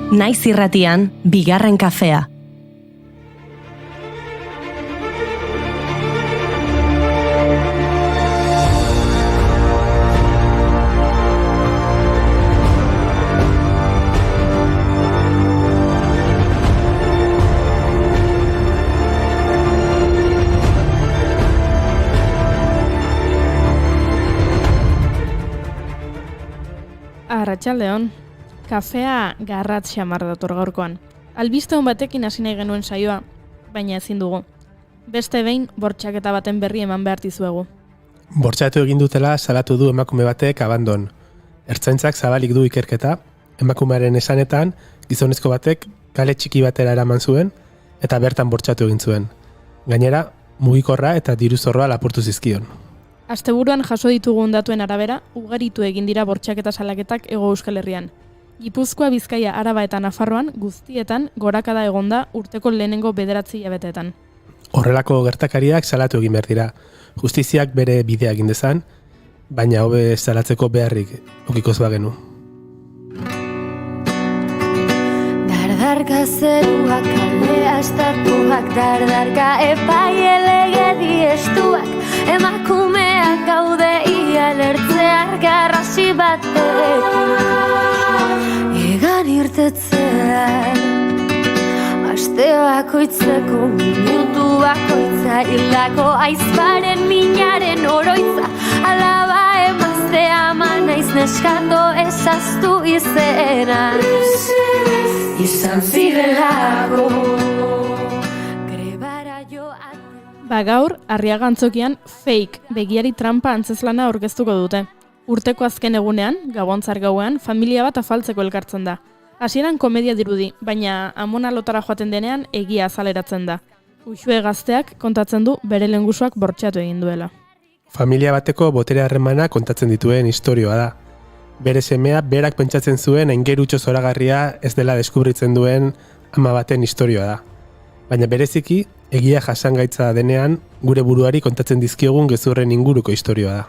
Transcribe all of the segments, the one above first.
Naiz irratian, bigarren kafea. Arratsaldeon. Kafea garratz xamar dator gaurkoan. Albiste hon batekin hasi nahi genuen saioa, baina ezin dugu. Beste behin, bortxaketa baten berri eman behar dizuegu. Bortxatu egin dutela salatu du emakume batek abandon. Ertzaintzak zabalik du ikerketa, emakumearen esanetan, gizonezko batek kale txiki batera eraman zuen, eta bertan bortxatu egin zuen. Gainera, mugikorra eta diruzorroa lapurtu zizkion. Asteburuan jaso ditugun datuen arabera, ugaritu egin dira bortxaketa salaketak Hego Euskal Herrian. Gipuzkoa, Bizkaia, Araba eta Nafarroan guztietan gorakada egonda urteko lehenengo 9 hilabeteetan. Horrelako gertakariak salatu egin behar dira. Justiziak bere bidea egin dezan, baina hobe salatzeko beharrik okikoz bagenu. Dardarka zeruak, kalea estatuak, dardarka epaile legedi estuak, emakumeak gaude ia lertzear garrasi batekin. Egan irtetzen, aste bakoitzeko minutu bakoitza, hildako aizparen minaren oroitza, alaba emazte ama naiz neskato esaztu izenan. Izan zirelako grebara joaten. Gaur, Arriaga Antzokian fake begiari trampa antzeslana aurkeztuko dute. Urteko azken egunean, Gabontzar gauean, familia bat afaltzeko elkartzen da. Hasieran komedia dirudi, baina amona lotara joaten denean egia azaleratzen da. Uxue gazteak kontatzen du bere lehengusuak bortxatu egin duela. Familia bateko botere harremana kontatzen dituen istorioa da. Bere semea berak pentsatzen zuen aingerutxo zoragarria ez dela deskubritzen duen ama baten istorioa da. Baina bereziki, egia jasangaitza denean, gure buruari kontatzen dizkiogun gezurren inguruko istorioa da.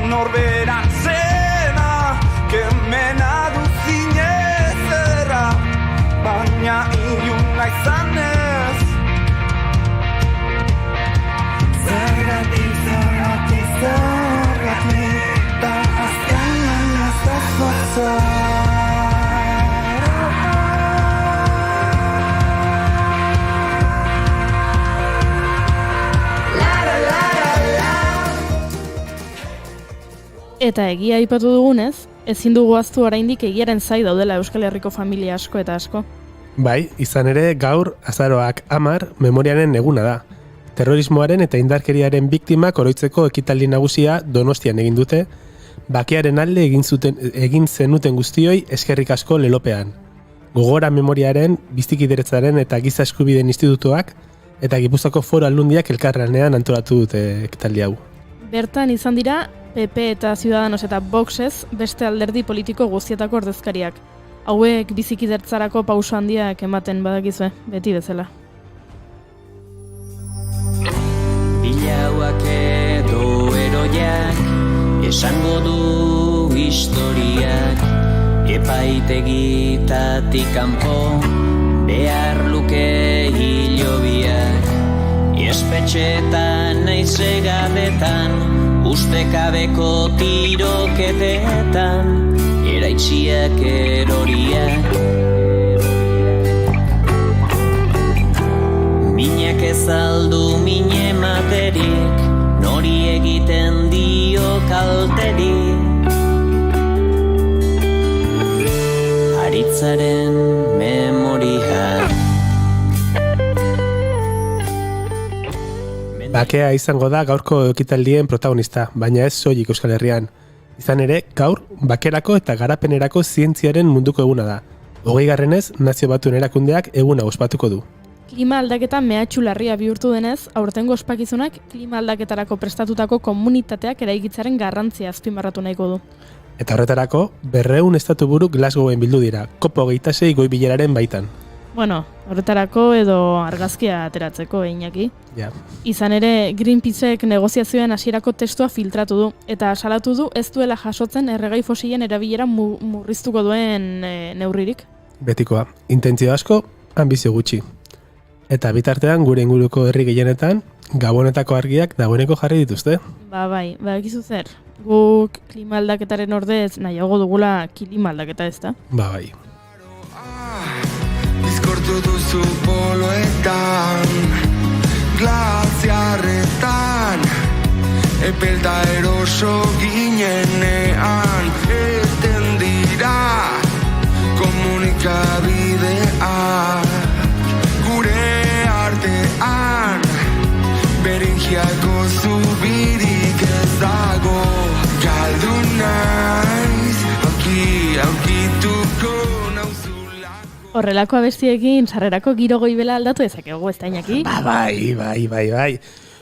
Norberan zena, kemena duzinez ederra, baina iluna izanez. Zergatik, da azkenan ez da zuatza. Eta egia aipatu dugunez, ezin dugu ahaztu oraindik egiaren zai daudela Euskal Herriko familia asko eta asko. Bai, izan ere gaur azaroak 10 memoriaren eguna da. Terrorismoaren eta indarkeriaren biktimak oroitzeko ekitaldi nagusia Donostian egin dute, bakearen alde egin zenuten guztioi eskerrik asko lelopean. Gogora memoriaren, bizikideretzaren eta giza eskubideen institutuak eta Gipuzkoako Foru Aldundiak elkarlanean antolatu dute ekitaldi hau. Bertan izan dira PP eta Ciudadanos eta Voxez beste alderdi politiko guztietako ordezkariak. Hauek bizikidertzarako pauso handiak ematen badakizue, beti bezala. Bilauak edo eroiak, esango du historiak, epaitegitatik kanpo, behar luke hilobiak, espetxetan naiz egadetan, ustekabeko tiroketetan, eraitxiak eroriak. Minak ez aldu mine materik, nori egiten dio kalterik. Aritzaren memoriak. Bakea izango da gaurko ekitaldien protagonista, baina ez soilik Euskal Herrian. Izan ere, gaur, bakerako eta garapenerako zientziaren munduko eguna da. 20. Nazio Batuen Erakundeak eguna ospatuko du. Klima aldaketa mehatxu larria bihurtu denez, aurtengo ospakizunak klima aldaketarako prestatutako komunitateak eraikitzaren garrantzia azpimarratu nahiko du. Eta horretarako, 200 estatuburu Glasgowen bildu dira, COP26 goi bileraren baitan. Bueno, horretarako edo argazkia ateratzeko, Iñaki. Ja. Izan ere, Greenpeacek negoziazioen hasierako testua filtratu du, eta salatu du ez duela jasotzen erregai fosilen erabilera murriztuko duen neurririk. Betikoa, intentzio asko, ambizio gutxi. Eta bitartean gure inguruko herri gehienetan, Gabonetako argiak dagoeneko jarri dituzte. Bai, egizu zer. Guk klima aldaketaren ordez nahiago dugula klima aldaketa ez da. Bai. Bizkortu duzu poloetan, glaziarretan, epelta eroso ginenean, eten dira komunikabideak, gure artean, beringiako zubirik ez dago, galdu naiz, aukituko nauzulako. Horrelako abestiekin sarrerako giro goibela aldatu dezakegu, ez da, Iñaki? Bai.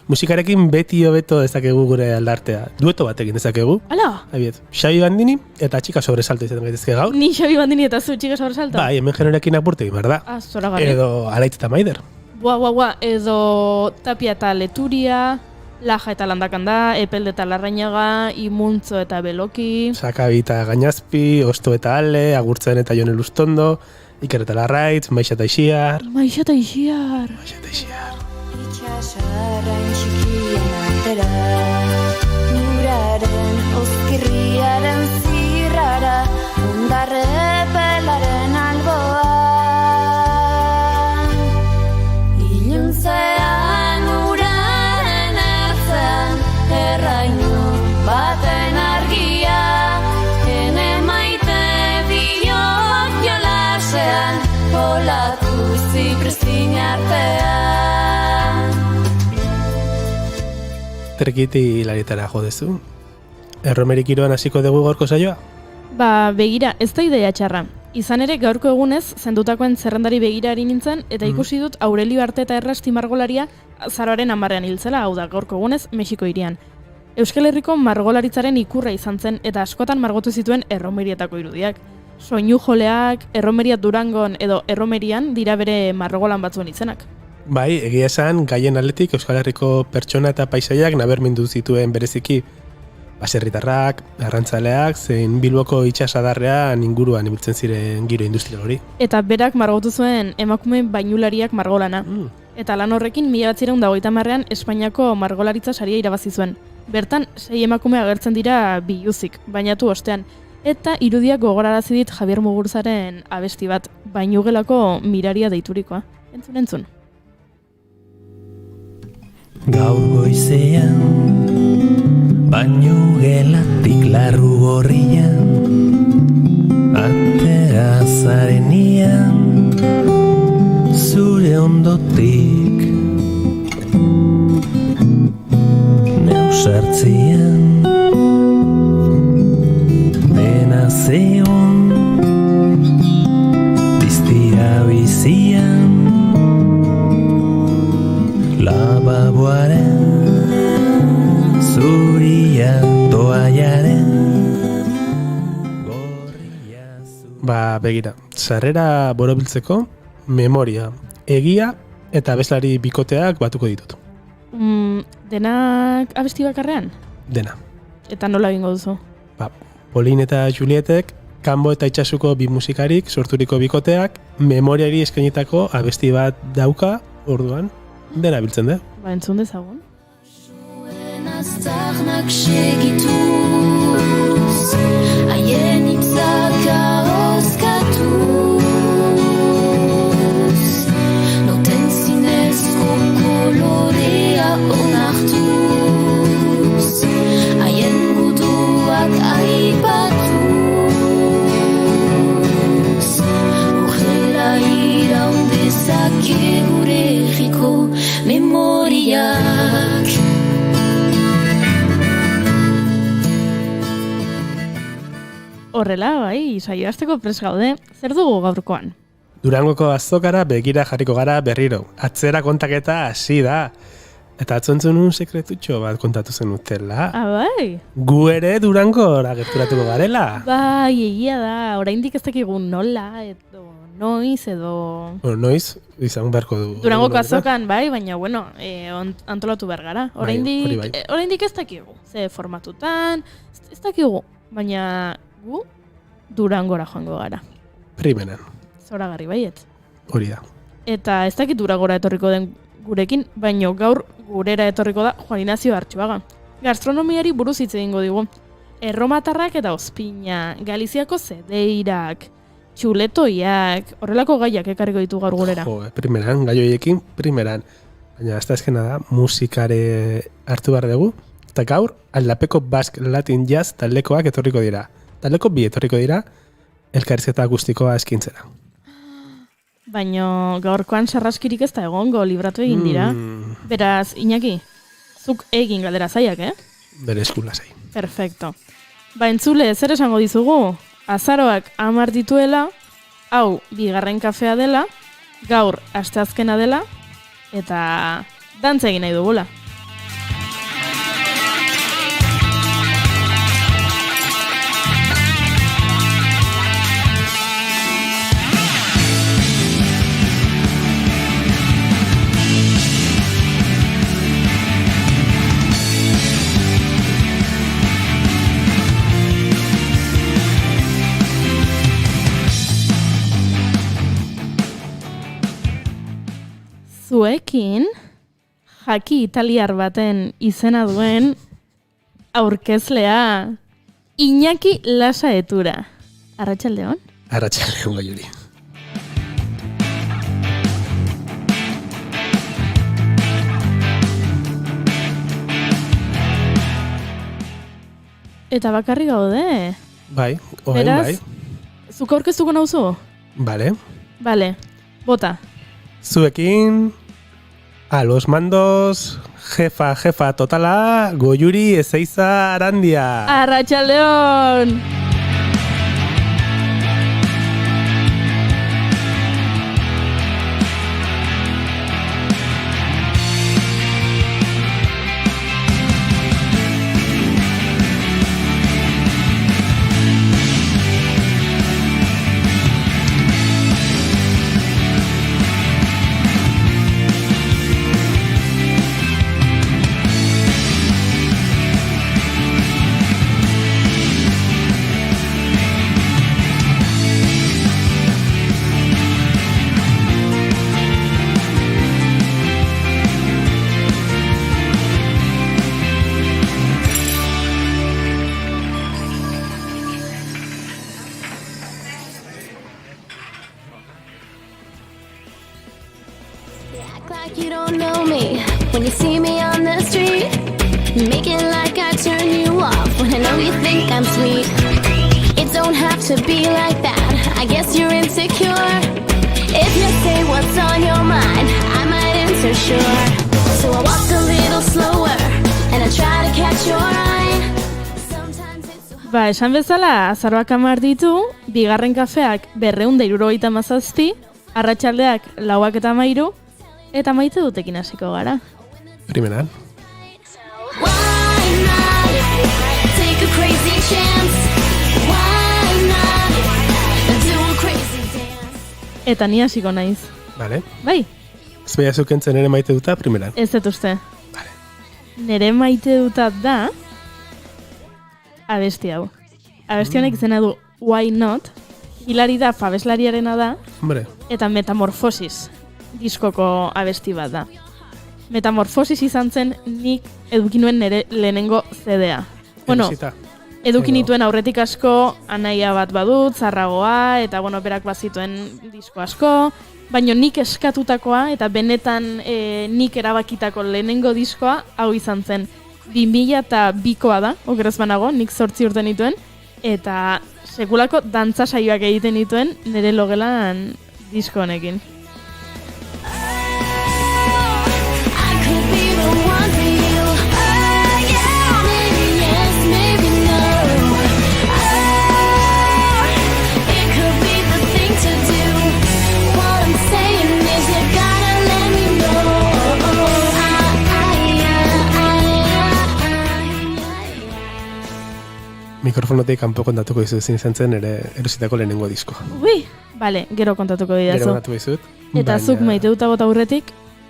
Musikarekin beti hobeto dezakegu gure aldartea. Dueto batekin dezakegu. Hala! Abiet, Xabi Bandini eta Txika Sobresalto izan gaitezke gaur. Ni Xabi Bandini eta zu Txika Sobresalto? Bai, hemen generekin apurte behar da. Zoragarri. Edo Alaitz eta Maider. Buah, edo Tapia eta Leturia, Laja eta Landakanda, Epelde eta Larrañaga, Imuntzo eta Beloki... Sakabi eta Gainazpi, Osto eta Ale, Agurtzen eta Jon Elustondo, Iker eta Larraitz, Maixa eta Ixiar... Itxasarrain txikien atera, nuraren ozkirriaren zirrara, ondarrepelaren alboan. Iluntzean uraren ertzen, errainu baten argia, ene maite biok jolasean, olatu ziprezin artean. Terkiti laritara jodezu. Erromerik iroan hasiko dugu gaurko saioa? Begira, ez da ideia txarra. Izan ere, gaurko egunez, zendutakoen zerrendari begira ari nintzen, eta ikusi dut Aurelio Arte eta Errasti margolaria azaroaren 10 hiltzela, hau da, gaurko egunez, Mexiko hirian. Euskal Herriko margolaritzaren ikurra izan zen, eta askotan margotu zituen erromerietako irudiak. Soinu joleak, erromeria Durangon edo erromerian dira bere margolan batzuen izenak. Bai, egia esan, gaien atletik Euskal Herriko pertsona eta paisaiak nabermindu zituen bereziki baserritarrak, arrantzaleak, zein Bilboko itsasadarrean inguruan ibiltzen ziren giro industrial hori. Eta berak margotu zuen emakume bainulariak margolana. Eta lan horrekin 1930ean Espainiako margolaritza saria irabazi zuen. Bertan, 6 emakume agertzen dira biluzik, bainatu ostean. Eta irudiak gogorarazi dit Javier Muguruzaren abesti bat, bainugelako miraria deiturikoa. Entzun. Gaur goizean, baino gelatik larru gorrian, atera zarenian, zure ondotik, neu sartzian, dena zeon, diztira bizian, lababoaren, zuria toaiaren, gorria zu... Begira, sarrera borobiltzeko, memoria, egia eta abeslari bikoteak batuko ditut. Denak abesti bakarrean? Dena. Eta nola egingo duzu? Polin eta Julietek, Kanbo eta Itxasuko bi musikarik sorturiko bikoteak, memoriari eskainitako abesti bat dauka, orduan, dena biltzen da. Entzun dezagun. Zuen aztarnak segituz, haien hitzak ahozkatuz, noten zinezko kolorea onartuz, haien guduak aipatuz, horrela iraundezake gure herriko memoriak. Horrela, bai, saioazteko prest gaude. Zer dugu gaurkoan? Durangoko azokara begira jarriko gara berriro. Atzera kontaketa hasi da. Eta atzontzunun sekretutxo bat kontatu zen utela. Bai? Gu ere Durangora gerturatuko garela. Bai, egia da. Oraindik ez dakigu nola edo noiz edo... Bueno, noiz, izan beharko du. Durangoko azokan, bai, baina, bueno, antolatu behar gara. Bai, hori bai. Oraindik ez dakigu. Ze formatutan, ez dakigu. Baina gu Durangora joango gara. Primeran, Zoragarri baiet. hori da. Eta ez dakit Durangora etorriko den gurekin, baino gaur gurera etorriko da Juan Ignacio Artxuaga. Gastronomiari buruz hitz egingo digu. Erromatarrak eta ozpina, Galiziako zedeirak, txuletoiak, horrelako gaiak ekarriko ditu gaur gurera. Jo, primeran, gai horiekin, primeran. Baina ez da ezkena da, musikare hartu behar dugu. Eta gaur, Aldapeko Basque Latin Jazz taldekoak etorriko dira. Taldeko bi etorriko dira, elkarrizketa akustikoa eskintzera. Baino gaurkoan sarraskirik ez da egongo, libratu egin dira. Beraz, Iñaki, zuk egin galdera zaiak, Bere eskula zai. Perfecto. Ba, entzule, zer esango dizugu? Azaroak 10 dituela, hau bigarren kafea dela, gaur asteazkena dela, eta dantza egin nahi dugula. Zuekin, jaki italiar baten izena duen aurkezlea Iñaki Lasaetura. Arratsaldeon? Arratsaldeon gai hori. Eta bakarri gaude. Bai, orain Beraz, bai. Zuk aurkeztuko nauzu? Vale. Bota. Zuekin, a los mandos, jefa totala, Goiuri Ezeiza Arandia. Arratsaldeon! Act like you don't know me when you see me on the street. Making like I turn you off when I know you think I'm sweet. It don't have to be like that, I guess you're insecure. If you say what's on your mind, I might answer sure. So I walk a little slower and I try to catch your eye. Sometimes it's so Ba, esan bezala, azaroak 10 ditu, bigarren kafeak 277, arratsaldeak 4:13, eta maite dutekin hasiko gara. Primeran. why not take a crazy chance? Why not do a crazy dance? Eta ni hasiko naiz. Vale. Bai, Ez beha zukentzen ere maite duta, primeran. ez dut uste. Vale. Nere maite dutat da abesti hau. Abesti honek izena du Why Not, Hilari da fabeslariarena da, Hombre, eta Metamorfosis diskoko abesti bat da. Metamorfosis izan zen nik eduki nuen nere lehenengo CD-a. Bueno, erosita. eduki Ondo. nituen aurretik asko, anaia bat badut, zarragoa, eta bueno, berak bazituen disko asko, baina nik eskatutakoa, eta benetan nik erabakitako lehenengo diskoa, hau izan zen. 2002koa da, okerez banago, nik 8 urte nituen, eta sekulako dantza saioak egiten nituen nire logelan disko honekin. I could be the one for you. Oh yeah, maybe yes, maybe no. Oh, it could be the thing to do. What I'm saying is you gotta let me know. Mikrofonotik kanpo kontatuko dizu ezin izan zen ere erositako lehenengo diskoa. Ui, Bale, gero kontatuko Gero didazu. kontatu dizut. Eta baina- zuk maite duta bota aurretik,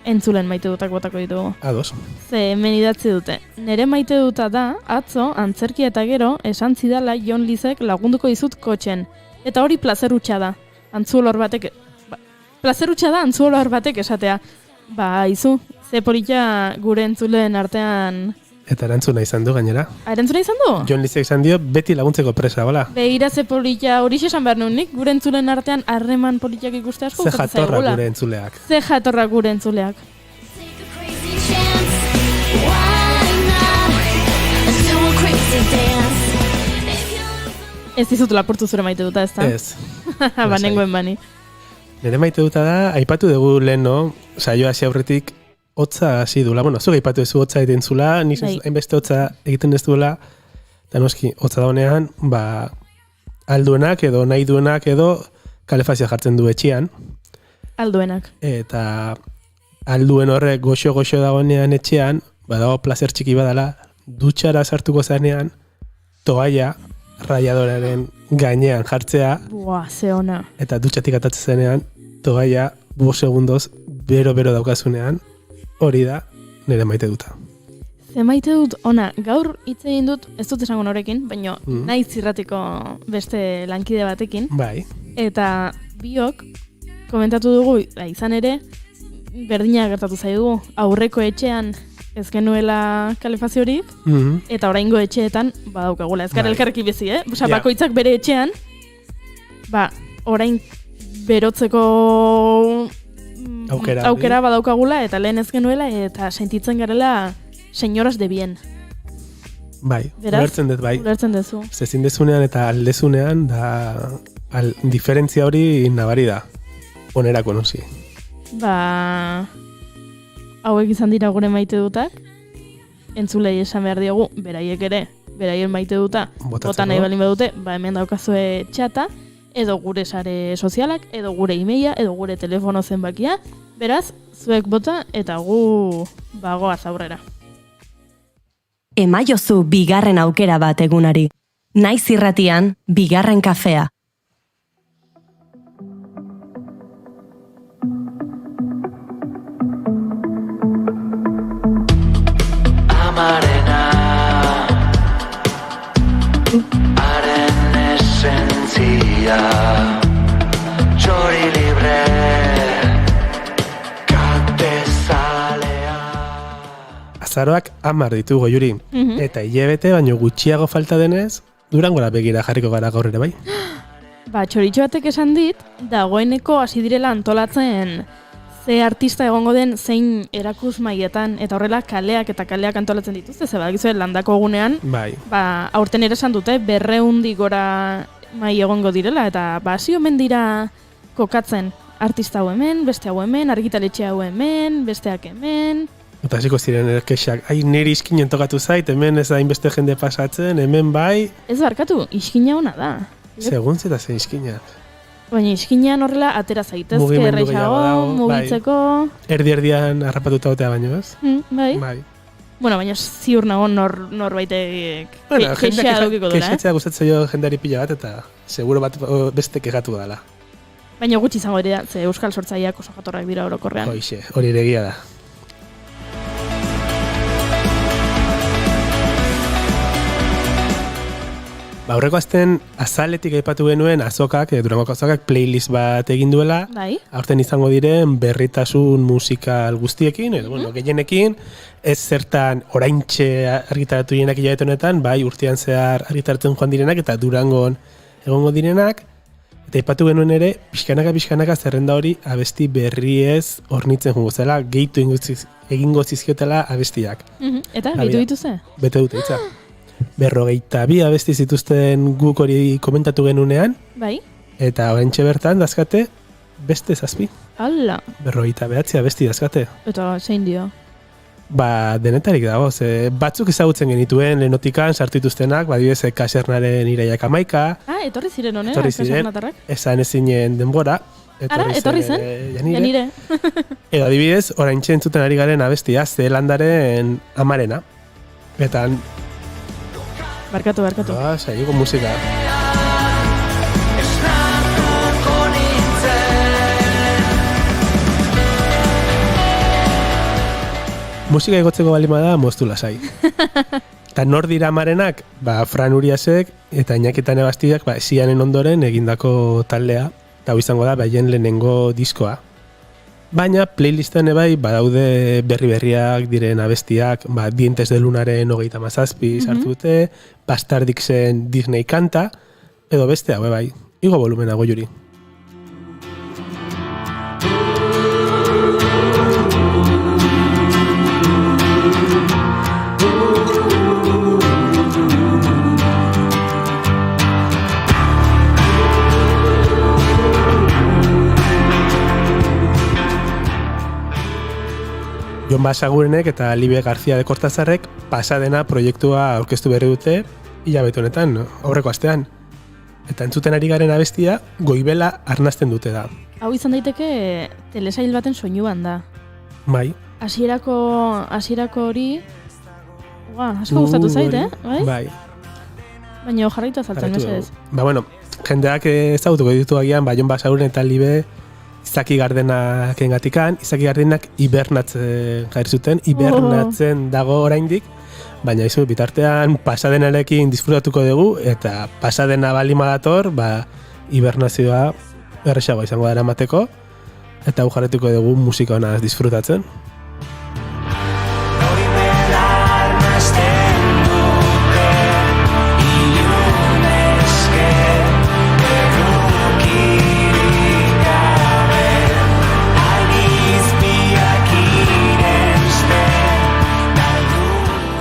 entzulen maite dutak botako ditugu. Ados. Ze hemen idatzi dute. Nere maite duta da, atzo, antzerkia eta gero, esan zidala Jon Lizek lagunduko dizut kotxen. Eta hori plazerutxa da. Antzuolor batek... plazerutxa da antzuolor batek esatea. Ba, izu, ze polita gure entzulen artean... Eta erantzuna izan du gainera. Erantzuna izan du? Jon Lizek izan dio beti laguntzeko presa, hola. Begira ze polita hori esan behar nuen nik, gure entzulen artean harreman politak ikuste asko Ze gustatzen jatorra zaigula. gure entzuleak. Ze jatorra gure entzuleak. Take a crazy chance. Why not do a crazy dance? If you Ez dizut lapurtu zure maite duta, ezta? Ez. Banengoen bani. Nire maite duta da, aipatu dugu lehen, no? Saio hasi aurretik hotza hasi dula. Bueno, zuk aipatu duzu hotza egiten zula, nik Bai. hainbeste hotza egiten ez duela, eta noski, hotza da honean, ba, alduenak edo nahi duenak edo kalefazioa jartzen du etxean, Alduenak. eta alduen horrek goxo-goxo dagoenean etxean, badago placer txiki badala, dutxara sartuko zanean, toalla raiadoraren gainean jartzea, Buah, ze ona. eta dutxatik atatzen zenean, toalla 5 segundoz bero-bero daukazunean, hori da nire maite duta. Ze maite dut, ona, gaur hitz egin dut, ez dut esango norekin, baina naiz irratiko beste lankide batekin, Bai, eta biok komentatu dugu, izan ere, berdina gertatu zaigu, aurreko etxean ez genuela kalefaziorik, eta oraingo etxeetan badaukagula. Ez gara Bai. elkarrekin bizi, Osea, Ja. bakoitzak bere etxean, ba, orain berotzeko Aukera hori. aukera badaukagula, eta lehen ez genuela, eta sentitzen garela senyoras de bien. bai, Beraz, ulertzen dut, bai. Ulertzen duzu. Zezin dezunean eta aldezunean, da, diferentzia hori nabari da, onerako nosi. Ba, hauek izan dira gure maite dutak, entzulei esan behar diogu, beraiek ere, beraien maite duta, Botatzeko. bota nahi balin badute, ba hemen daukazue txata, edo gure sare sozialak, edo gure e-maila, edo gure telefono zenbakia, beraz, zuek bota eta gu bagoaz aurrera. Emaiozu bigarren aukera bat egunari. Naiz irratian, bigarren kafea. Amarena haren esentzia txori libre katezalea. Azaroak 10 ditugu, Juri. Eta hilabete baino gutxiago falta denez, Durangora begira jarriko gara gaur ere, bai? Ba, txoritxo batek esan dit, dagoeneko hasi direla antolatzen ze artista egongo den zein erakusmaietan, eta horrela kaleak eta kaleak antolatzen dituzte, ze badakizue landako egunean, Bai. ba, aurten ere esan dute, 200 gora mai egongo direla, eta ba, hasi omen dira kokatzen artista hau hemen, beste hau hemen, argitaletxe hau hemen, besteak hemen. Eta hasiko ziren erkexak, ai, niri iskinen tokatu zait, hemen ez da inbeste jende pasatzen, hemen bai, Ez barkatu, iskina ona da. segun zeta zein iskinak. Baina iskinean horrela atera zaitezke, Mugimendu gehiago erreixago, dago, bai. mugitzeko... Erdi-erdian harrapatuta otea baino, ez? Bai. Bai. Bueno, baina ziur nago norbaitek Bueno, kexea edukiko dela, kexatzea gustatzen jo jendeari pila bat, eta seguro bat beste kexatu dela. Baina gutxi izango dira, ze euskal sortzaileak oso jatorrak dira orokorrean. Hoixe, hori ere egia da. Ba, aurreko azten azaletik aipatu genuen azokak, Durangoko azokak playlist bat egin duela, Bai, aurten izango diren berritasun musikal guztiekin, edo, bueno, gehienekin, ez zertan oraintxe argitaratu direnak hilabete honetan, bai urtean zehar argitaratzen joan direnak eta Durangon egongo direnak, eta aipatu genuen ere, pixkanaka zerrenda hori abesti berriez hornitzen jungo zela, gehitu egingo zizkiotela abestiak. eta Habia. gehitu dituze? Bete dute, itza. 52 abesti zituzten guk hori komentatu genunean, Bai, eta oraintxe bertan dazkate beste 7. ala, 59 abesti dazkate. eta zein dio. Ba, denetarik dago, ze batzuk ezagutzen genituen lehenotikan sartituztenak, badibidez Kasernaren Iraiak 11, Ah, etorri ziren honera, Etorri ziren. kasernatarrak? esan ezinen denbora. Ara, etorri zen? Janire. Janire. Edo adibidez, oraintxe entzuten ari garen abestia, Zeelandaren Amarena. Eta, Barkatu. saiko musika. Esnatuko nik Musika igotzeko balima da, moztu lasai. Eta nor dira Amarenak, Fran Uriasek eta Iñaki eta Nebastiak Sianen ondoren egindako taldea, eta hau izango da haien lehenengo diskoa. Baina playlistan ebai badaude berriak diren abestiak, Dientes de Lunaren 37 sartu dute, Bastardixen Disney kanta, edo beste hau ebai, igo volumena Goiuri. Jon Basagurenek eta Libe García de Cortazarrek pasadena proiektua aurkeztu berri dute hilabete honetan, aurreko astean. Eta entzuten ari garen abestia goibela arnasten dute da. Hau izan daiteke telesail baten soinuan da. Bai. Hasierako hori asko gustatu zait, Bai. Baina jarraitu azaltzen, mesedez. Bueno, jendeak ezagutuko ditu agian, Jon Basaguren eta Libe Izaki Gardenak engatikan, Izaki Gardenak hibernatzen jarri zuten, hibernatzen dago oraindik, baina izu bitartean pasadenarekin disfrutatuko dugu, eta pasadena balima dator, hibernazioa erresagoa izango da eramateko, eta hau jarretuko dugu musika honaz disfrutatzen.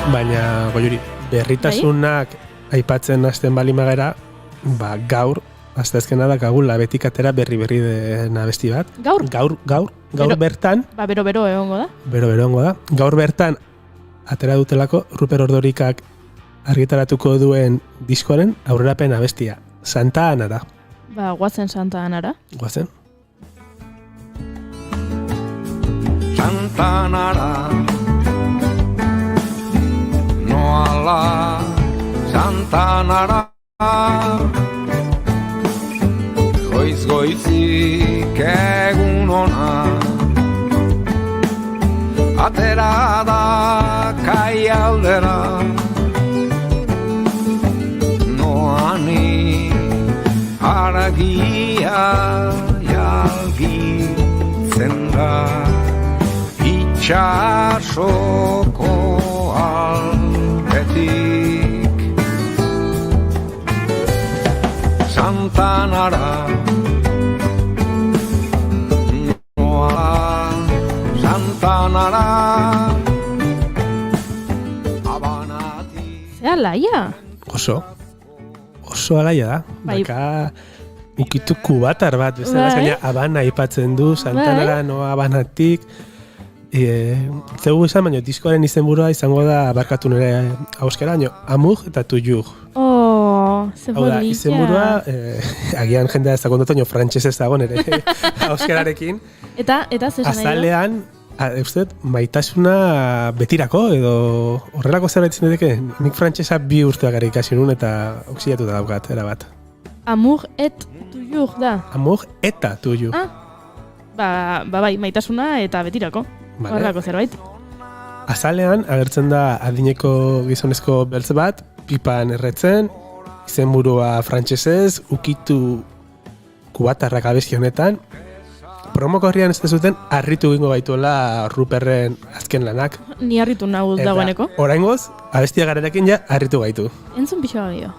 Baina, Goiuri, berritasunak aipatzen hasten balimagera, gaur, asteazkena da gagula betik atera berri den abesti bat. Gaur? Gaur bertan. Bero egongo da. Bero egongo da. Gaur bertan atera dutelako Ruper Ordorikak argitaratuko duen diskoaren aurrerapen abestia. Santa Anara. Guazen Santa Anara. Guazen. Santa Anara Noala Santa Anara Goizik egun ona Atera da kai aldera Noani aragia jalgitzen da Itxasoko alpetik Santa Anara Santa Anara Zea laia? Oso alaia da. Baka ukitu kubatar bat, bezala gaina Habana aipatzen du, Santa Anara noa Habanatik. Zeu esan, baina diskoaren izenburua izango da barkatu nire hauskera, Amur eta Tuyur. Ze Hau da, izenburua, agian jendea ez dago dut, frantxez ez dago nire hauskerarekin. Eta zesan nahi da? Azalean, maitasuna betirako, edo horrelako zerbait zineteke, nik frantxeza 2 urteak gara ikasi nun eta oxidatuta daukat, erabat. Amur et Tuyur da? Amur eta Tuyur. Bai, maitasuna eta betirako. Horrelako zerbait. Azalean, agertzen da adineko gizonezko beltz bat, pipan erretzen, izenburua frantxezez, ukitu kubatarrak abesti honetan. Promoko horrian ez zuten harritu gingo gaituela Ruperren azken lanak. Ni harritu nahu dagoeneko. Oraingoz, abestia gararekin ja harritu gaitu. Entzun pixoa gehiago.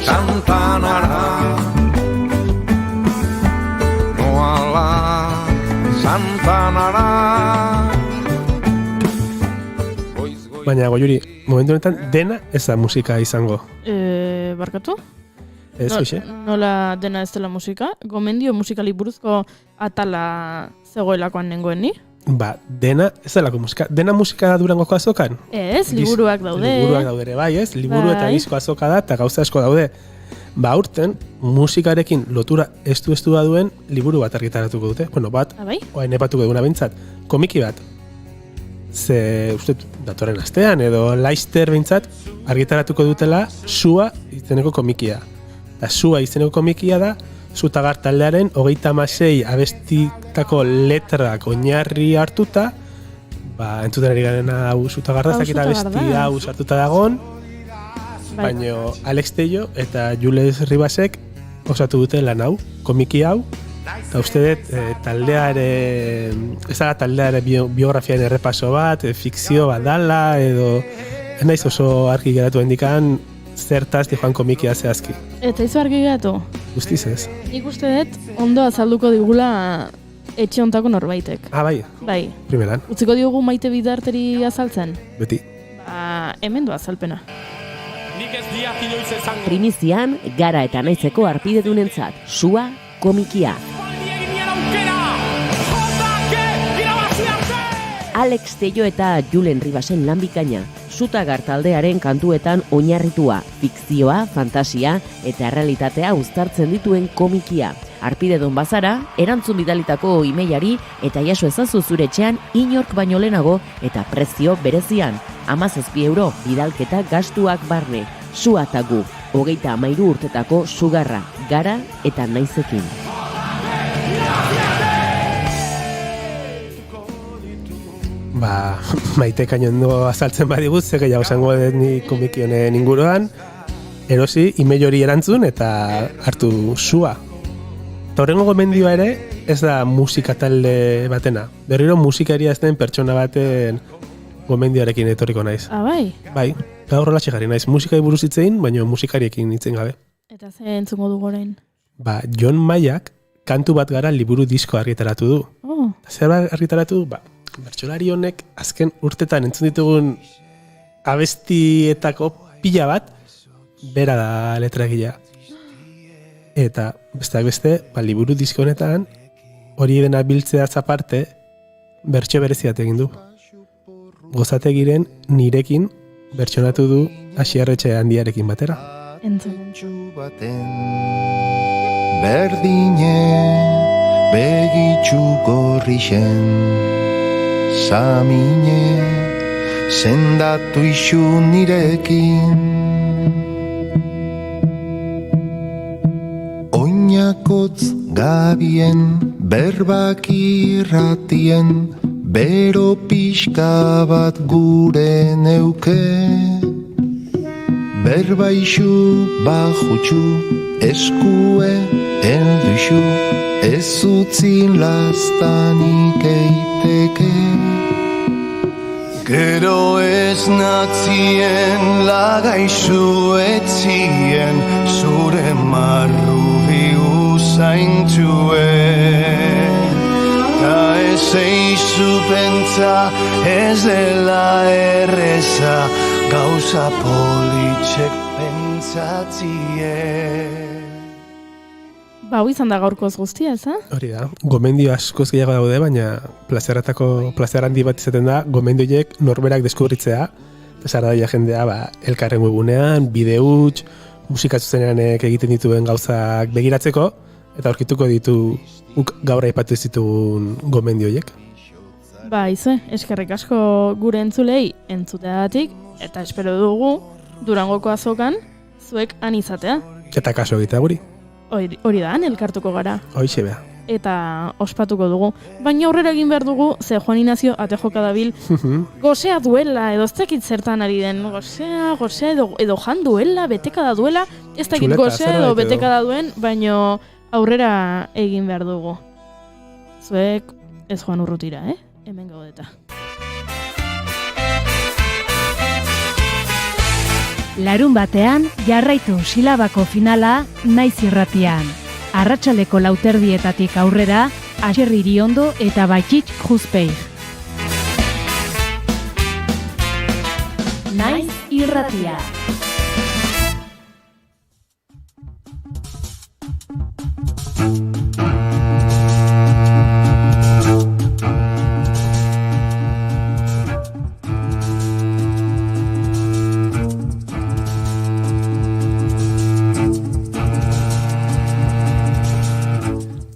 Santa Anara Noala Santa Anara Baina, Goiuri, momentu honetan dena ez da musika izango. Barkatu? Ez, hoxe? Nola dena ez dela musika? Gomendio musikali buruzko atala zegoelakoan nengoen ni? Dena ez delako musika. Dena musika da Durangoko azokan? Ez, liburuak daude. Liburuak daude ere bai, ez? Liburu eta disko azoka da, eta gauza asko daude. Aurten, musikarekin lotura estu da duen liburu bat argitaratuko dute. Bueno, oain epatuko duguna bintzat. Komiki bat. Ze, uste, datorren astean, edo Laster bintzat, argitaratuko dutela Sua izeneko komikia. Eta Sua izeneko komikia da Zutagar taldearen 36 abestitako letrak oinarri hartuta, entzuten ari garen hau Zutagarda, eta abesti hau sartuta dagon, baina Alex Tello eta Jules Ribasek osatu dute lan hau, komiki hau, eta uste dut taldeare biografiaren errepaso bat, fikzio bat dala, edo ez naiz oso argi geratu hendikan zertaz dijoan komikia zehazki. Eta izo argi geratu? Guztiz ez. Nik uste dut ondo azalduko digula etxe hontako norbaitek. Bai? Bai. Primeran. Utziko diogu Maite Bidarteri azaltzen? Beti. Hemen du azalpena. Primizian, gara eta naizeko arpidedunentzat, sua komikia. Alex Tello eta Julen Ribasen lan bikaina, Zutagar taldearen kantuetan oinarritua, fikzioa, fantasia eta errealitatea uztartzen dituen komikia. Arpidedun bazara, erantzun bidalitako emailari eta jaso ezazu zure etxean inork baino lehenago eta prezio berezian. 17 euro bidalketa gastuak barne. Sua eta gu, 33 urtetako sugarra, gara eta naizekin. Maite kainondo azaltzen badiguz, ze gehiago esango dut ni komiki honen inguruan, erosi, email hori erantzun eta hartu sua. Eta horrengo gomendioa ere, ez da musika talde batena. Berriro musikaria ez den pertsona baten gomendioarekin etorriko naiz. Bai? Bai, gaur hola txegarri naiz. Musikai buruz hitzein, baina musikariekin hitzen gabe. Eta ze entzungo du gorein? Jon Maiak kantu bat gara liburu disko argitaratu du. Zer argitaratu du? Bertsolari honek azken urtetan entzun ditugun abestietako pila bat bera da letragilea. Eta besteak beste, liburu disko honetan hori dena biltzeaz aparte bertso bereziat egin du. Gozategiren nirekin bertsonatu du Asierretxe Handiarekin batera. Entzun. Berdine begitxu gorrixen Samine sendatu isu nirekin Oinakotz gabien berbak irratien Bero pixka bat gure neuke Berba isu bajutxu eskue elduxu Ez utzin lastanik eiteke Gero ez natzien lagaizu etzien Zure marrubi usaintuen Ta ez eizu pentsa ez dela erreza Gauza politxek pentsatzien Hau izan da gaurkoz guztia, ez, Hori da, gomendio askoz gehiago daude, baina plazer handi bat izaten da, gomendioiek norberak deskubritzea, eta zara daia jendea, elkarren webunean, bide huts, musika zuzeneanek egiten dituen gauzak begiratzeko, eta aurkituko ditu gaur aipatu ez ditugun gomendioiek. Eskerrik asko gure entzulei entzuteagatik, eta espero dugu, Durangoko azokan, zuek han izatea. Eta kaso egitea guri. Hori da, elkartuko gara. Hoixe beha. Eta ospatuko dugu. Baina aurrera egin behar dugu, ze Juan Ignacio atejoka dabil, gozea duela, edo ez dakit zertan ari den, gozea edo jan duela, beteka da duela, ez dakit gozea edo beteka da duen, baina aurrera egin behar dugu. Zuek ez joan urrutira, hemen gaudeta. Larun batean, jarraitu silabako finala naiz irratian. Arratsaleko 4:00 aurrera, Asier Iriondo eta Baitxitx Juzpeig. Naiz irratia.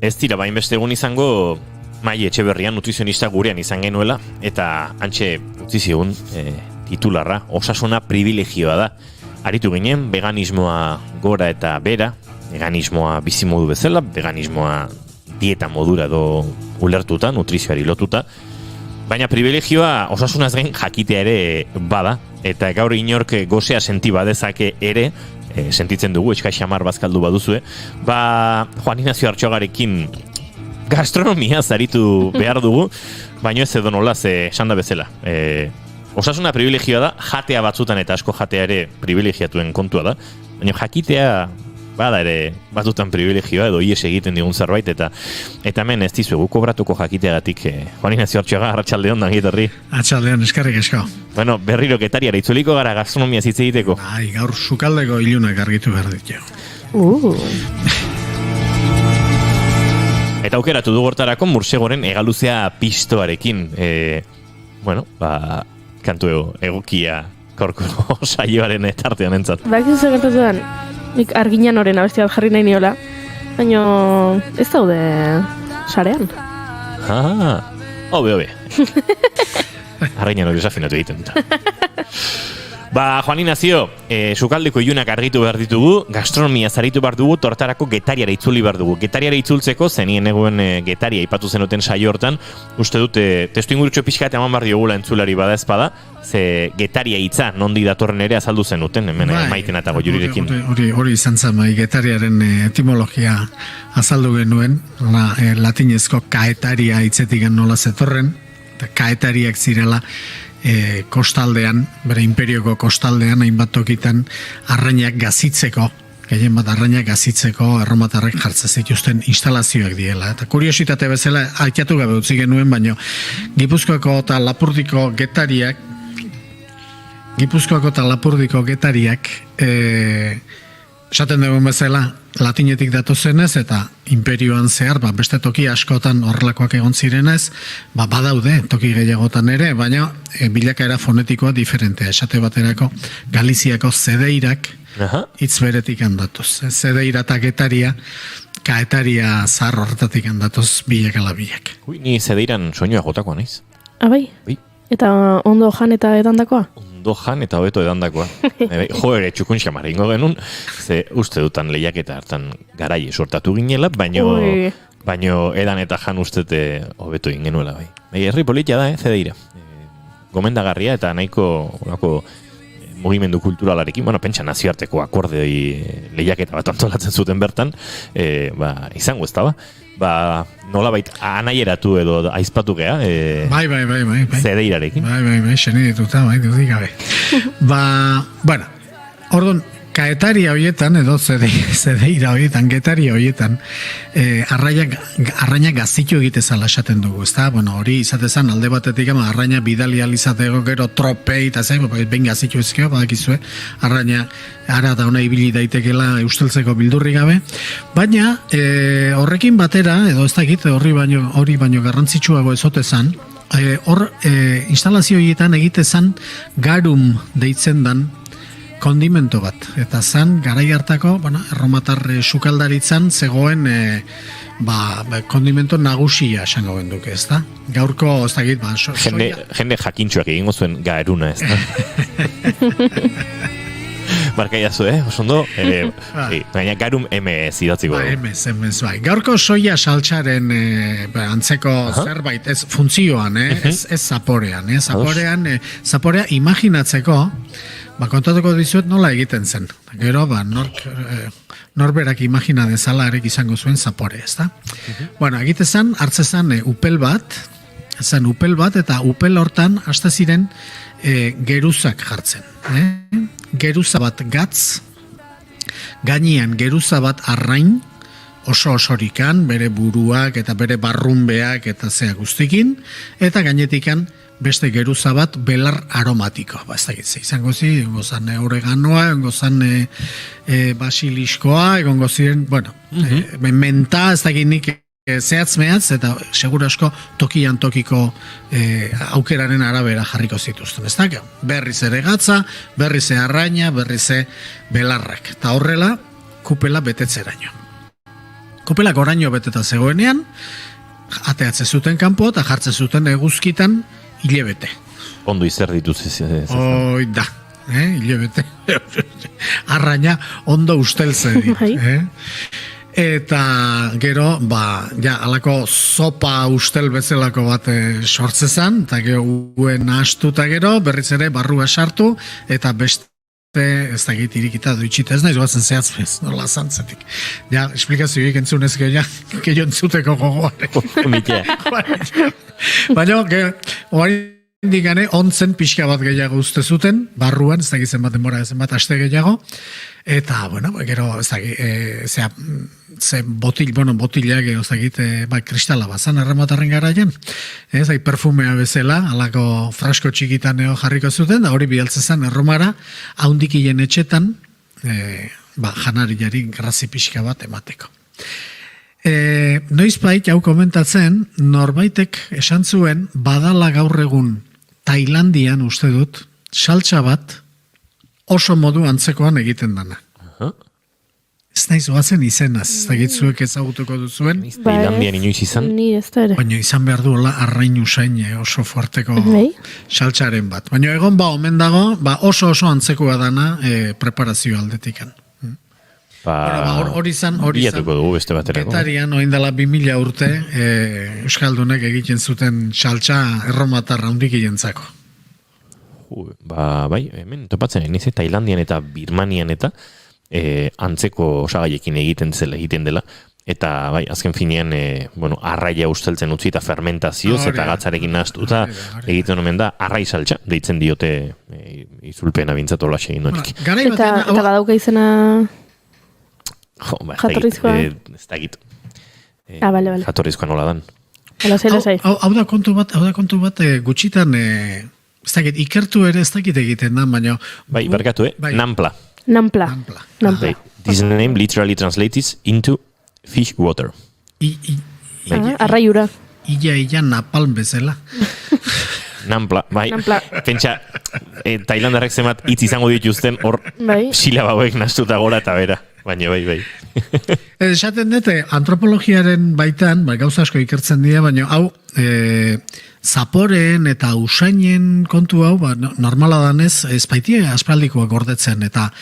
Ez dira bainbeste egun izango Mai Etxeberria nutrizionista gurean izan genuela eta hantxe utzi zigun titularra, osasuna privilegioa da. Aritu ginen veganismoa gora eta bera veganismoa bizimodu bezala, veganismoa dieta modura edo ulertuta, nutrizioari lotuta, baina privilegioa osasunaz gain jakitea ere bada, eta gaur inork gozea senti badezake ere, sentitzen dugu, eskai xamar bazkaldu baduzue, Juan Ignacio Artxoagarekin gastronomia zaritu behar dugu, baino ez edo nola, esan da bezala. Osasuna privilegioa da, jatea batzutan eta asko jatea ere privilegiatuen kontua da, baina jakitea bada ere batzutan privilegioa edo ies egiten digun zerbait, eta hemen ez dizuegu kobratuko jakiteagatik. Juan Ignacio Artxoaga, arratsaldeon da gitarri. Arratsaldeon, eskerrik asko. Bueno, berriro getariara itzuliko gara gastronomia hitz egiteko. Bai, gaur sukaldeko ilunak argitu behar ditu. Eta aukeratu du gortarako Mursegoren Hegaluzea pistoarekin. Kantu egokia korko saioaren tartean entzat. Bakizu zer gertatuan, nik arginan oren abesti bat jarri nahi niola, baina ez daude sarean. Hobe. Arginan hori desafinatu egiten dut. Juan Ignacio, sukaldeko ilunak argitu behar ditugu, gastronomia zaritu behar dugu, tortarako getariara itzuli behar dugu. Getariara itzultzeko, zenien egoen getaria ipatu zenuten saio hortan, uste dute, testu ingurutxo pixkat eman behar diogula entzulari bada ezpada, ze getaria hitza nondi datorren ere azaldu zenuten, hemen maiten eta goiurirekin. Hori izan zen, getariaren etimologia azaldu genuen, latinezko kaetaria hitzetik nola zetorren, eta kaetariak zirela, kostaldean, bere imperioko kostaldean, hainbat tokitan arrainak gazitzeko, gehien bat arrainak gazitzeko erromatarrek jartzen zituzten instalazioak diela. Eta kuriositate bezala, aitatu gabe utzi genuen, baino Gipuzkoako eta Lapurdiko getariak esaten dugun bezala, latinetik datozenez eta imperioan zehar, beste toki askotan horrelakoak egon zirenez, badaude toki gehiagotan ere, baina bilakaera fonetikoa diferentea. Esate baterako Galiziako zedeirak hitz beretik handatuz. Zedeira eta getaria, kaetaria zahar horretatik handatuz bilak ala bilak. Ni zedeiran soinua jotakoa naiz. Bai? Eta ondo jan eta edandakoa? Jan eta hobeto edandakoa. Jo ere txukun xamar ingo genuen, ze uste dutan lehiaketa hartan garai sortatu ginela, baino edan eta jan ustete hobeto ingenuela bai. Herri politia da, zedeira. Gomendagarria eta nahiko mugimendu kulturalarekin, pentsa nazioarteko akordei lehiaketa bat antolatzen zuten bertan, izango ez da nolabait anaieratu edo aizpatu gea bai. Zedeirarekin. Bai, xeni dituta, dudik gabe. Orduan, kaetaria horietan, edo zedeira horietan, getaria horietan, arrainak gazitu egitezala esaten dugu, ezta? Hori izatezan alde batetik arraina bidali alizateko gero tropei, eta behin gazitu ezkeo, badakizue, arraina ara da ona ibili daitekela usteltzeko bildurri gabe, baina horrekin batera, edo ez dakit, hori baino garrantzitsuago ezotezan, instalazio horietan egitezan garum deitzen dan kondimento bat, eta zan garai hartako, erromatar sukaldaritzan zegoen kondimento nagusia esango genduke, ez da? Gaurko, ez dakit, jende jakintxuak egingo zuen garuna, ez da? Barkaiazu, osondo? Baina garum emez idatziko. Emez, bai. Gaurko soia saltxaren antzeko zerbait, ez funtzioan, ez zaporean. Zaporea imaginatzeko, kontatuko dizuet nola egiten zen. Gero, norberak imagina dezala arek izango zuen zapore, ez da? Egitezan, hartzezan upel bat, eta upel hortan hasta ziren geruzak jartzen. Geruza bat gatz, gainean geruza bat arrain, osorikan, bere buruak eta bere barrunbeak eta zea guztikin, eta gainetikan beste geruza bat belar aromatiko. Ez dakit, izango zi, gozan oreganoa, gozan basiliskoa, egongo ziren, menta, ez dakit nik zehatz-mehatz, eta segura asko tokian tokiko aukeraren arabera jarriko zituzten. Ez dakit, berriz ere gatza, berriz ere arraina, berriz ere belarrak. Eta horrela, kupela betetzeraino. Kupelak oraino beteta zegoenean, ateatze zuten kanpo eta jartze zuten eguzkitan hilebete. Ondo izerdituz ez. hilabete, arraina ondo usteltzen dit, Eta gero, alako zopa ustel bezalako bat sortzezan, eta gero uen astuta gero, berriz ere barrua sartu, eta beste, ez dakit irikita duitxita ez nahi, zoazen zehatzpez, nola zantzetik. Ja, esplikazioik entzunez gero, gehiago entzuteko gogoare. Baina, hori indigane, ontzen pixka bat gehiago uste zuten, barruan, ez dakit zenbat denbora, zenbat aste gehiago, eta, bueno, gero, ez dakit, botilak, ez dakit, kristala bazan errematarren garaian, ez dakit, perfumea bezala, alako frasko txikitan jarriko zuten, da hori bidaltzezan erromara, haundikien etxetan, janariari grazi pixka bat emateko. Noizbait, hau komentatzen, norbaitek esan zuen, badala gaur egun Tailandian, uste dut, saltsa bat oso modu antzekoan egiten dana. Ez naiz oazen izenaz, ez da gitzuek ezagutuko duzuen. Tailandian inoiz izan. Ni ez da ere. Baina izan behar duela arrain usain oso fuerteko saltsaren bat. Baina egon omen dago, oso antzekoa dana preparazio aldetikan. Hori izan, bilatuko dugu beste baterako. Getarian, oindala 2000 urte, Euskaldunek egiten zuten saltsa erromatarra hundik ientzako. Bai, hemen topatzen, nize Tailandian eta Birmanian eta antzeko osagaiekin egiten dela. Eta bai, azken finean, arraia usteltzen utzi eta fermentazioz eta gatzarekin nahaztuta egiten omen da, arrai saltsa, deitzen diote izulpena bintzatola segin horik. Eta badauka izena... Jatorrizkoa? Ez da egit. Bale. Jatorrizkoa nola dan. Hau da kontu bat gutxitan, ez dakit, ikertu ere ez dakit egiten da, baina... Bai, berkatu, Nampla. Nampla. This name literally translates into fish water. Arraiura. Ia napalm bezala. Nampla, bai. Pentsa, Tailandarrek zemat hitz izango dituzten hor silabauek nastuta gora eta bera. Baina, bai. Esaten dute, antropologiaren baitan, gauza asko ikertzen dira, baina hau, zaporeen eta usainen kontu hau, normala danez, ez baitie aspaldikoak gordetzen, eta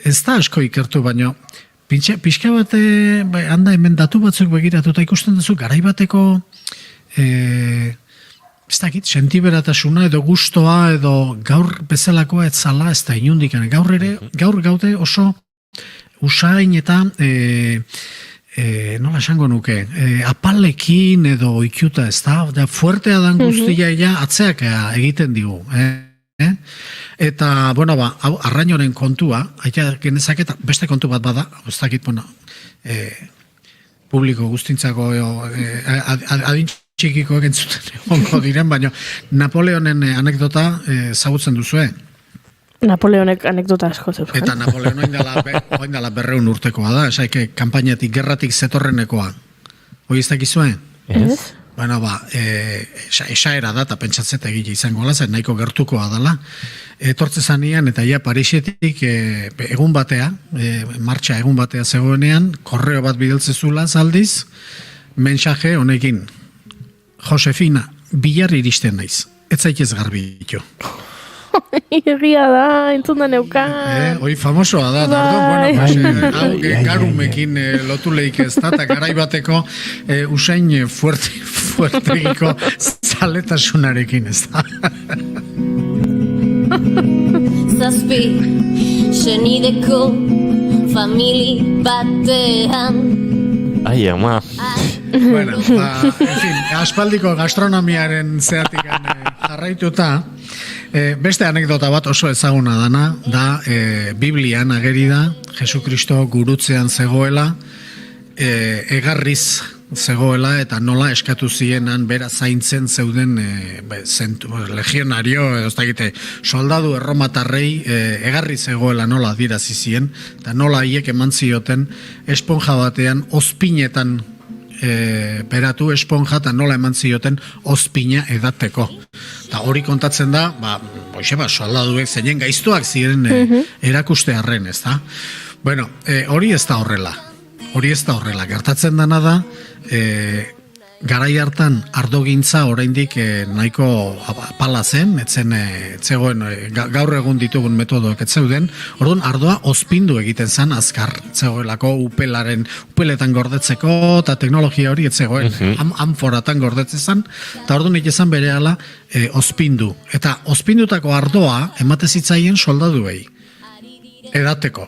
ez da asko ikertu, baina pixka bate, handa hemen datu batzuk begiratuta ikusten duzu, garaibateko, ez dakit, sentiberatasuna edo gustoa edo gaur bezalakoa etzala, ez da inundikan, gaur gaude oso usain eta nola esango nuke, apalekin edo ikiuta, ez da, fuertea dan guztia atzeak egiten digu. Eta, arrainoren kontua, genezak eta beste kontu bat bada, ez dakit, publiko guztintzako adintxikikoek entzuten onko diren, baina Napoleonen anekdota zagutzen duzue. Napoleonek anekdota asko zeuzen. Eta Napoleon oin dala 200 urtekoa da, esaike, kanpainatik, gerratik zetorrenekoa. Hoi ez dakizue? Ez? Bueno, esaera da, eta pentsatzeta egile izango zen nahiko gertukoa dela. Etortze zanean, eta Parisetik egun batea, martxa egun batea zegoenean, korreo bat bideltzezula zaldiz, mensaje honekin, Josefina, bilar iristen naiz, ez zaitez garbi ditu. Egia da, entzun da neukan. Hoi famosoa da, garumekin lotu lehik ez da, eta garaibateko usain fuertegiko zaletasunarekin ez da. Zazpi, senideko famili batean. Ai, ama. Bueno, en fin, aspaldiko gastronomiaren zeatikan jarraituta, beste anekdota bat oso ezaguna dana, da Biblian ageri da, Jesukristo gurutzean zegoela, egarriz zegoela, eta nola eskatu zienan bera zaintzen zeuden legionario, ez dakite, soldadu erromatarrei egarri zegoela nola adirazi zien, eta nola hiek eman zioten esponja batean ozpinetan beratu esponja eta nola eman zioten ozpina edateko. Eta hori kontatzen da, soldaduek zeinen gaiztuak ziren erakuste arren, ez da? Bueno, hori ez da horrela. Gertatzen dana da, garai hartan ardogintza oraindik nahiko apala zen, etzegoen gaur egun ditugun metodoak etzeuden, orduan ardoa ozpindu egiten zen azkar, etzegoelako upeletan gordetzeko, eta teknologia hori etzegoen, amforatan gordetzen zen, eta orduan ikizan berehala ozpindu. Eta ozpindutako ardoa emate zitzaien soldaduei, edateko.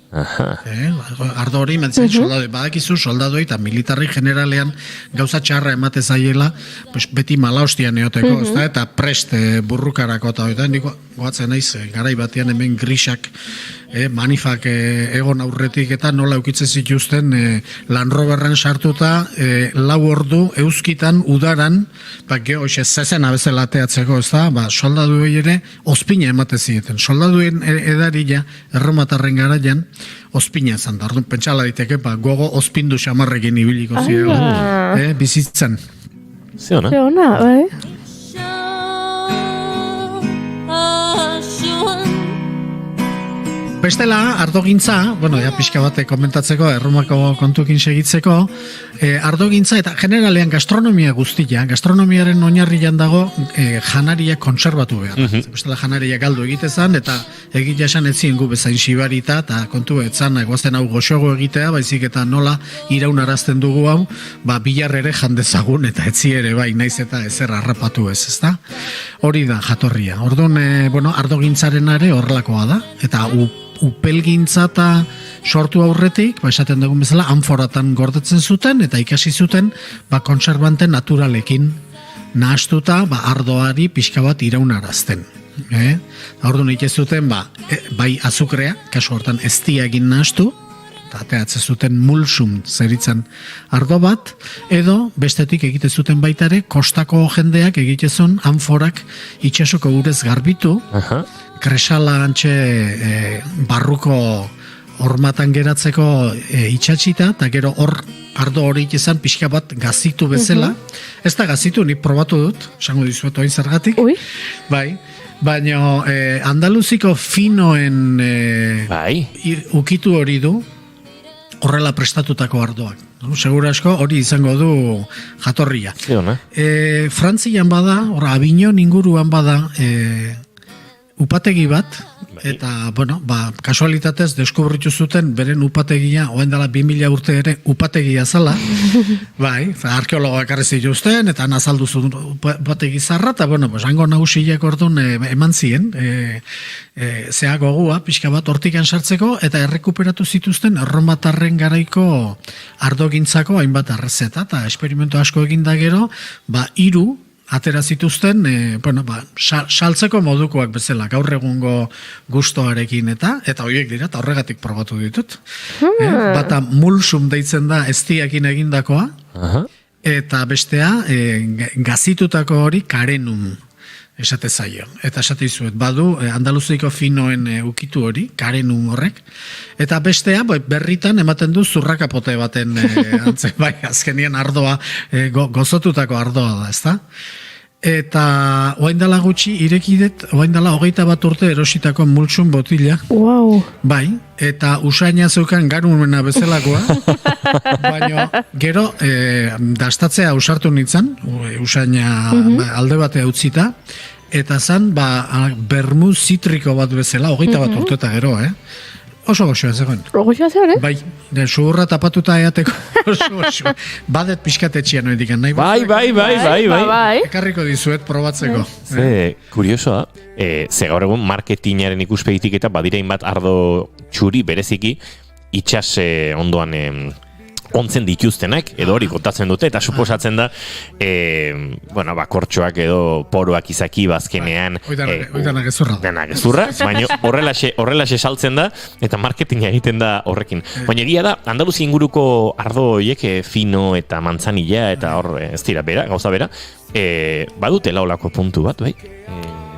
Ardo hori mentzen soldadu, badakizu soldaduei eta militarri generalean gauza txarra emate zaiela, pues, beti malaostian eoteko, eta prest burrukarako eta hori, niko goatzen naiz, garai batean hemen grisak manifak egon aurretik eta nola eukitzen zituzten Land Roverren sartuta 4 ordu euskitan udaran, geho zezena bezala ateatzeko, ez da, soldaduei ere ospina emate zieten. Soldaduen edarila erromatarren garaian ospina ezan da. Pentsala diteke, gogo ospindu xamarrekin ibiliko ziren, bizitzen. Ze ona, bai? Bestela, ardogintza, pixka bate komentatzeko, erromako kontukin segitzeko, ardogintza eta generalean gastronomia guztia, gastronomiaren oinarrian dago janaria konserbatu behar. Bestela janaria galdu egitezan, eta egitea esan etzien gu bezain sibarita, eta kontu etzan egoazten hau goxogo egitea, baizik eta nola iraunarazten dugu hau, bilar ere jandezagun, eta etzi ere naiz eta ezer harrapatu ez, ezta? Hori da jatorria. Orduan, ardogintzaren ere horrelakoa da, eta upelgintza eta sortu aurretik, esaten dugun bezala, anforatan gordetzen zuten, eta ikasi zuten, kontserbante naturalekin nahastuta, ardoari pixka bat iraunarazten. Orduan ikizuten, bai azukrea, kasu hortan eztia egin nahastu, eta ateatzen zuten mulsum zeritzen ardo bat, edo bestetik egite zuten baitare, kostako jendeak egitezun anforak itxasoko urez garbitu, kresala antxe barruko hormatan geratzeko itxatxita, eta gero hor ardo hori izan pixka bat gazitu bezala. Ez da gazitu, nik probatu dut, esango dizuet oin zergatik. Bai, baina Andaluziko finoen ukitu hori du, horrela prestatutako ardoak. Segura asko hori izango du jatorria. Frantzian bada, Avignon inguruan bada, upategi bat, eta, kasualitatez deskubritu zuten beren upategia, oen dela 2000 urte ere upategia zala, arkeologoak ekarri zituzten, eta nazaldu zuen upategi zarra, eta, hango nagusiak orduan eman ziren, zea gogua, pixka bat hortikan sartzeko, eta errekuperatu zituzten erromatarren garaiko ardogintzako hainbat arrezeta, eta esperimentu asko eginda gero, 3 atera zituzten, saltzeko modukoak bezala, gaur egungo gustoarekin eta horiek dira, eta horregatik probatu ditut. Bata mulsum deitzen da eztiakin egindakoa, eta bestea gazitutako hori karenum esate zaio. Eta esate izuet, badu Andaluziko finoen ukitu hori, karenum horrek, eta bestea berritan ematen du zurrakapote baten antzen, azkenien ardoa, gozotutako ardoa da, ezta? Eta oaindala gutxi irekidet, oaindala 21 urte erositako multsun botila. Bai, eta usaina zeukan garumena bezalakoa, baina gero dastatzea usartu nintzen, usaina alde batea utzita, eta zan, bermu zitriko bat bezala, 21 urte eta gero, Oso goxoa zegoen. Goxoa zegoen, Bai, suhurra tapatuta eateko oso goxoa. Badet pixkatetxia noetik, nahi? Bai. Ekarriko dizuet probatzeko. Kuriosoa, ze gaur egun marketingaren ikuspegitik eta badirain bat ardo txuri bereziki itxas ondoan ontzen dituztenak, edo hori kontatzen dute, eta suposatzen da, kortxoak edo poroak izaki bazkenean. Oidanak ezurra. Denak ezurra, baina horrelaxe saltzen da, eta marketinga egiten da horrekin. Baina egia da, Andaluzi inguruko ardo horiek fino eta manzanilla, eta hor, ez dira bera, gauza bera, badute laolako puntu bat, bai?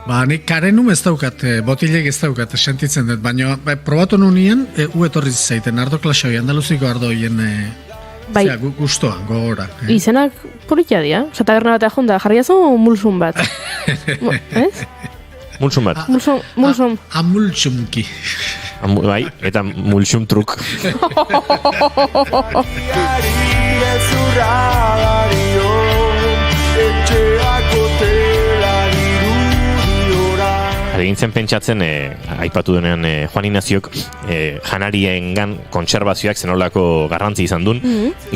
Nik karenum ez daukat, botilek ez daukat, sentitzen dut, baina probatu nunien, etorri zaiten, ardo klasoi, Andaluziko ardoien gustoan, gogora. Izenak politia dira, taberna batea jonda, jarriazu mulsun bat. Ez? Mulsun bat. Mulsun. Amulsumki. Bai, eta mulsum truk. egin zen pentsatzen, aipatu denean Juan Ignaziok, janariengan kontserbazioak zenolako garrantzi izan duen,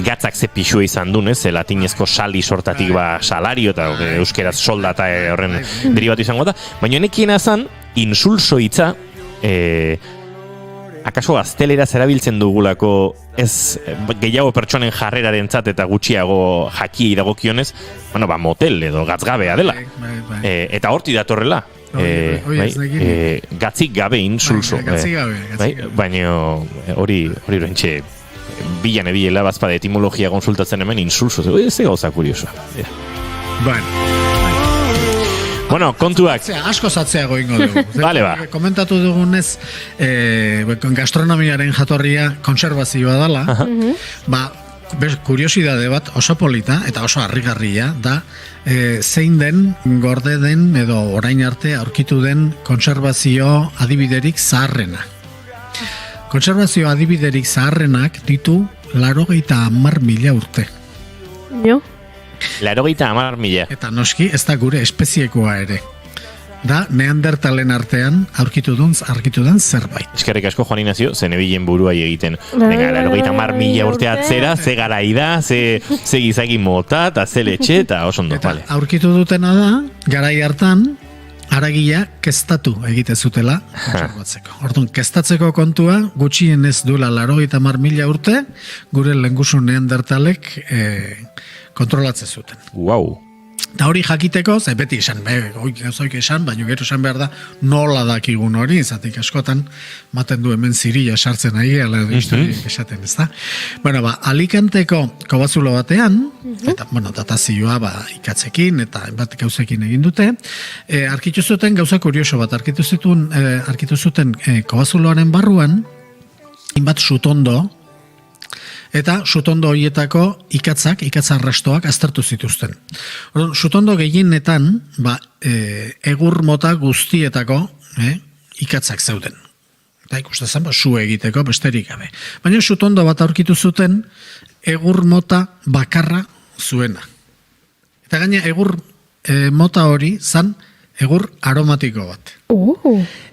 gatzak ze pixua izan duen, ze latinezko sali sortatik salario eta euskeraz soldata horren derivatu izango da, baina nekiena zan, insulso hitza, akaso gaztelera zerabiltzen dugulako ez gehiago pertsonen jarrerarentzat eta gutxiago jakiei dagokionez, motel edo gatzgabea dela. Eta horti datorrela. Gatzik gabe insulso. Baina hori rentxe bilan ebilela bazpade etimologia konsultatzen hemen insulso. Ze gauza kuriosoa. Bueno, kontuak. Asko zatzeago ingo dugu. Vale, ba. Komentatu dugunez, gastronomiaren jatorria konserbazioa dela, kuriosidade bat oso polita eta oso harrigarria da zein den gorde den edo orain arte aurkitu den konserbazio adibiderik zaharrena. Konserbazio adibiderik zaharrenak ditu 80.000 urte. Jo? 80.000. Eta noski ez da gure espeziekoa ere. Da, neandertalen artean aurkitu den zerbait. Eskerrik asko, Juan Ignacio, zen ebilen buruai egiten. Venga, 80.000 urte atzera, ze garaida, ze gizaki mota, eta ze letxe, eta oso ondo. Eta aurkitu dutena da, garai hartan, haragia keztatu egite zutela kontserbatzeko. Orduan, keztatzeko kontua, gutxien ez duela 80.000 urte, gure lehengusu neandertalek kontrolatzen zuten. Wow. Eta hori jakiteko, beti esan, gauzoik esan, baina gero esan behar da, nola dakigun hori, izatik askotan, maten du hemen ziria sartzen ari, ala historiak esaten, ez da? Bueno, Alicanteko kobazulo batean, eta, datazioa ikatzekin, eta bat gauzekin egin dute, arkitu zuten gauza kurioso bat, arkitu zuten kobazuloaren barruan, inbat sutondo, eta sutondo horietako ikatzarrastoak aztertu zituzten. Sutondo gehienetan, egur mota guztietako ikatzak zeuden. Eta ikusten zen, su egiteko besterik gabe. Baina sutondo bat aurkitu zuten, egur mota bakarra zuena. Eta gaina egur mota hori zan egur aromatiko bat.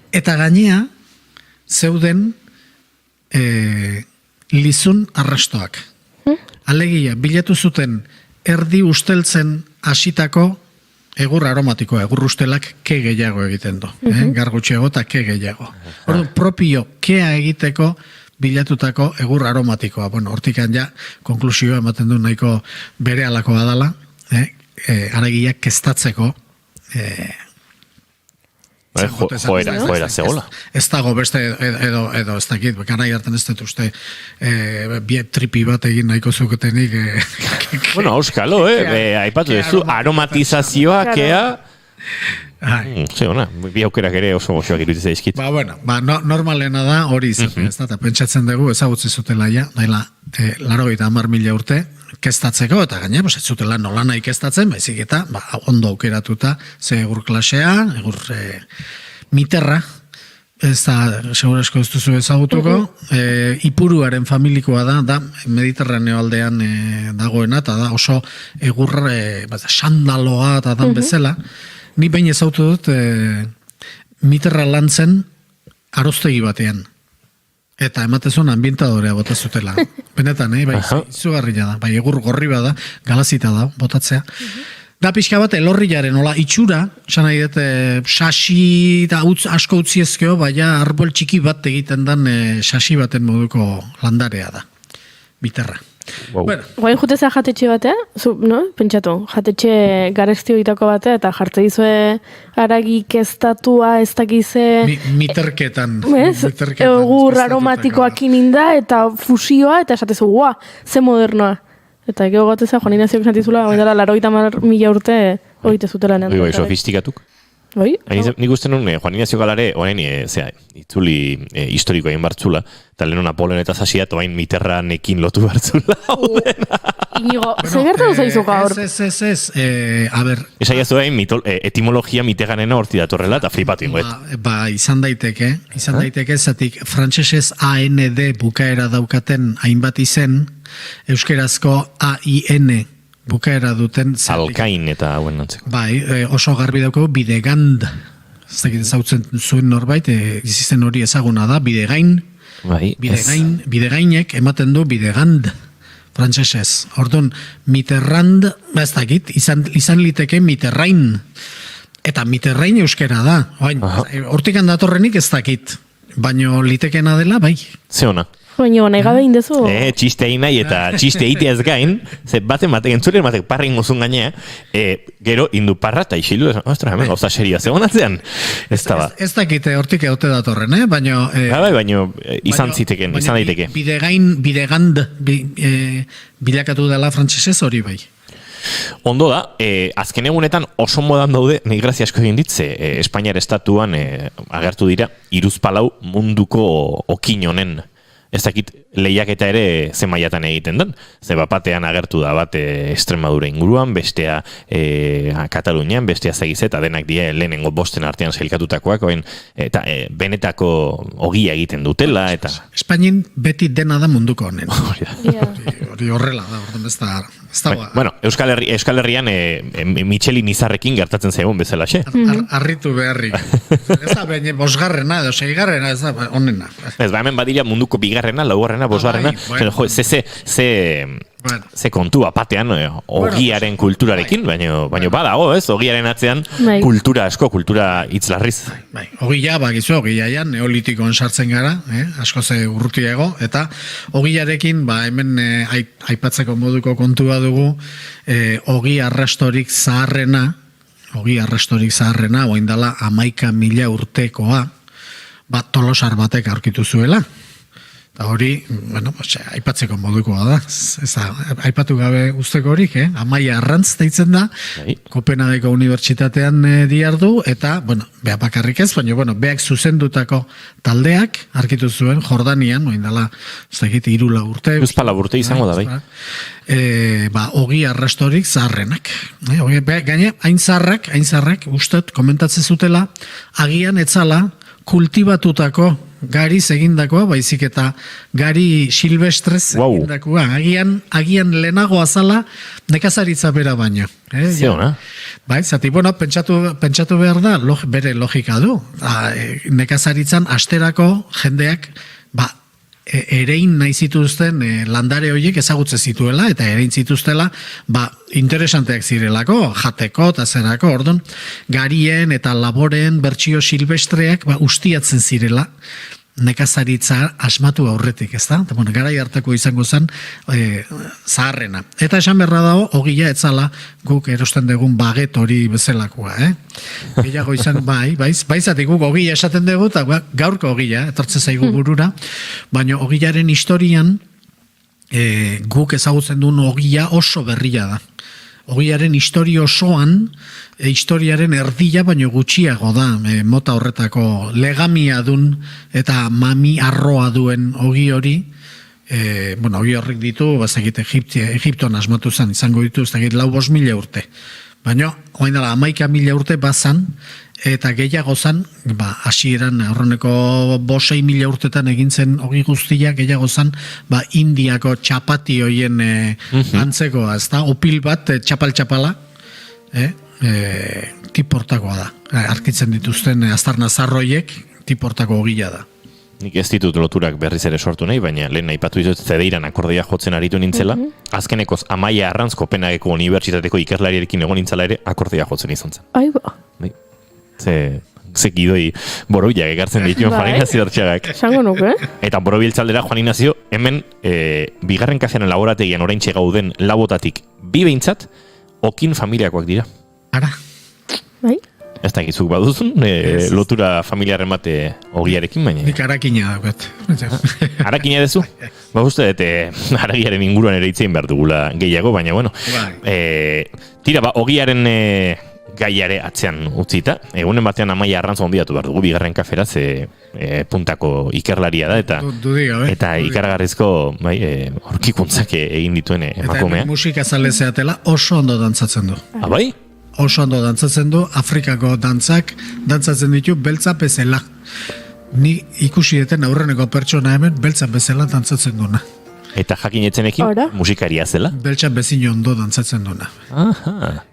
Eta gainea zeuden lizun arrastoak. Alegia, bilatu zuten erdi usteltzen hasitako egur aromatikoa, egur ustelak ke gehiago egiten du. Gargutxiago eta ke gehiago. Propio kea egiteko bilatutako egur aromatikoa. Hortikan ja, konklusioa ematen du nahiko bere alakoa dala, aragia keztatzeko joera zegoela. Ez dago beste edo ez dakit, garai hartan ez dut uste tripi bat egin nahiko zuketenik. Bueno, auskalo, aipatu duzu, aromatizazioa, kea... Bi aukerak ere oso goxoak iruditzen zaizkit. Normalena da hori izatea, ez da, pentsatzen dugu ezagutzi zutela ja, naila 80.000 urte, keztatzeko, eta gaina, ez zutela nola nahi keztatzen, baizik eta, ondo aukeratuta, ze egur klasea, egur miterra, ez da, segura esko ez duzu ezagutuko, ipuruaren familikoa da Mediterraneo aldean dagoena, eta da oso egur sandaloa eta dan bezala, ni behin ezautu dut miterra lantzen aroztegi batean. Eta ematezun ambientadorea bota zutela. Benetan, izugarria da. Egur gorri bada, galazita da, botatzea. Da pixka bat, elorriaren, hola, itxura, esan nahi dut, sasi eta asko utziezkeo, baina arbol txiki bat egiten dan sasi baten moduko landarea da. Biterra. Guain jutezea jatetxe batea, pentsatu, jatetxe gareztio itako batea, eta jartze dizue aragi keztatua, ez dakize... Miterketan. Egur aromatikoak ininda, eta fusioa, eta esatezu, ze modernoa. Eta ego gotezea, Juan Ignaziok esatizula, 80.000 urte, oite zutela nean. Sofistikatuk. Nik uste nun, Juan Ignacio Galare, orain, itzuli historiko egin bartzula, eta lehenu Napoleon eta Zasia, toain Mitterrandekin lotu bartzula. Inigo, ze gertatu zaizu gaur? Ez, a ber... Esa jazuen etimologia Mitterrandena horti datorrela, eta flipatu ingoet. Izan daiteke, zatik, frantsesez AND bukaera daukaten hainbat izen, euskerazko AIN bukaera duten... Alkain eta hauen nantzeko. Oso garbi dauko bidegand ez dakit ezautzen zuen norbait, izen hori ezaguna da, bidegain, Bai, bidegainek ematen du bidegand, frantsesez. Orduan, Mitterrand, ez dakit, izan liteke Mitterrain. Eta Mitterrain euskera da. Hortikan datorrenik ez dakit. Baino litekena dela, bai. Ze ona. Baina, nahi gabe indezu. Txiste egin nahi eta txiste egitea ez gain, ze baten entzulen batek parra ingozun gainea, gero indu parra eta isilu, ostra, hemen gauza seria, ze honatzean, ez da ba. Ez dakite hortik egote datorren, baino... Baina izan ziteken, izan daiteke. Bidegand bilakatu dela frantsesez hori bai. Ondo da, azken egunetan oso modan daude, nahi grazia asko egin ditze, Espainiar estatuan agertu dira, hiruzpalau munduko okin honen. Ez dakit lehiaketa ere ze mailatan egiten den. Ze batean agertu da bat Extremadura inguruan, bestea Katalunian, bestea Zegize, eta denak die lehenengo bosten artean sailkatutakoak, eta benetako ogia egiten dutela. Eta Espainin beti dena da munduko honen. Hori horrela da, orduan ez da... Bueno, Euskal Herrian Michelin izarrekin gertatzen zegoen bezalaxe. Arritu beharrik. Ez da baina bosgarrena edo seigarrena, ez da onena. Ez, hemen badira munduko bigarrena, laugarrena, bosgarrena, pero jo, ze kontua batean ogiaren kulturarekin, baina badago, ez? Ogiaren atzean kultura asko, kultura itzlarriz. Ogia, bakizu, ogiaian neolitikoan sartzen gara, asko ze urrutiago, eta ogiarekin, hemen aipatzeko moduko kontua dugu, ogi arrastorik zaharrena, oain dela 11.000 urtekoa, Tolosar batek aurkitu zuela. Eta hori, aipatzeko modukoa da. Aipatu gabe usteko horik, Amaia Arrantz deitzen da, Kopenhageko Unibertsitatean diardu, eta, beha bakarrik ez, baina, beak zuzendutako taldeak, arkitu zuen, Jordanian, oin dela, ez da egite, 3 urte. Uzpala urte izango da, bai. Ogi arrastorik zaharrenak. Gaine, hain zaharrak, ustet, komentatzen zutela, agian etzala, kultibatutako gariz egindakoa, baizik eta gari silvestrez egindakoa. Agian lehenago azala nekazaritza bera baino. Zeona? Bai, zati, pentsatu behar da, bere logika du. Nekazaritzan asterako jendeak, erein nahi zituzten landare horiek ezagutze zituela, eta erein zituztela, interesanteak zirelako, jateko eta zerako, orduan, garien eta laboren bertsio silvestreak ustiatzen zirela, nekazaritza asmatu aurretik, ez da? Garai hartako izango zen zaharrena. Eta esan berra dago, ogia etzala guk erosten dugun baget hori bezalakoa, Gehiago izan, baizatik guk ogia esaten dugu, eta gaurko ogia, etortze zaigu burura, baina ogiaren historian guk ezagutzen duen ogia oso berria da. Ogiaren historia osoan, historiaren erdila baino gutxiago da, mota horretako legamia dun eta mami arroa duen ogi hori, ogi horrek ditu, bazakit Egiptoan asmatu zen, izango ditu, ez dakit 4.000 urte. Baina, oain dela, 11.000 urte bazan, eta gehiago zan, hasieran aurreneko 5.000 urtetan egin zen ogi guztia, gehiago zan, Indiako txapati hoien antzekoa, ez da, opil bat, txapal-txapala, tiportakoa da. Arkitzen dituzten aztarna zarroiek, tiportako ogila da. Nik ez ditut loturak berriz ere sortu nahi, baina lehen aipatu ditut Zedeiran akordeia jotzen aritu nintzela. Azkenekoz, Amaia Arrantz Kopenhageko Unibertsitateko ikerlariarekin egon nintzela ere akordeia jotzen izan zen. Aiba. Ze gidoi borobilak ekartzen dituen Juan Ignacio Ortxagak. Esango nuke, Eta borobiltzaldera Juan Ignacio, hemen bigarren kafearen laborategian oraintxe gauden labotatik bi behintzat, okin familiakoak dira. Ara. Bai. Ez da gizuk baduzun, lotura familiarren bate ogiarekin, baina... Nik arakina dagoet. Arakina dezu? Uste, aragiaren inguruan ere itzein behar dugula gehiago, baina, bueno. Tira, ogiaren gaiare atzean utzita. Egunen batean Amaia Arrantz ondiatu behar dugu, bigarren kafera, ze puntako ikerlaria da, eta ikaragarrizko aurkikuntzak egin dituen emakumea. Eta musika zale zeatela oso ondo dantzatzen du. Bai? Oso ondo dantzatzen du, Afrikako dantzak dantzatzen ditu beltza bezala. Ni ikusi eten aurreneko pertsona hemen beltza bezala dantzatzen duna. Eta jakin etzenekin musikaria zela? Beltza bezin ondo dantzatzen duna. Aha.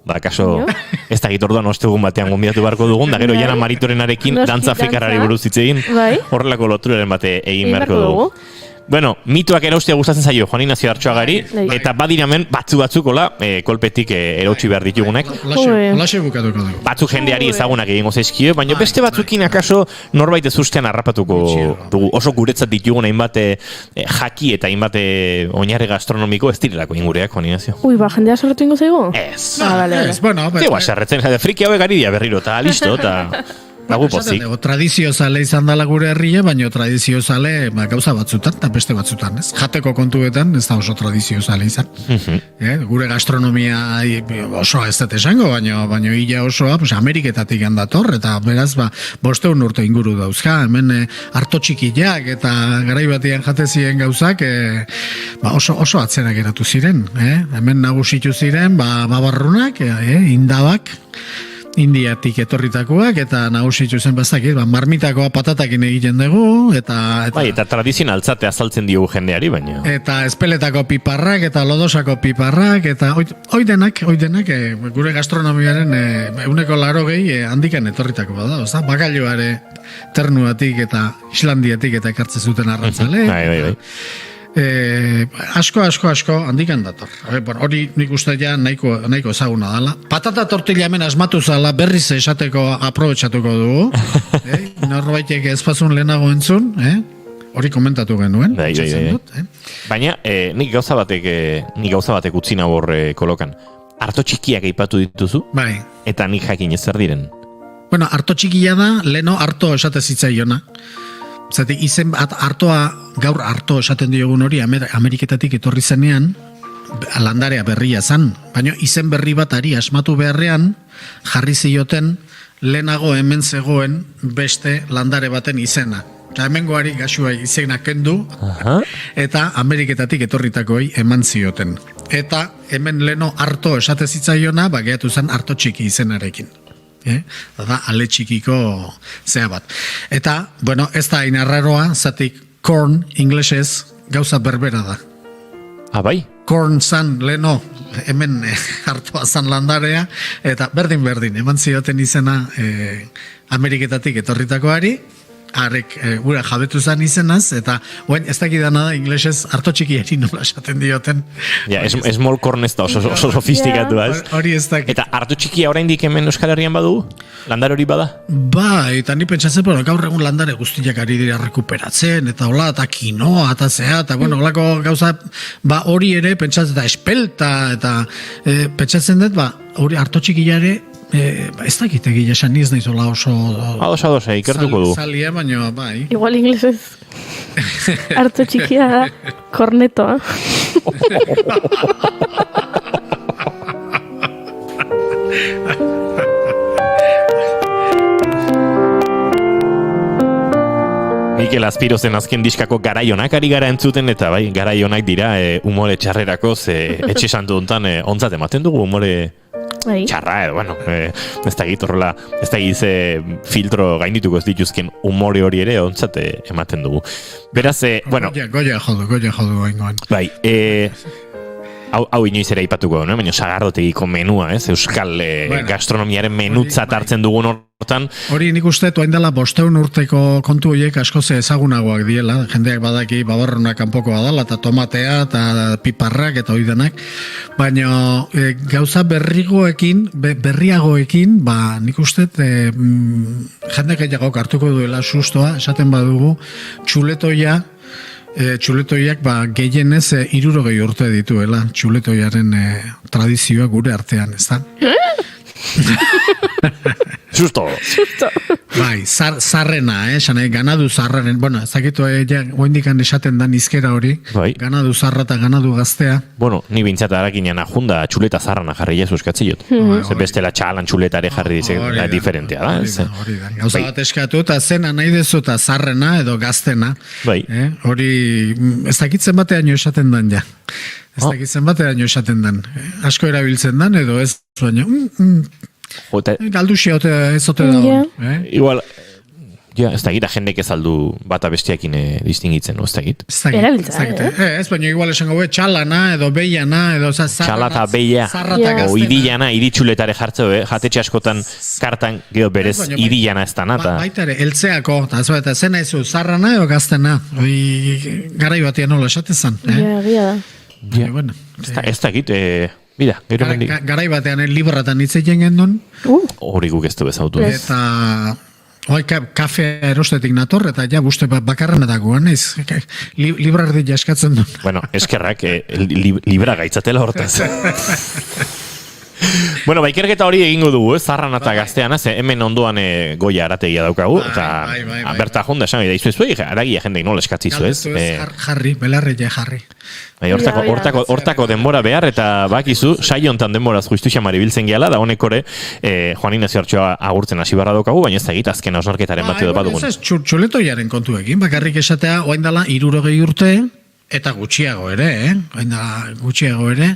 da kaso ez da gitorduan ostegun batean gonbidatu beharko dugun, da gero Jana Maritorenarekin dantza afrikarrari buruz hitz egin, horrelako loturaren bate egin beharko dugu. Bueno, mitoak eraustea gustatzen zaio Juan Ignacio Artxoagari, eta badiramen batzukola kolpetik erautsi behar ditugunek. Olaxe bukatuko dugu. Batzuk jendeari ezagunak egingo zaizkio, baina beste batzukin akaso norbait ez ustean harrapatuko dugu. Oso guretzat ditugun hainbat jaki eta hainbat oinarri gastronomiko ez direlako ingureak, Juan Ignacio. Ui, jendea sorretu ingo zaigu? Ez. Bueno, Ego, sarretzen, friki hauek ari dia berriro, eta listo, eta... Tradizio zale izan dela gure herria, baina tradizio zale gauza batzutan, eta beste batzutan, ez? Jateko kontuetan, ez da oso tradizio zale izan. Gure gastronomia osoa ez dut esango, baina hila osoa Ameriketatik handator, eta beraz, 500 urte inguru dauzka, hemen harto txikiak eta garai batean jate ziren gauzak, oso atzera geratu ziren. Hemen nagusitu ziren, babarrunak, indabak, Indiatik etorritakoak eta nagusitu zen bazakit, marmitakoa patatakin egiten dugu eta tradizionaltzate azaltzen diogu jendeari, baina eta espeletako piparrak eta lodosako piparrak eta oidenak gure gastronomiaren 80% handikan etorritakoa da, oza? Bakailuare ternuatik eta Islandiatik eta ekartzen zuten arrantzale. Bai. Asko handikan dator. Hori nik uste ja nahiko ezaguna dela. Patata tortilla hemen asmatu zala berriz esateko aprobetxatuko dugu. Norbaitek ezpazun lehenago entzun, hori komentatu genuen. Baina nik gauza batek utzi nau hor kolokan. Arto txikiak aipatu dituzu? Bai. Eta nik jakin ez zer diren? Bueno, arto txikia da, leno arto esate zitzaiona. Zati, gaur harto esaten diogun hori Ameriketatik etorri zenean, landarea berria zan, baina izen berri bat ari asmatu beharrean, jarri zioten lehenago hemen zegoen beste landare baten izena. Hemengoari gasua izena kendu, eta Ameriketatik etorritakoei eman zioten. Eta hemen leno harto esate zitzaiona, gehiatu zen harto txiki izenarekin. Da, ale txikiko zea bat. Eta, bueno, ez da inarraroa, zatik corn, inglesez, gauza berbera da. Bai? Corn zan, leno, hemen hartua zan landarea, eta berdin, eman zioten izena Ameriketatik etorritakoari, harrek gura jabetu zan izenaz, eta ez dakidana da, inglesez, harto txikiari nola esaten dioten. Small corn ez da oso sofistikatu, ez? Hori ez dakit. Eta harto txikia oraindik hemen Euskal Herrian badugu? Landar hori bada? Eta ni pentsatzen, gaur egun landare guztiak ari dira rekuperatzen, eta hola, eta kinoa, eta zea, eta holako gauza, hori ere, pentsatzen, eta espelta, eta pentsatzen dut, hori harto txikiare, ez dakit egile esan niz nahizola oso... Ados, ikertuko du. Zalia, baina, bai. Igual inglesez. Harto txikia da, kornetoa. Mikel Azpirozen azken diskako garaionak ari gara entzuten, eta bai, garaionak dira umore txarrerako, etxe santu ontan ontzat ematen dugu umore txarra, ez da horrela, ez da filtro gaindituko ez dituzken umore hori ere ontzat ematen dugu. Beraz, Goia jodu gaingoan. Bai, hau inoiz ere aipatuko, baina sagardotegiko menua, euskal gastronomiaren menutzat hartzen dugun hortan. Hori nik uste, oain dela 500 urteko kontu horiek asko ezagunagoak diela, jendeak badaki babarronak kanpokoa dela, eta tomatea, eta piparrak, eta hori denak, baina gauza berriagoekin, nik uste, jendek gehiagok hartuko duela sustoa, esaten badugu, txuletoiak gehienez 60 urte dituela txuletoiaren tradizioa gure artean, ez da? Justo. Bai, zarrena, ganadu zarraren, ez dakitu oindikan esaten da nizkera hori, ganadu zarra eta ganadu gaztea. Ni bintzat harakinean ajunda txuleta zarrana jarri jesu eskatzeiot. Bestela txalan txuletare jarri diferentea da. Hori da, gauza bat eskatu eta zena nahi dezu eta zarrena edo gaztena. Hori, ez dakitzen batean esaten dan ja. Ez dakitzen batean esaten dan. Asko erabiltzen dan edo ez baina... Galduxia ez ote da. Igual, Ja, ez da egit, jendek ez aldu bata besteakin distingitzen, ez da egit. Erabiltza, Ez, baina igual esango txalana, edo behiana, edo txala eta beia, o idilana, iditxuletare jartze, jatetxe askotan kartan gero berez idilana ez da nata. Baita ere, eltzeako, eta zen aizu, zarrana edo gaztena, garai batean nola esatezan. Ez da egit, mira, gero mendik. Garai batean libratan hitzeiten gendun. Hori guk ez du bezautu. Eta... kafea erostetik nator, eta ja, buste bakarren edagoan, ez, librardi jaskatzen du. Bueno, eskerrak, libra gaitzatela hortaz. Bueno, ikerketa hori egingo dugu, zarran eta gaztean, hemen ondoan goia arategia daukagu, eta berta jonda esan, eta izu aragia jendek nola eskatzizu, ez? Jarri, belarreia jarri. Hortako denbora behar, eta bakizu, saio hontan denboraz justu xamari biltzen gehala, da honekore Juan Ignacio Artxoa agurtzen hasi barra daukagu, baina ez da egit azken ausnarketaren bat edo badugun. Ez txuletoiaren kontuekin, bakarrik esatea, oain dela 60 urte, eta gutxiago ere, gutxiago ere,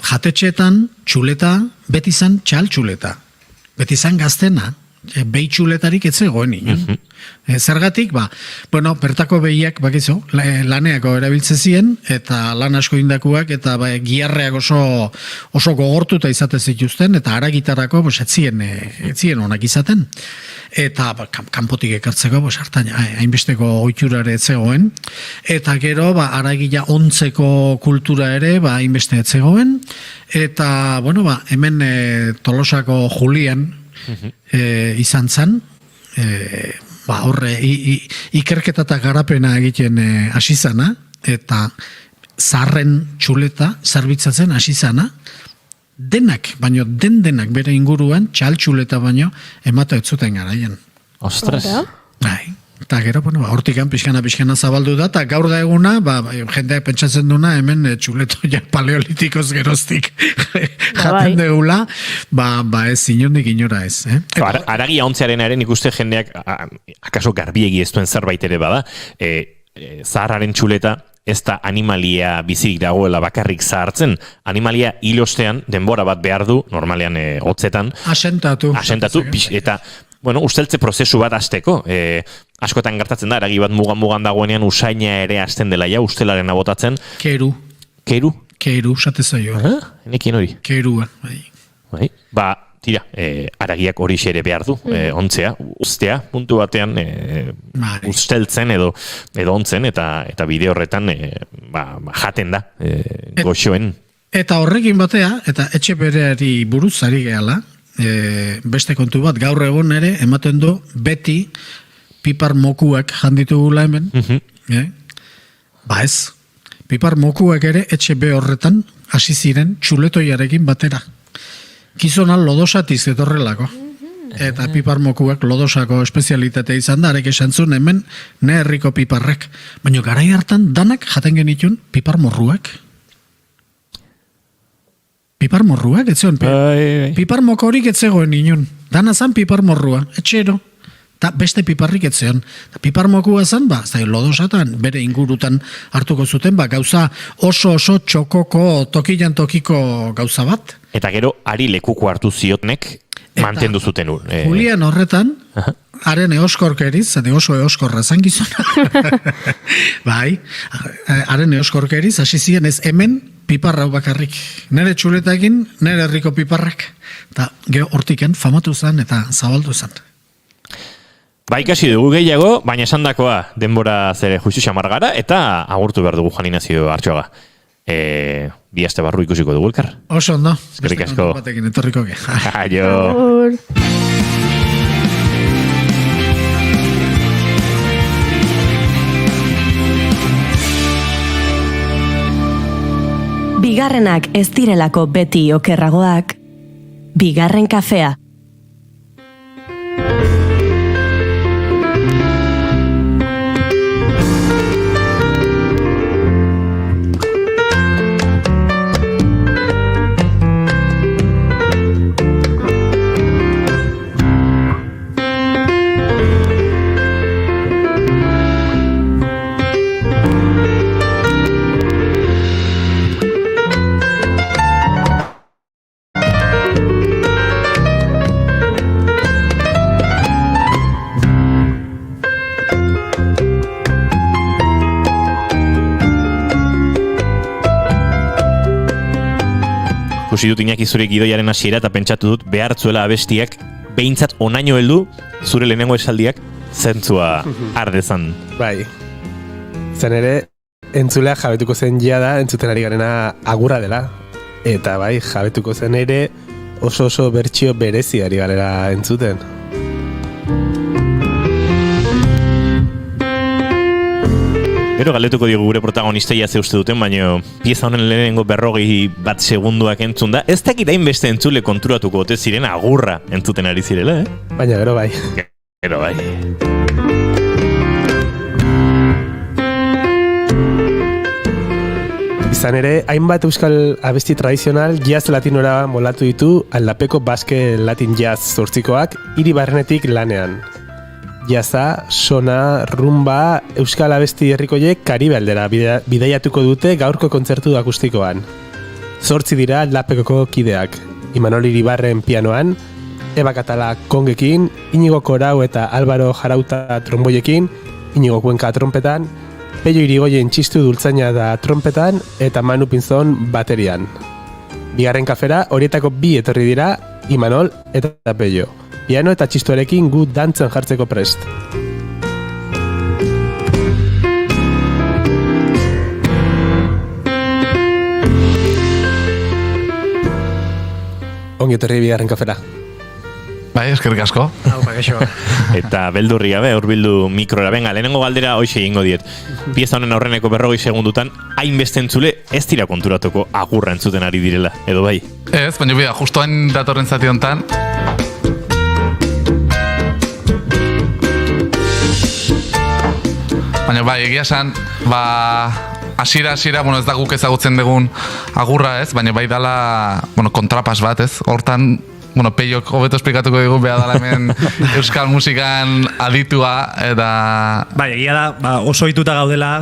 jatetxeetan txuleta, beti zan txal txuleta. Beti zan gaztena, behi txuletarik etzegoen ino. Zergatik, bueno, bertako behiak, bakizu, laneako erabiltze ziren, eta lan asko indakuak, eta giarreak oso gogortuta izate zituzten, eta haragitarako etzien onak izaten. Eta kanpotik ekartzeko, hainbesteko oiturare etzegoen, eta gero, haragila ontzeko kultura ere, hainbeste etzegoen, eta, bueno, hemen Tolosako Julian izan zan, horre, ikerketa eta garapena egiten hasi zana, eta zarren txuleta zerbitzatzen hasi zana, denak, baino denak bere inguruan, txal txuleta baino, emata etzuten garaian. Ostras. Eta gero, hortikan pixkana zabaldu da, eta gaur da eguna, jendeak pentsatzen duna, hemen txuleto ja paleolitikoz geroztik jaten degula, ez inondik inora ez. Aragia ontzearenaren ikuste jendeak, akaso garbiegi ez duen zerbait ere bada, zaharraren txuleta, ez da animalia bizirik dagoela bakarrik zahartzen, animalia hilostean denbora bat behar du, normalean hotzetan. Asentatu, eta bueno, usteltze prozesu bat hasteko, askotan gertatzen da, eragi bat mugan dagoenean usaina ere hasten dela ja, ustelaren abotatzen. Keru, sate zaio. Nekien hori? Kerua, bai. Tira, aragiak hori ere behar du, ontzea, ustea, puntu batean usteltzen edo ontzen, eta bide horretan jaten da, goxoen. Eta horrekin batea, eta etxe bereari buruz ari gehala, beste kontu bat, gaur egun ere, ematen du, beti pipar mokuak janditugula hemen, ez, pipar mokuak ere etxe be horretan hasi ziren txuletoiarekin batera. Gizonal lodosatiz etorrelako. Eta pipar mokuak lodosako espezialitatea izan da, arek esan zuen hemen ne herriko piparrak. Baina garai hartan danak jaten genitun pipar morruak. Pipar morruak, etzeon. Pipar mokorik etzegoen inun. Dana zan pipar morrua, etxero. Eta beste piparrik etzeon. Pipar mokua zan, lodosatan, bere ingurutan hartuko zuten, gauza oso txokoko, tokiko gauza bat. Eta gero, ari lekuko hartu ziotnek, mantendu zuten ur. Julian horretan, haren eoskorkeriz, oso eoskorra zan gizona. Haren eoskorkeriz, hasi ziren ez hemen piparra bakarrik. Nere txuletakin, nere herriko piparrak. Eta gero hortiken famatu zan eta zabaldu zan. Ikasi dugu gehiago, baina esandakoa denbora zere justu xamar gara, eta agurtu behar dugu Juan Ignacio Artxoaga. Bi aste barru ikusiko dugu elkar. Oso ondo. Eskerrik asko. Batekin etorriko ge. Aio. Bigarrenak ez direlako beti okerragoak, bigarren kafea. ikusi dut Iñaki zure gidoiaren hasiera eta pentsatu dut behartzuela abestiak behintzat onaino heldu zure lehenengo esaldiak zentzua ardezan. Bai. Zan ere, entzulea jabetuko zen jada entzuten ari garena agurra dela. Eta bai, jabetuko zen ere oso bertsio berezi ari garela entzuten. Gero galdetuko digu gure protagonistea ze uste duten, baina pieza honen lehenengo 21 segunduak entzun da. Ez dakit hainbeste entzule konturatuko ote ziren agurra entzuten ari zirela, Baina gero bai. Gero bai. Izan ere, hainbat euskal abesti tradizional jazz latinora molatu ditu aldapeko baske latin jazz zortzikoak hiri barrenetik lanean. Jazza, sona, rumba, euskal abesti herrikoiek Karibe aldera bidaiatuko dute gaurko kontzertu akustikoan. 8 dira aldapekoko kideak. Imanol Iribarren pianoan, Eba Katala kongekin, Inigo Korau eta Álvaro Jarauta tromboiekin, Inigo Cuenca trompetan, Pello Irigoyen txistu dultzaina da trompetan eta Manu Pinzon baterian. Bigarren kafera horietako 2 etorri dira, Imanol eta Pello. Piano eta txistuarekin gu dantzan jartzeko prest. Ongi etorri bigarren kafera. Bai, eskerrik asko. Eta beldurri gabe, hurbildu mikrora. Venga, lehenengo galdera hoxe egingo diet. Pieza honen aurreneko 40 segundutan, hainbeste entzule ez dira konturatuko agurra entzuten ari direla, edo bai? Ez, baina bida, justo hain datorren zati honetan, baina bai, egia esan, hasiera, bueno, ez da guk ezagutzen dugun agurra, ez, baina bai dala, bueno, kontrapas bat, ez, hortan, bueno, Peiok hobeto esplikatuko digu, beha dala hemen euskal musikan aditua, eta... Bai, egia da, oso ohituta gaudela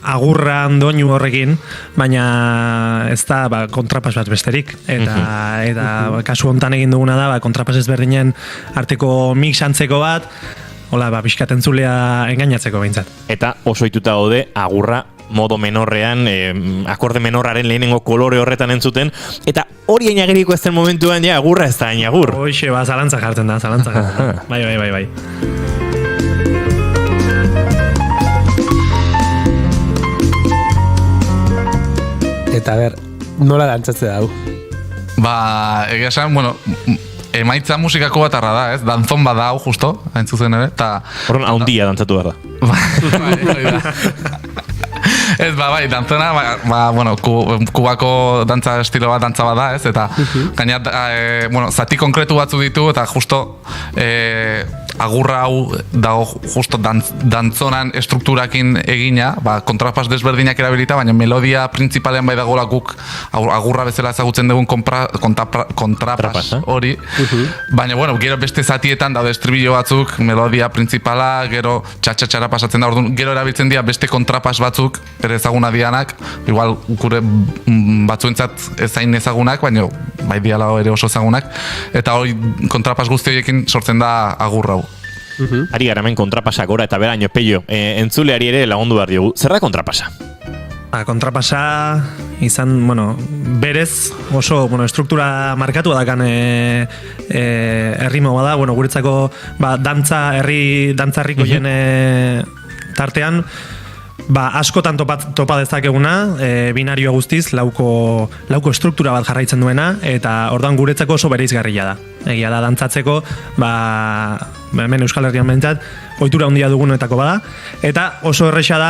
agurran doinu horrekin, baina ez da kontrapas bat besterik. Eta kasu hontan egin duguna da, kontrapas ezberdinen arteko mix antzeko bat, hola, pixkat entzulea engainatzeko behintzat. Eta oso ohituta gaude agurra modo menorrean, akorde menorraren lehenengo kolore horretan entzuten, eta hori ainageriko ez den momentuan, ja, agurra ez da ainagur. Hoxe, zalantza jartzen da. Bai. Eta ber, nola dantzatze da hau? Egia esan, bueno, emaitza musikako bat arra da, ez? Dantzon bat da hau, justo, hain zuzen ere, eta... Horren haundia dantzatu behar da. Ez, bai, dantzona, bueno, kubako dantza estilo bat dantza bat da, ez? Eta, gainat, bueno, zati konkretu batzu ditu, eta justo agurra hau dago justo dantzonan estrukturakin egina, kontrapas desberdinak erabilita, baina melodia principalean bai dagoela guk agurra bezala ezagutzen dugun kontrapas hori. Baina, bueno, gero beste zatietan daude estribillo batzuk, melodia principala, gero txatxatxara pasatzen da, orduan, gero erabiltzen dira beste kontrapas batzuk, ere ezaguna dianak, igual gure batzuentzat ezain ezagunak, baina bai diala ere oso ezagunak, eta hori kontrapas guzti horiekin sortzen da agurra hau. Ari gara hemen kontrapasa gora eta beraino, Pello, entzuleari ere lagundu behar diogu. Zer da kontrapasa? Kontrapasa izan, bueno, berez oso, bueno, struktura markatu dakan errimo bada, bueno, guretzako dantza herrikoien tartean, askotan topa dezakeguna, binarioa guztiz, lauko struktura bat jarraitzen duena, eta orduan guretzako oso bereizgarria da. Egia da, dantzatzeko, hemen Euskal Herrian behintzat, ohitura handia dugunetako bada, eta oso erresa da,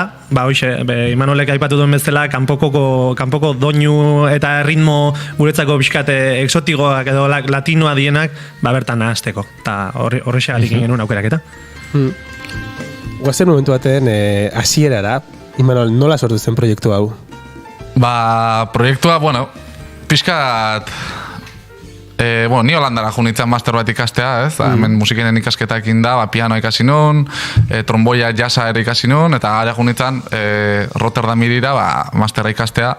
Imanolek aipatu duen bezala, kanpoko doinu eta ritmo guretzako pixkate exotikoak edo latinoa dienak, bertan nahazteko, eta horresa alikin genuen aukerak eta. Guazen momentu baten hasierara, Imanol, nola sortu zen proiektu hau? Proiektua, bueno, pixkat... Bueno, ni Holandara junitzen master bat ikastea, ez? Hemen musikenen ikasketak da, pianoa ikasi nun, tromboia jazza ere ikasi nun, eta gara junitzen Rotterdam irira, mastera ikastea.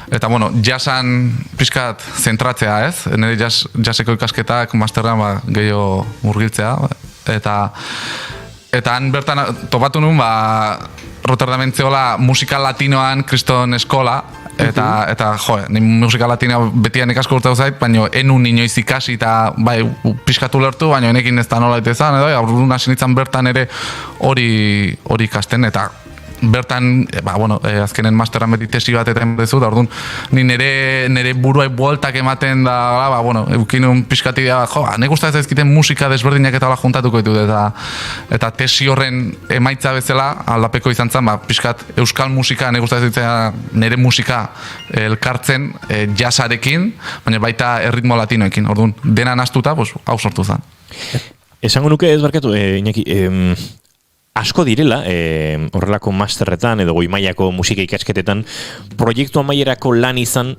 Eta, bueno, jazzan pixkat zentratzea, ez? Nire jazzeko ikasketak masterran gehiago murgiltzea. Eta han bertan topatu nun, Rotterdamen zeola musika latinoan kriston eskola, eta jo, ni musika latina betian ikasko urteu zait, baina enun inoiz ikasi eta bai pixkatu lertu, baina enekin ez da nola itezan, edo, aurrun hasi nintzen bertan ere hori ikasten, eta bertan, azkenen masteran beti tesi bat eta enbezu, da orduan, ni nire buruai bueltak ematen da, eukinun pixkati da, nek usta ez ezkiten musika desberdinak eta hola juntatuko ditut, eta tesi horren emaitza bezala, aldapeko izan zen, pixkat euskal musika, nek usta ez nire musika elkartzen jazzarekin, baina baita erritmo latinoekin, orduan, dena nastuta, hau sortu zen. Esango nuke ez barkatu, Iñaki, asko direla, horrelako masterretan edo goi mailako musika ikasketetan, proiektu amaierako lan izan,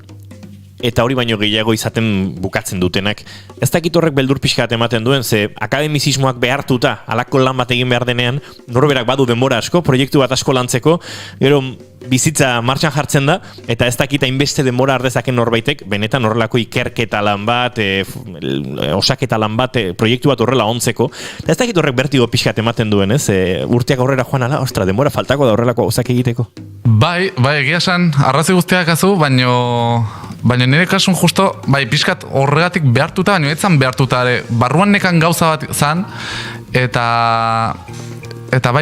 eta hori baino gehiago izaten bukatzen dutenak. Ez dakit horrek beldur pixkat ematen duen, ze akademizismoak behartuta, alako lan bat egin behar denean, norberak badu denbora asko, proiektu bat asko lantzeko, gero bizitza martxan jartzen da, eta ez dakit hainbeste denbora ardezaken norbaitek, benetan horrelako ikerketa lan bat, osaketa lan bat, proiektu bat horrela ontzeko. Eta ez dakit horrek bertigo pixkat ematen duen, ez? Urteak aurrera joan ala, ostra, denbora faltako da horrelako osak egiteko. Bai, egia esan, arrazi guztiak azu, baina nire kasun justo, pixkat horregatik behartuta, baina etzan behartuta ere, barruan nekan gauza bat zan, eta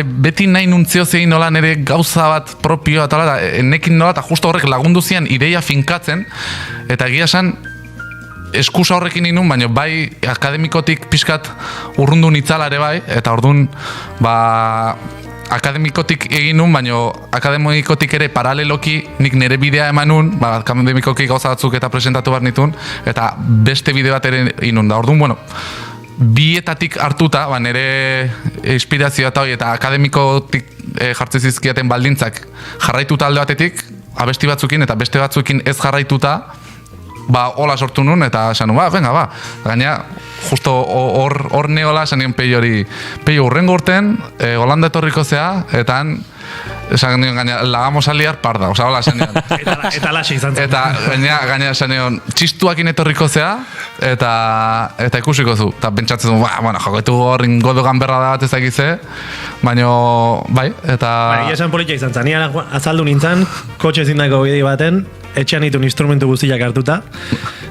beti nahi nuntzio zegin nola nire gauza bat propioa, eta nekin nola, eta justo horrek lagundu zian ideia finkatzen, eta egia esan, eskusa horrekin inun, baina bai akademikotik pixkat urrundu nitzala ere bai, eta orduan, akademikotik egin nun, baina akademikotik ere paraleloki nik nire bidea eman nun, akademikoki gauza batzuk eta presentatu behar nitun, eta beste bide bat ere inun da. Orduan, bietatik hartuta, nire inspirazioa eta akademikotik jartzen zizkiaten baldintzak jarraituta alde batetik, abesti batzukin eta beste batzukin ez jarraituta, hola sortu nun, eta esan nun, venga, gaina, justo hor neola esan nion peio urrengo urten, Holanda etorriko zea, eta esan nion gaina, lagamos a liar parda, hola esan nion. Eta laxe izan zen. Eta gaina esan nion, txistuakin etorriko zea, eta ikusiko zu. Eta pentsatzen du, joketu hor ingodo ganberra da bat ez dakize, baina, eta... Egia esan politia izan zen, nian azaldu nintzen, kotxe zindako bide baten, etxean ditun instrumentu guztiak hartuta,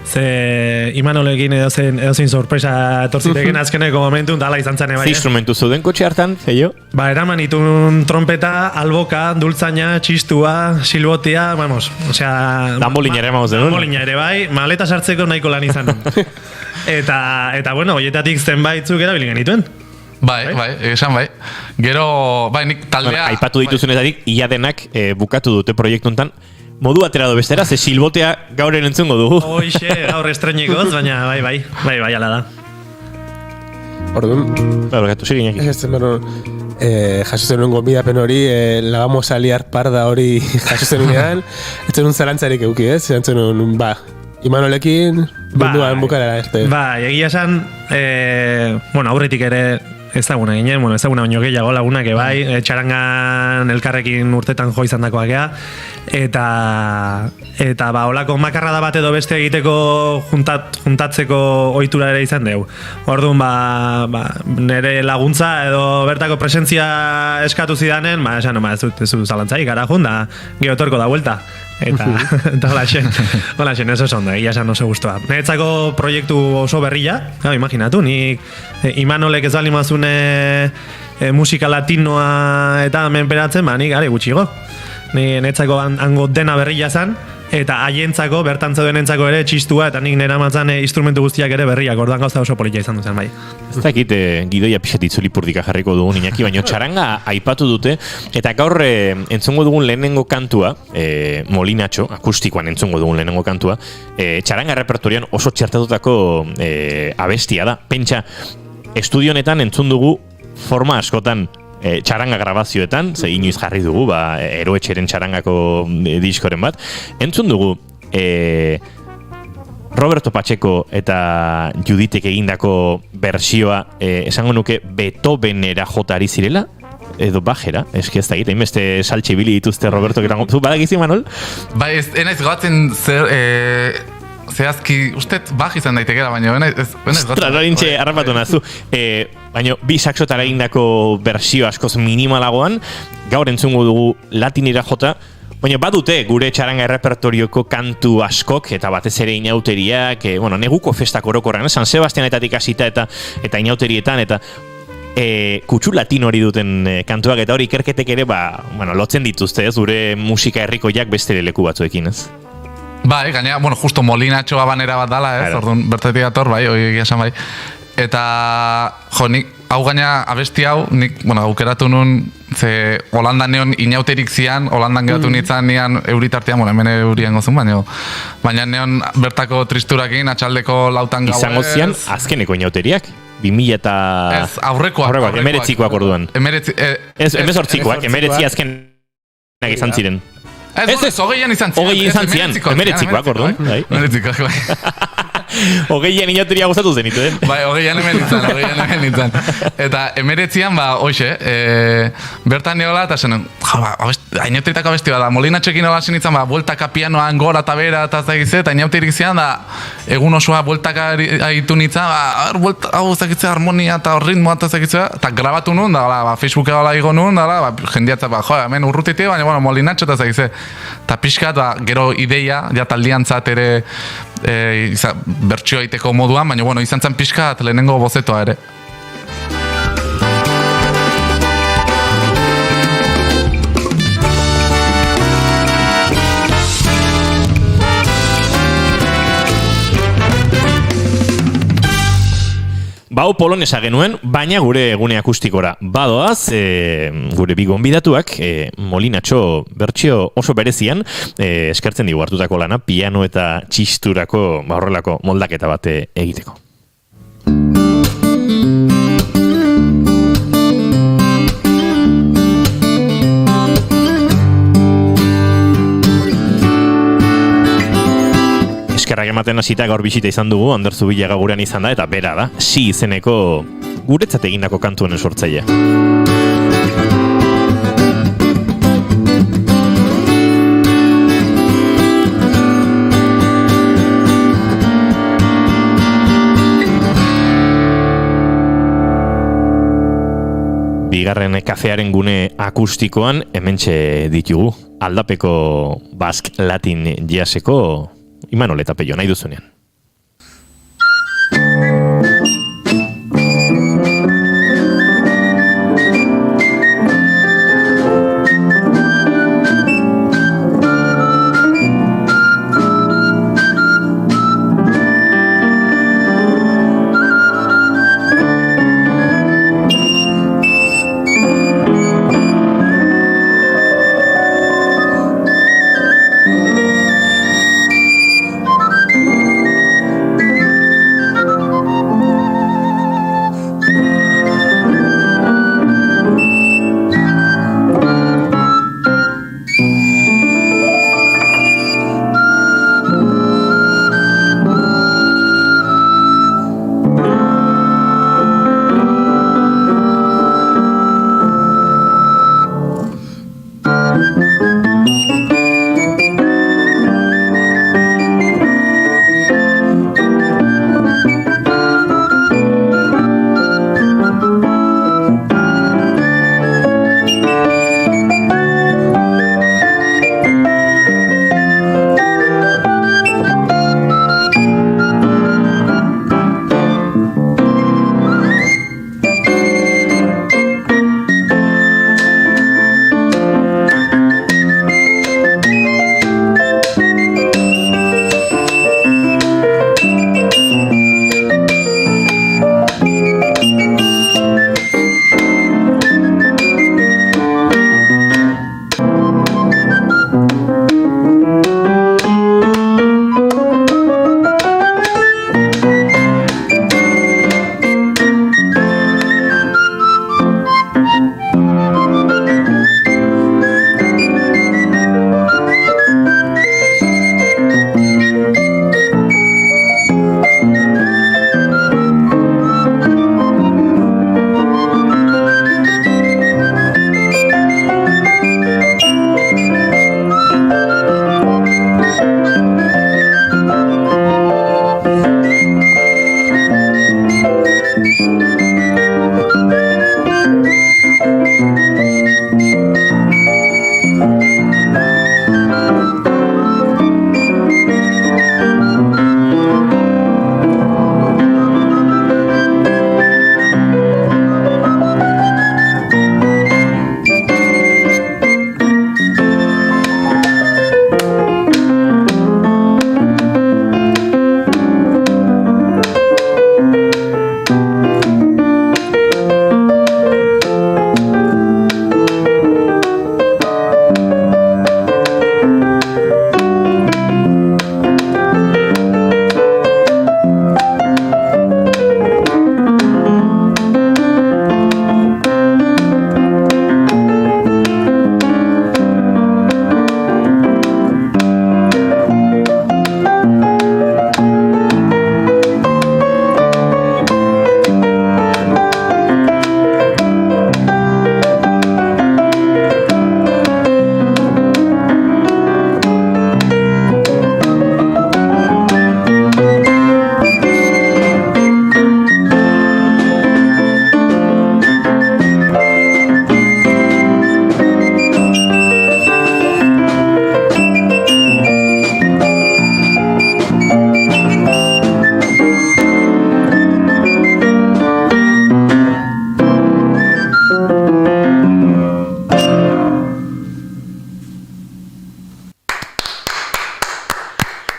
ze Imanolekin edozein sorpresa etorziteken azkeneko momentu, dala izan zen bai. Instrumentu zuden kotxe hartan, zeio? Eraman itun trompeta, alboka, dultzaina, txistua, silbotia, osea... Dambolina ere mauz denun. Dambolina ere bai, maleta sartzeko nahiko lan izan. Eta horietatik zenbaitzuk erabili genituen. Bai, esan bai. Gero, nik taldea... Aipatu dituzunetarik, ia denak bukatu dute proiektu hontan, modu atera do bestera, ze silbotea gaur entzungo dugu. Hoxe, gaur estreñekoz, baina bai, ala da. Orduan... Gatu, siri Iñaki. Jaso zen nuen gonbidapen hori, la vamos a liar parda hori jaso zen unean, ez zen un zalantzarik euki, ez? Zen un, Imanolekin, munduan bukarara este. Egia esan, aurretik ere ezaguna ginen, ezaguna baino gehiago lagunak bai, txarangan elkarrekin urtetan jo izan dakoak ea, eta holako makarrada bat edo beste egiteko juntatzeko ohitura ere izan dugu. Orduan, nire laguntza edo bertako presentzia eskatu zidanen, esan, ez dut zalantzaik, gara junda, geotorko da vuelta. Eta hola xen, eso son da, ia esan oso guztua. Niretzako proiektu oso berria, imaginatu, nik Imanolek ez bali mazune musika latinoa eta menperatzen, nik gare gutxigo. Niretzako hango dena berria zen, eta haientzako, bertan zeudenentzako ere txistua, eta nik nera matzan instrumentu guztiak ere berriak, orduan gauza oso politia izan duzen, bai. Ez dakit gidoia pixat itzulipurdika jarriko dugun Iñaki, baina txaranga aipatu dute, eta gaur entzungo dugun lehenengo kantua, Molinatxo, akustikoan entzungo dugun lehenengo kantua, txaranga repertorian oso txertatutako abestia da. Pentsa, estudio honetan entzun dugu forma askotan, txaranga grabazioetan, ze inoiz jarri dugu, eroetxeren txarangako diskoren bat, entzun dugu Roberto Pacheco eta Juditek egindako bersioa, esango nuke Beethovenera jotari zirela, edo bajera, eski ez da egiten, beste saltxe bili dituzte Roberto gerango, zu badakizi Manol? Enaiz goatzen zehazki, ustet baj izan daitekera, baina enaiz Ostra, norintxe harrapatu nazu. Baina bi saxotara egindako bersio askoz minimalagoan, gaur entzungo dugu latinera jota, Baina badute gure txaranga errepertorioko kantu askok, eta batez ere inauteriak, neguko festak orokorran, San Sebastianetatik hasita eta inauterietan, eta kutsu latino hori duten kantuak, eta hori ikerketek ere, lotzen dituzte, ez, gure musika herrikoiak beste leku batzuekin, ez? Bai, gaina, justo Molinatxoa banera bat dala, ez, orduan bertatik dator, bai, hori esan bai. Eta, nik, hau gaina abesti hau, nik, aukeratu nun, ze Holandan neon inauterik zian, Holandan geratu nintzen nian euritartean, hemen eurien gozun, baina neon bertako tristurakin, atxaldeko lautan gau ez. Izango zian, azkeneko inauteriak? 2000 eta... Ez, aurrekoak. Emeretzikoak orduan. Emezortzikoak, emeretzi azkenak izan ziren. Ez, hogeian izan zian. Emeretzikoak orduan. Emeretzikoak, bai. Hogeian inauteria gozatu zen, Bai, hogeian hemen nintzen. Eta emeretzian, hoxe, bertan neola, eta zen, inauteritako abesti bat da, Molinatxekin hola zinitzen, bueltaka pianoan gora eta bera, eta zagize, eta inauterik zian, da, egun osoa bueltaka ahitu nintzen, hau zagitzea, harmonia eta ritmoa eta zagitzea, eta grabatu nun, da, Facebooka hola igo nun, da, jendiatza, hemen urrutitik, baina, Molinatxo eta zagize. Eta pixkat, gero ideia, ja taldiantzat ere bertxioa iteko moduan, baina izan zen pixkat lehenengo bozetoa ere. Bau polonesa genuen, baina gure egune akustikora badoaz, gure bi gonbidatuak, Molinatxo bertsio oso berezian, eskertzen digu hartutako lana, piano eta txisturako horrelako moldaketa bat egiteko. Eskerrak ematen hasita gaur bisita izan dugu, Ander Zubillaga gurean izan da, eta bera da, Si izeneko guretzat egindako kantuen sortzailea. Bigarren kafearen gune akustikoan hementxe ditugu, aldapeko Bask Latin jazzeko Imanol eta Pello, nahi duzunean.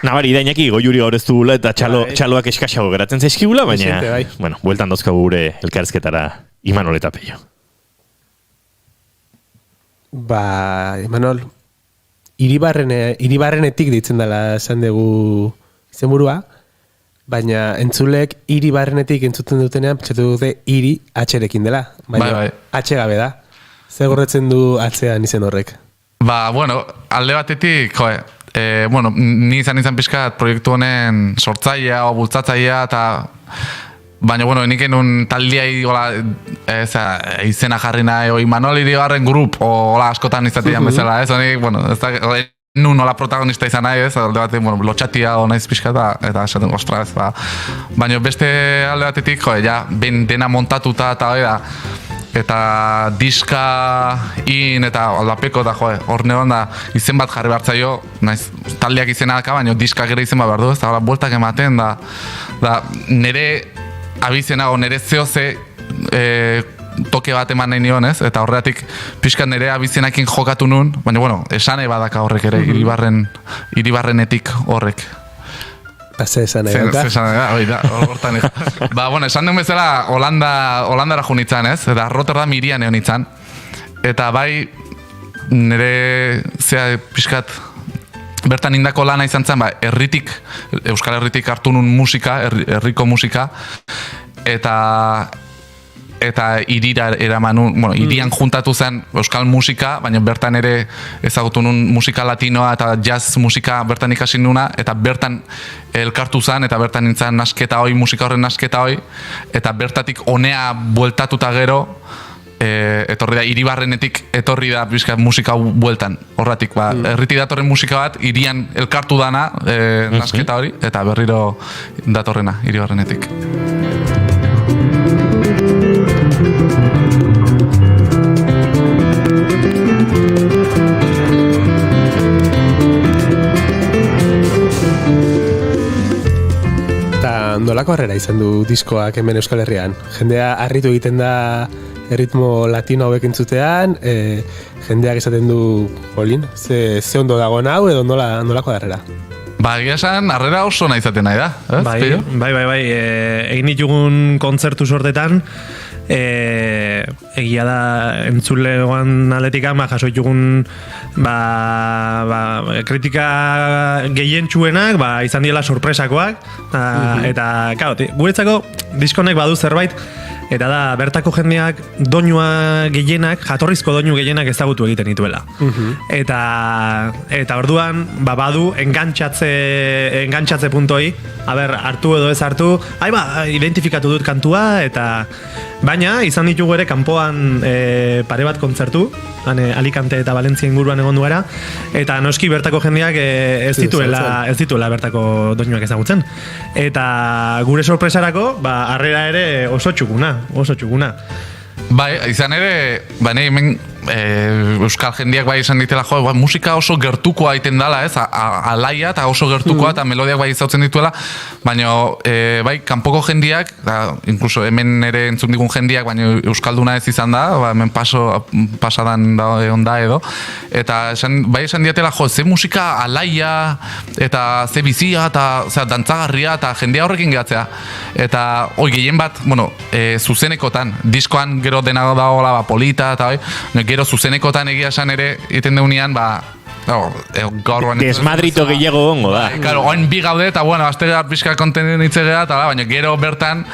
Nabari da Iñaki goiuri gaur ez dugula eta txaloak eskaxago geratzen zaizkigula, baina, bueno, bueltan dauzkagu gure elkarrizketara Imanol eta Peio. Imanol, Iribarrenetik ditzen dela esan dugu izenburua, baina entzulek Iribarrenetik entzuten dutenean pentsatu dute Iri atxerekin dela, baina atxe gabe da. Zer gorretzen du atzean izen horrek? Bueno, alde batetik, ni izan pixkat proiektu honen sortzailea o bultzatzailea eta baina, nik enun taldiai izena jarri nahi Imanol Iribarren grup o askotan izatean bezala, ez nun nola protagonista izan nahi, ez, alde batetik, lotxatia o naiz pixka eta esaten, ostra, ez, baina beste alde batetik, ben dena montatuta eta diska eta aldapeko eta hor neon da izen bat jarri behartzaio, naiz taldeak izena daka, baina diskak ere izen bat behar du, ez da bueltak ematen da nire abizena o nire zehoze toke bat eman nahi nion, ez? Eta horretik pixkat nire abizenakin jokatu nun, baina, esane badaka horrek ere, Iribarrenetik horrek. Ze esan nahi da? Hortan esan duen bezala Holandara jo nintzen, ez? Eta Rotterdam irian egon nintzen. Eta bai, nire zea pixkat bertan indako lana izan zen, Euskal Herritik hartu nun musika, herriko musika, eta irira eraman nun, irian juntatu zen euskal musika, baina bertan ere ezagutu nun musika latinoa eta jazz musika bertan ikasi nuna, eta bertan elkartu zen, eta bertan nintzen nasketa hoi, musika horren nasketa hoi, eta bertatik honea bueltatuta gero, etorri da, Iribarrenetik etorri da bizka musika bueltan, horretik, herriti datorren musika bat, irian elkartu dana, nasketa hori, eta berriro datorrena, Iribarrenetik. Nolako harrera izan du diskoak hemen Euskal Herrian? Jendea harritu egiten da erritmo latino hauek entzutean, jendeak esaten du, ze ondo dagoen hau edo nolako harrera? Egia esan, harrera oso nahi izaten nahi da. Bai. Egin ditugun kontzertu sortetan, egia da entzulegoan aldetik jaso ditugun kritika gehientsuenak izan diela sorpresakoak, eta guretzako diskonek badu zerbait, eta da bertako jendeak doinua gehienak, jatorrizko doinu gehienak ezagutu egiten dituela. Eta orduan badu engantxatze puntoi, hartu edo ez hartu, identifikatu dut kantua, eta baina izan ditugu ere kanpoan pare bat kontzertu, Alicante eta Valentzia inguruan egon duera, eta noski bertako jendeak ez dituela bertako doinuak ezagutzen. Eta gure sorpresarako, harrera ere oso txukuna. Izan ere, hemen euskal jendeak izan ditela, musika oso gertukoa egiten dela, ez? Alaia eta oso gertukoa eta melodiak izautzen dituela, baina kanpoko jendeak, inkluso hemen ere entzun digun jendeak, baina euskalduna ez izan da, hemen pasadan onda edo, eta esan diatela, ze musika alaia eta ze bizia eta dantzagarria eta jendea horrekin gehatzea. Eta gehien bat, zuzenekotan, diskoan gero denago dagoela polita eta gero zuzenekotan egia esan ere egiten deunean, desmadrito gehiago gongo da. Oin bi gaude eta aste gara pixka kontenidu nitzegea, baina gero bertan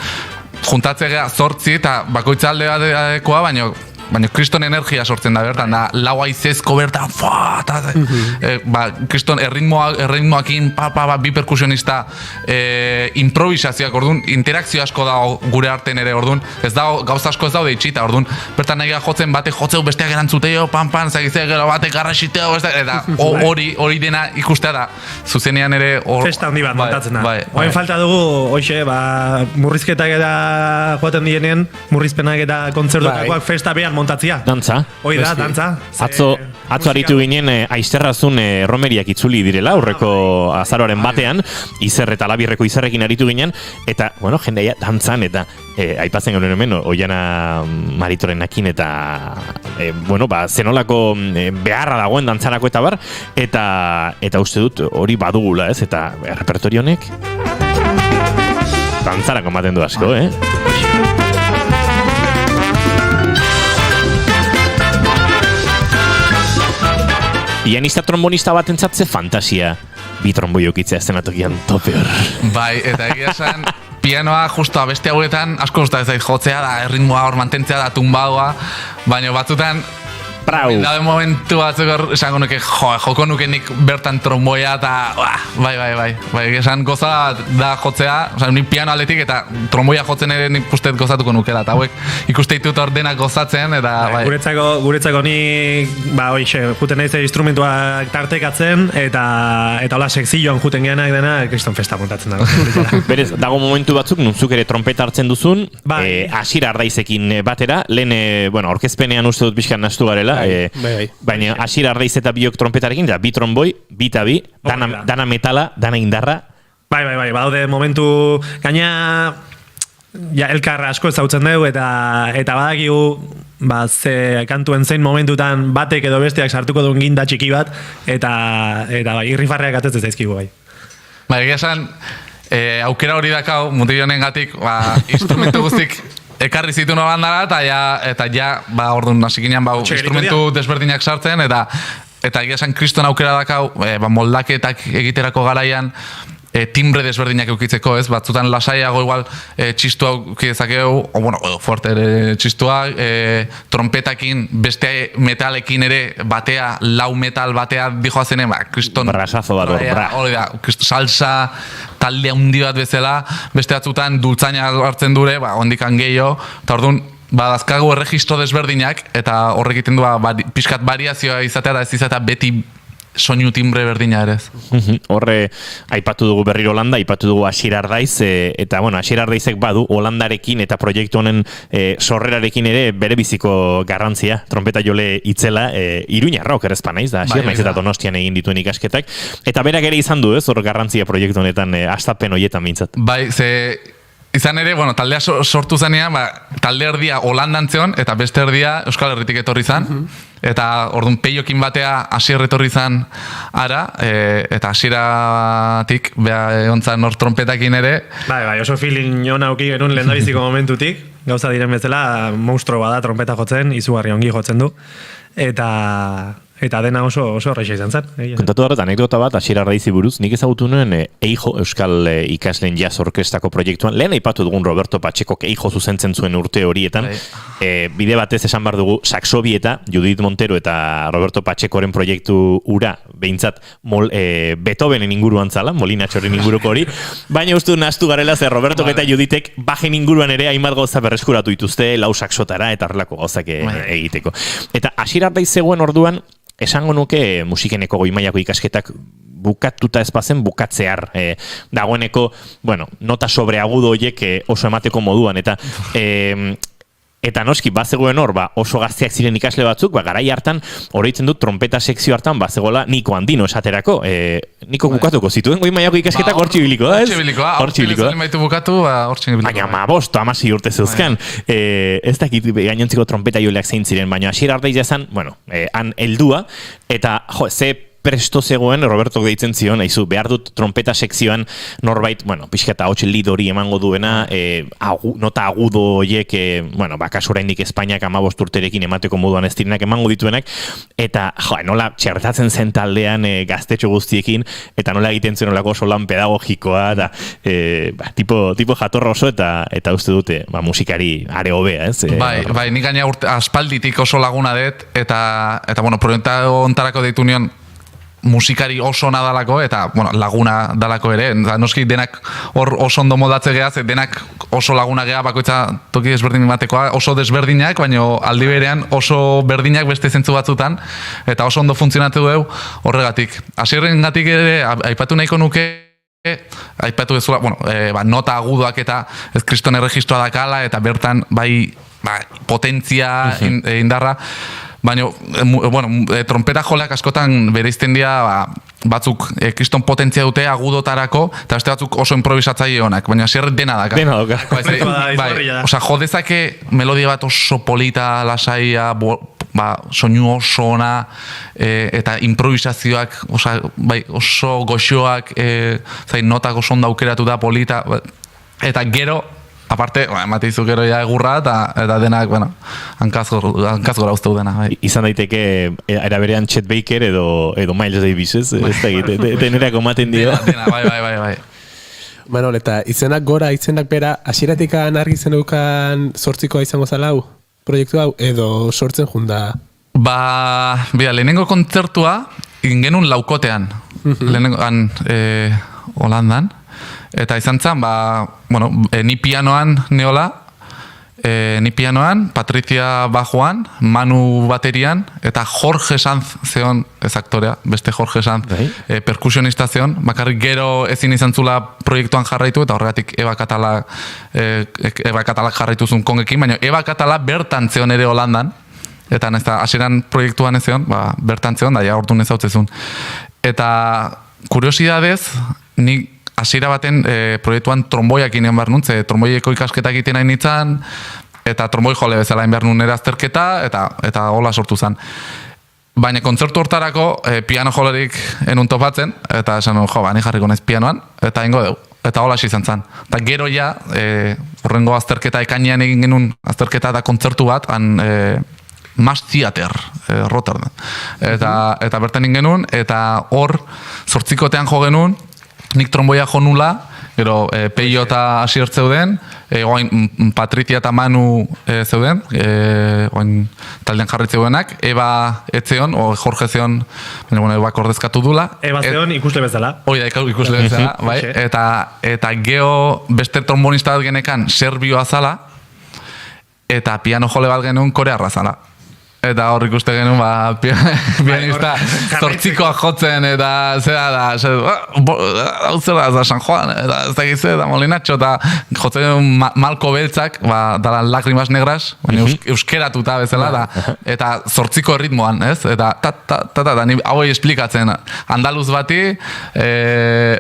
juntatzegea 8 eta bakoitza alde batekoa, baina kriston energia sortzen da bertan, da lau aizezko bertan, kriston erritmoakin, bi perkusionista, improvisazioak, orduan, interakzio asko da gure artean ere, orduan, ez da, gauza asko ez daude itxita, orduan, bertan nahi jotzen, bate jotzeu besteak erantzuteo, pan, zagizea gero, bate garrasiteo, eta hori dena ikustea da, zuzenean ere... Festa handi bat montatzen da. Oain falta dugu, murrizketak eta joaten dienean, murrizpenak eta kontzertuak festa behan montatzia. Dantza. Hoi da, dantza. Atzo, atzo aritu ginen Aisterrazun romeriak itzuli direla, aurreko azaroaren batean, Izer eta Labirreko Izerrekin aritu ginen, eta, bueno, jendeia dantzan, eta aipatzen genuen hemen, Oiana Maritorenakin, eta, bueno, zenolako beharra dagoen dantzarako eta bar, eta uste dut hori badugula, ez? Eta repertorio honek dantzarako ematen du asko, Pianista trombonista bat entzatze fantasia bi tromboi okitzea eszenatokian tope hor. Bai, eta egia esan, pianoa justo abeste hauetan asko gusta ez zait jotzea, da erritmoa hor mantentzea, da tumbadoa, baina batzutan daude momentu batzuk esango nuke, joko nuke nik bertan tromboia eta bai, esan goza da jotzea, nik piano aldetik eta tromboia jotzen ere nik ustez gozatuko nukela, eta hauek ikuste ditut ordenak gozatzen, eta bai. Guretzako nik, juten naiz instrumentuak tartekatzen, eta hola sekzioan juten geanak dena, kriston festa montatzen dago. Berez, dago momentu batzuk, nuntzuk ere trompeta hartzen duzun, Asier Ardaizekin batera, lehen, orkezpenean uste dut pixkan nastu garela, baina Asier Ardaiz eta biok trompetarekin, da bi tromboi, bi eta bi, dana metala, dana indarra. Bai, badaude momentu, gaina elkar asko ezautzen dugu, eta badakigu, ze kantuen zein momentutan batek edo besteak sartuko duen ginda txiki bat, eta irrifarreak atetzen zaizkigu bai. Bai, egia esan, aukera hori dakau, mutil honen gatik, instrumentu guztik ekarri zituen bandara, eta orduan hasikinean instrumentu desberdinak sartzen, eta egia esan kriston aukera dakau, moldaketak egiterako garaian, timbre desberdinak eukitzeko, ez? Batzutan lasaiago igual txistua eukidezakeu, edo fuerte ere txistua, trompetakin, beste metalekin ere batea, lau metal batea dijoazenen, kriston... Brasazo bat hori da, salsa, talde handi bat bezala, beste batzutan dultzaina hartzen dure, ondikan gehiago, eta orduan, dazkagu erregistro desberdinak, eta horrek egiten du, pixkat variazioa izatea, da ez izatea beti soinu timbre berdina ere ez. Horre, aipatu dugu berriro Holanda, aipatu dugu Asier Ardaiz, eta, Asier Ardaizek badu Holandarekin eta proiektu honen sorrerarekin ere bere biziko garrantzia, trompeta jole itzela, Iruñarra okerrezpa naiz, da, Asier naiz eta Donostian egin dituen ikasketak, eta berak ere izan du, ez, hor garrantzia proiektu honetan, astapen horietan mintzat. Bai, izan ere, taldea sortu zenean, talde erdia Holandan zeon, eta beste erdia Euskal Herritik etorri zan, eta orduan peiokin batea Asier etorri zan ara, eta Asieratik, egontzan hor trompetakin ere. Bai, oso feeling ona auki genuen lehendabiziko momentutik, gauza diren bezala, monstruo bada trompeta jotzen, izugarri ongi jotzen du, eta dena oso horreixa izan zen. Kontatu dara, anekdota bat, Asier Ardaizi buruz, nik ezagutu nuen Eijo Euskal ikasleen jazz orkestako proiektuan, lehen aipatu dugun Roberto Pachekok Eijo zuzentzen zuen urte horietan, bide batez esan bar dugu Saxobieta, Judith Montero eta Roberto Pachekoren proiektu ura, behintzat Beethovenen inguruan zala, Molinatxoren inguruko hori, baina uste nahastu garela ze Roberto eta Juditek bajen inguruan ere hainbat gauza berreskuratu dituzte, lau saxotara eta horrelako gauzak egiteko. Eta Asier Ardaiz zegoen orduan, esango nuke musikeneko goi-mailako ikasketak bukatuta ezpazen bukatzear. Dagoeneko, nota sobreagudo horiek oso emateko moduan, eta noski, bazegoen hor, oso gazteak ziren ikasle batzuk, garai hartan, oroitzen dut, trompeta sekzio hartan, bazegoela Niko Andino esaterako. Niko bukatuko zituen goi-mailako ikasketak hortxe biliko da, ez? Hortxe biliko da. Baina, 15 urte zeuzkan. Ez dakit gainontziko trompeta joleak zein ziren, baina Asier Ardaiz jazan, han heldua, eta, ze presto zegoen, Roberto deitzen zion, behar dut trompeta sekzioan norbait, pixka eta hotxe lead hori emango duena, nota agudo horiek, kasu oraindik Espainiak 15 urterekin emateko moduan ez direnak emango dituenak, eta nola txertatzen zen taldean gaztetxo guztiekin, eta nola egiten zen olako oso lan pedagogikoa, eta tipo jatorra oso, eta uste dute, musikari are hobea, ez? Bai, nik gaina aspalditik oso laguna dut, eta proiekta ontarako deitu nion, musikari oso ona dalako eta laguna dalako ere, noski denak hor oso ondo moldatze geha, denak oso laguna geha, bakoitza toki desberdin batekoa, oso desberdinak, baina aldi berean oso berdinak beste zentzu batzutan, eta oso ondo funtzionatu dugu horregatik. Asierren gatik ere, aipatu nahiko nuke, aipatu bezala, nota agudoak eta ez kriston erregistroa dakala, eta bertan potentzia indarra, Baina, trompeta joleak askotan bereizten dira, batzuk kriston potentzia dute agudotarako, eta beste batzuk oso improvisatzaile honak, baina zer dena daka. Dena daka. Osa, jo dezake melodia bat oso polita, lasaia, soinu oso ona, eta improvisazioak oso goxoak, notak oso ondo aukeratu da polita, eta gero, aparte, ematizu gero ja egurra, eta denak, hankaz gora uste dena. Izan daiteke, eraberean Chet Baker edo Miles Davis, ez? Ez da egite, denerako maten dio. Dena, bai. Manol, eta izenak gora, izenak bera, hasieratik argi zenukan 8koa izango zala hau, proiektu hau, edo sortzen junda? Lehenengo kontzertua, ingenun laukotean, lehenengoan Holandan, eta izan zen, ni pianoan neola, ni pianoan, Patricia bajoan, Manu baterian, eta Jorge Sanz zeon, ez aktorea, beste Jorge Sanz, perkusionista zeon, bakarrik gero ezin izan zula proiektuan jarraitu, eta horregatik Eba Katalak jarraitu zuen kongekin, baina Eba Katalak bertan zeon ere Holandan, eta hasieran proiektuan ez zeon, bertan zeon, da ja orduan ez hautzezun. Eta kuriosidadez, ni hasiera baten proiektuan tromboiak inen behar nun, ze tromboieko ikasketak egiten hain nintzen, eta tromboi jole bezala hain behar nun azterketa, eta hola sortu zen. Baina kontzertu hortarako piano jolerik enun topatzen, eta esan nun, ni jarriko naiz pianoan, eta ingo deu. Eta hola izan zen. Eta gero ja, horrengo azterketa ekainean egin genuen azterketa da kontzertu bat, Mass Theater, Rotterdam. Eta bertan ingenuen, eta hor 8kotean jo genuen, nik tromboia jo nula, gero Peio eta Asier zeuden, oain Patricia eta Manu zeuden, oain taldean jarritzeuenak, Eba etzeon, Jorge zeon, Eba ordezkatu dula. Eba zeon ikusle bezala. Oida, ikusle bezala, bai. Eta geho beste trombonista bat genekan Serbioa zala, eta piano jole bat genuen korearra zala. Eta hor ikuste genuen, pianista 8koa jotzen, eta zera da, hau zera da San Juan, eta ez da gizte, eta Molinatxo, eta jotzen genuen Malko Beltzak, dala Lagrimas Negras, baina euskeratuta bezala, eta 8ko ritmoan, ez? Eta ni hauei esplikatzen, andaluz bati,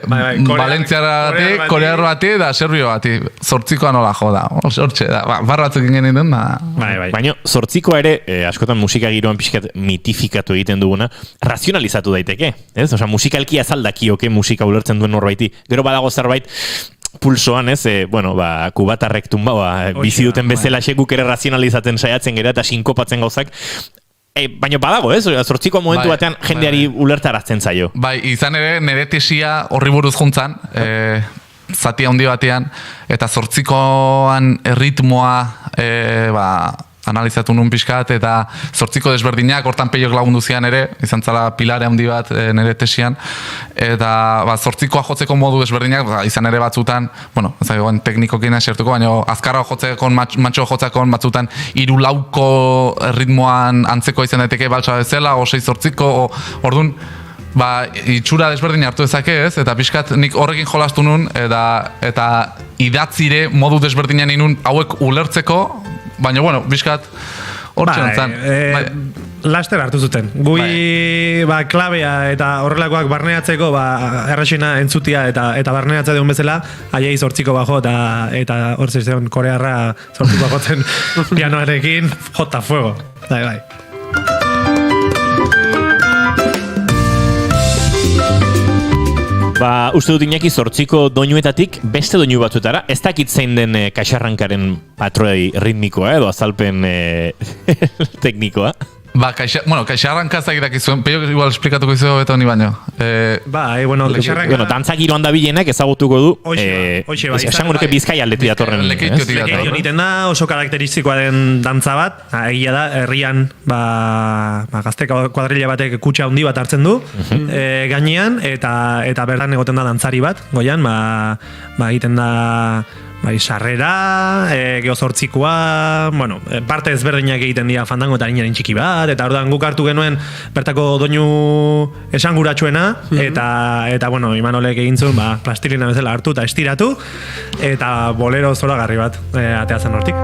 Valentziara bati, korear bati, eta serbio bati, 8koa nola joda, hortxe, barratzuk ingen den, baina 8koa ere, askotan musika giroan pixkat mitifikatu egiten duguna, razionalizatu daiteke, ez? Osa, musikalki azaldakioke musika ulertzen duen norbaiti. Gero badago zerbait, pulsoan, ez? Kubatarrek bizi duten bezala guk ere razionalizatzen saiatzen gera eta sinkopatzen gauzak. Baina badago, ez? 8ko momentu batean jendeari ulertarazten zaio. Bai, izan ere, nire tesia horri buruz juntzan, zati handi batean, eta 8koan erritmoa, analizatu nun pixkat, eta 8ko desberdinak, hortan Peiok lagundu zian ere, izan zala pilare handi bat nire tesian, eta 8koa jotzeko modu desberdinak, izan ere batzutan, teknikokin esertuko, baina azkarra jotzekon, matxo jotzekon, batzutan 3-4ko ritmoan antzeko izan daiteke baltsa bezala, o 6-8ko, orduan, itxura desberdin hartu ezake ez, eta pixkat nik horrekin jolastu nun, eta idatzire modu desberdinan inun hauek ulertzeko, baina, pixkat hortxe nantzan. Laster hartu zuten. Gui klabea eta horrelakoak barneatzeko erraxena entzutia eta barneatzea deun bezala, haiei 8ko bajo eta hor zizeon korearra 8ko bajotzen pianoarekin jota fuego. Bai. Uste dut Iñaki 8ko doinuetatik beste doinu batzuetara, ez dakit zein den kaxarrankaren patroi ritmikoa edo azalpen teknikoa. Kaixarranka zagitak izuen, Peio igual esplikatuko izue beto ni baino. Kaixarranka... Dantza giroan da bilenak ezagutuko du, esango nuke Bizkai aldetik datorren. Lekeitio niten da, oso karakteristikoa den dantza bat, egia da, herrian gazte kuadrilla batek kutxa handi bat hartzen du, gainean, eta bertan egoten da dantzari bat, goian, egiten da... sarrera, geho 8koa, parte ezberdinak egiten dira fandango eta harinaren txiki bat, eta orduan guk hartu genuen bertako doinu esanguratsuena, eta Imanolek egin zuen, plastilina bezala hartu eta estiratu, eta bolero zoragarri bat ateatzen hortik.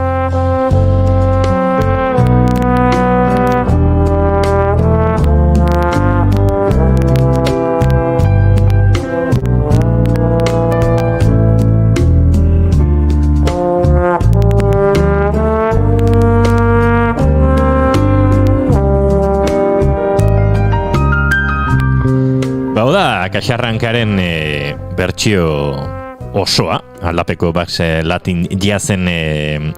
Ba, da, Kaxarrankaren bertsio osoa, aldapeko Bax Latin jazzen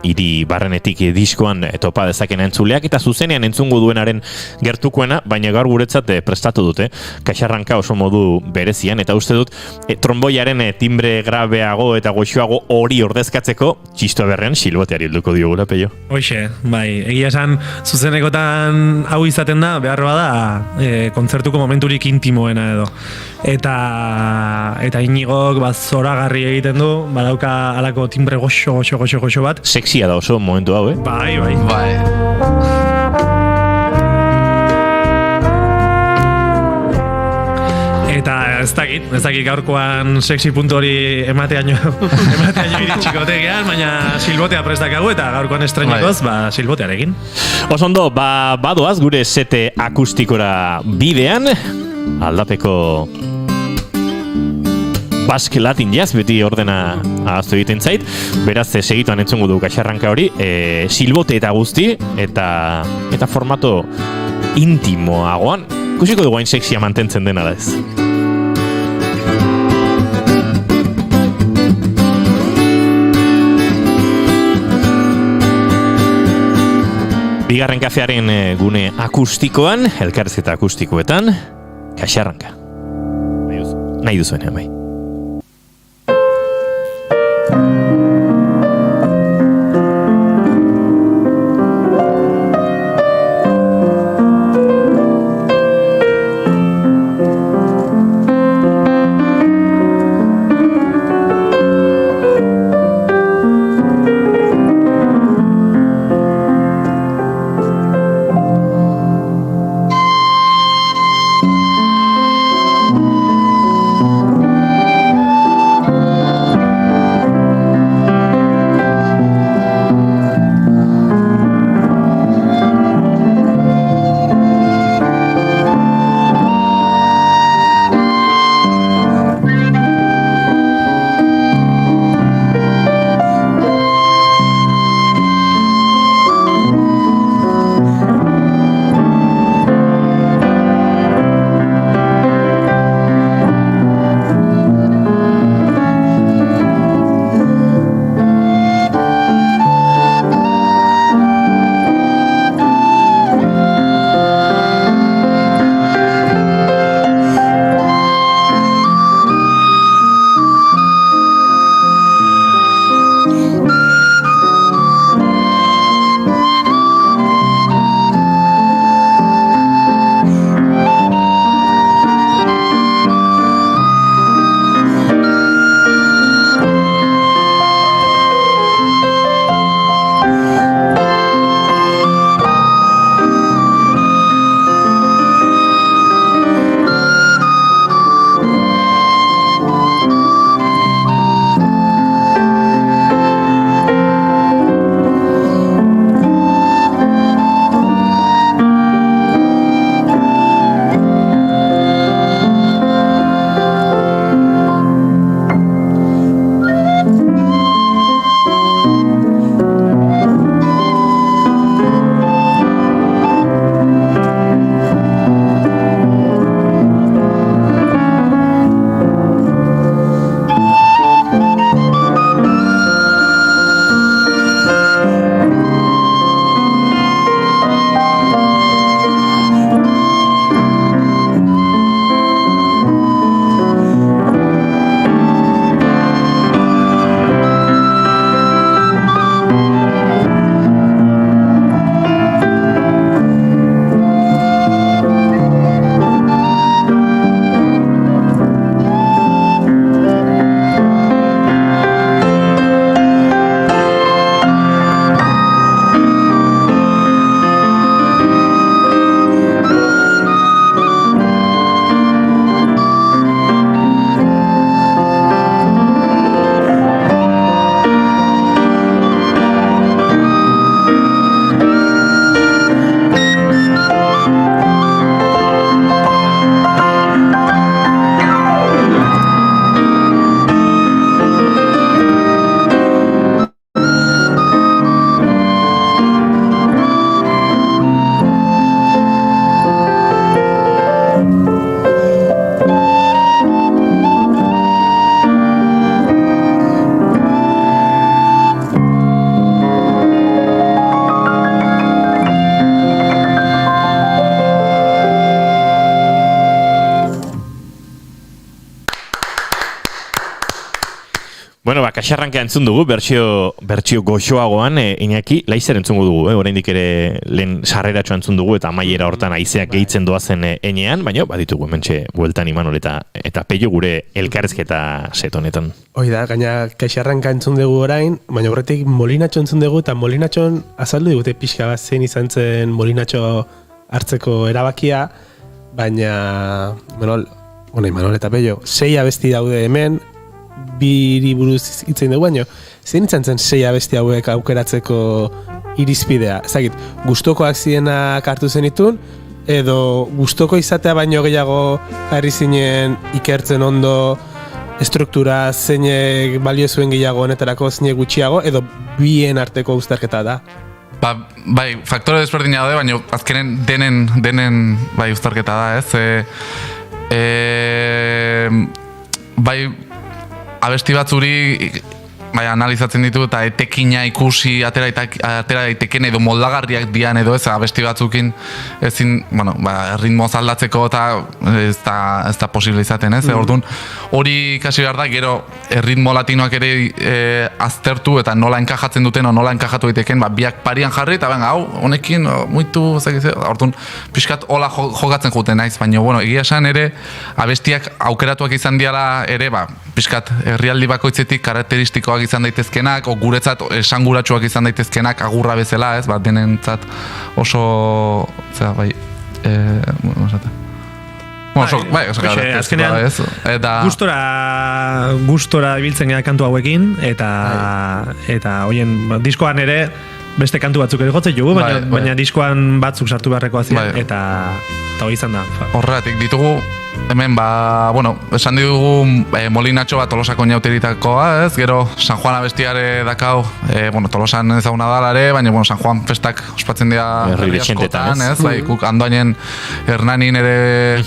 hiri barrenetik diskoan topa dezaken entzuleak, eta zuzenean entzungo duenaren gertukoena, baina gaur guretzat prestatu dute, Kaxarranka oso modu berezian, eta uste dut tromboiaren timbre grabeago eta goxoago hori ordezkatzeko, txisto berrean silboteari helduko diogula, Peio. Hoxe, bai, egia esan zuzenekotan hau izaten da, behar bada, kontzertuko momenturik intimoena edo. Eta Inigok zoragarri egiten du, badauka alako timbre goxo bat. Sexia da oso momentu hau, Bai. Eta ez dakit gaurkoan sexy puntu hori emateaino iritsiko tegean, baina silbotea prestakagu eta gaurkoan estreñikoz, silbotearekin. Osondo, badoaz gure sete akustikora bidean, aldapeko Basque Latin Jazz, beti ordena ahaztu egiten zait, beraz segituan entzungo du Kaxarranka hori, silbote eta guzti, eta formato intimoagoan, kusiko dugu hain sexia mantentzen dena da ez. Bigarren kafearen gune akustikoan, elkarrezketa akustikoetan, Kaxarranka. Nahi duzuenean bai. Bueno, kaxarranka entzun dugu, bertsio goxoagoan, Iñaki, laizer entzungo dugu, oraindik ere lehen sarreratxo entzun dugu, eta amaiera hortan haizeak gehitzen doazen enean, baina baditugu hementxe bueltan Imanol eta Peio gure elkarrezketa setonetan. Hoi da, gaina kaxarranka entzun dugu orain, baina horretik Molinatxo entzun dugu, eta Molinatxon azaldu digute pixka bat zein izan zen Molinatxo hartzeko erabakia, baina Imanol eta Peio, 6 abesti daude hemen, biri buruz hitzein dugu, baino, zein izan zen 6 abesti hauek aukeratzeko irizpidea? Ezagit, gustokoak zienak hartu zenitun, edo gustoko izatea baino gehiago jarri zinen ikertzen ondo estruktura zeinek balio zuen gehiago honetarako zeinek gutxiago, edo bien arteko uztarketa da? Bai, faktore desberdina daude, baina azkenen denen bai uztarketa da, ez? Bai, abesti batzuri bai, analizatzen ditu eta etekina ikusi atera daiteken edo moldagarriak dian edo ez abesti batzukin ezin, ritmoz aldatzeko eta ez da posible izaten, ez? Orduan, hori ikasi behar da, gero ritmo latinoak ere aztertu eta nola enkajatzen duten o nola enkajatu daiteken, biak parian jarri eta hau, honekin, muitu, orduan, pixkat hola jogatzen juten naiz, baina, egia esan ere, abestiak aukeratuak izan diala ere, pixkat herrialdi bakoitzetik karakteristikoak izan daitezkenak, o guretzat esanguratsuak izan daitezkenak agurra bezala, ez, denentzat oso, gustora ibiltzen gara kantu hauekin, eta hoien diskoan ere beste kantu batzuk ere jotzen jugu, baina diskoan batzuk sartu beharrekoa ziren, eta hori izan da. Horregatik ditugu, hemen, esan ditugu Molinatxo bat Tolosako inauteritakoa, ez? Gero San Juan abestiare dakau, Tolosan ezaguna dalare, baina San Juan festak ospatzen dira herri askotan, ez? Kuk Andoainen Hernanin ere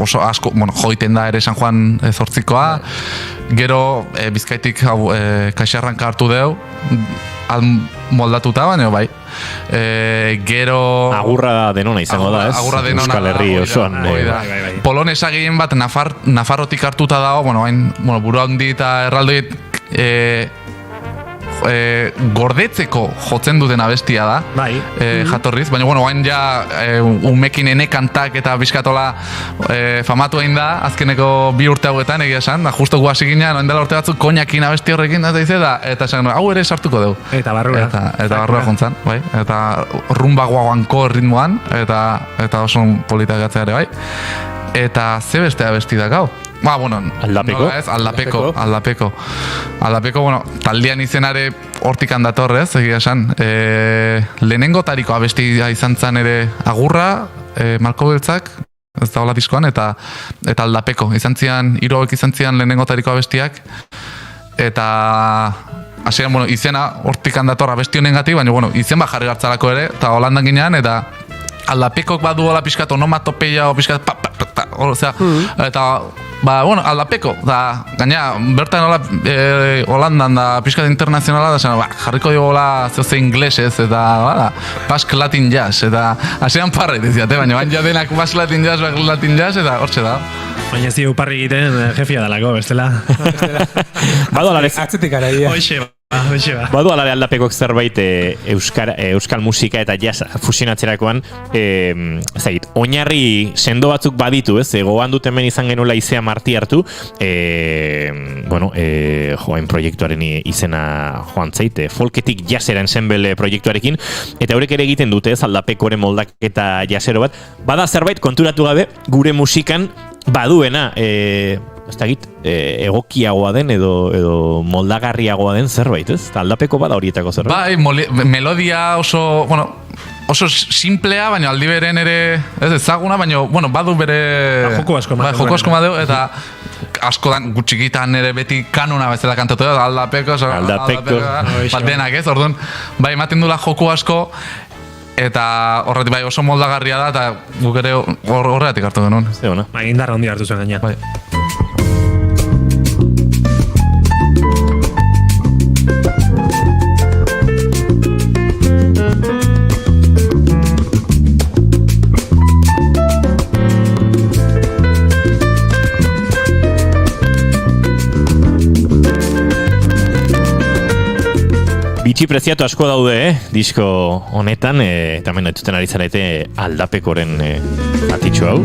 oso asko, joiten da ere San Juan 8koa. Gero Bizkaitik kaxarranka hartu deu, moldatuta, baina bai. Gero... Agurra denona izango da, ez? Agurra denona. Euskal Herri osoan. Polonesa gehien bat Nafarrotik hartuta dago, buru handi eta erraldoi gordetzeko jotzen duten abestia da, jatorriz, baina hain ja umekin enekantak eta bizkatola famatu egin da, azkeneko 2 urte hauetan egia esan, justo gu hasi ginen, oen dela urte batzuk koñakin abesti horrekin, eta esan, hau ere sartuko dugu. Eta barrura. Eta barrura jontzan, bai, eta rumba guaguanko ritmoan, eta oso politak gatzea ere, bai. Eta ze beste abesti da gau? Aldapeko? Aldapeko, taldean izenare hortik handatorrez, egia esan. Lehenengo tariko abestia izan zen ere agurra, Marko Beltzak, ez da hola diskoan, eta Aldapeko. Hiru hauek izan zian lehenengo tariko abestiak, eta hasieran, izena hortik handator abesti honengatik, baina izen bat jarri gartzalako ere, eta holandan ginean, eta Aldapekok badu hola pixkat onomatopeia, pixkat eta Aldapeko, gaina bertan Holandan da pixkat internazionala da, jarriko dugu zehose inglesez eta Basque Latin Jazz, eta hasean parra itiziate, baina baina denak Basque Latin Jazz, eta hortxe da. Baina ez dugu parri egiten jefia dalako, bestela. Badu alarez. Atzetik araia. Badu alare Aldapekok zerbait euskal musika eta jazz fusionatzerakoan, oinarri sendo batzuk baditu, ez? Gogoan dut hemen izan genuela Izea Marti hartu, joain proiektuaren izena joan zait, Folketik jazzera ensemble proiektuarekin, eta horrek ere egiten dute, ez? Aldapekoren moldaketa jazzero bat. Bada zerbait konturatu gabe, gure musikan baduena, egokiagoa den edo moldagarriagoa den zerbait, ez? Aldapeko bada horietako zerbait. Bai, melodia oso simplea, baina aldi beren ere ezaguna, baina badu bere... Joko asko madeu, eta askotan gutxikitan ere beti kanona bezala kantatu da, Aldapeko, bat denak ez, orduan, bai, ematen dula joko asko, eta horretik bai oso moldagarria da, eta guk ere horretik hartu genuen. Bai, indarra handi hartu zuen gaina. Bai. Itxi preziatu asko daude, disko honetan, eta hemen entzuten ari zarete aldapekoren atitxo hau.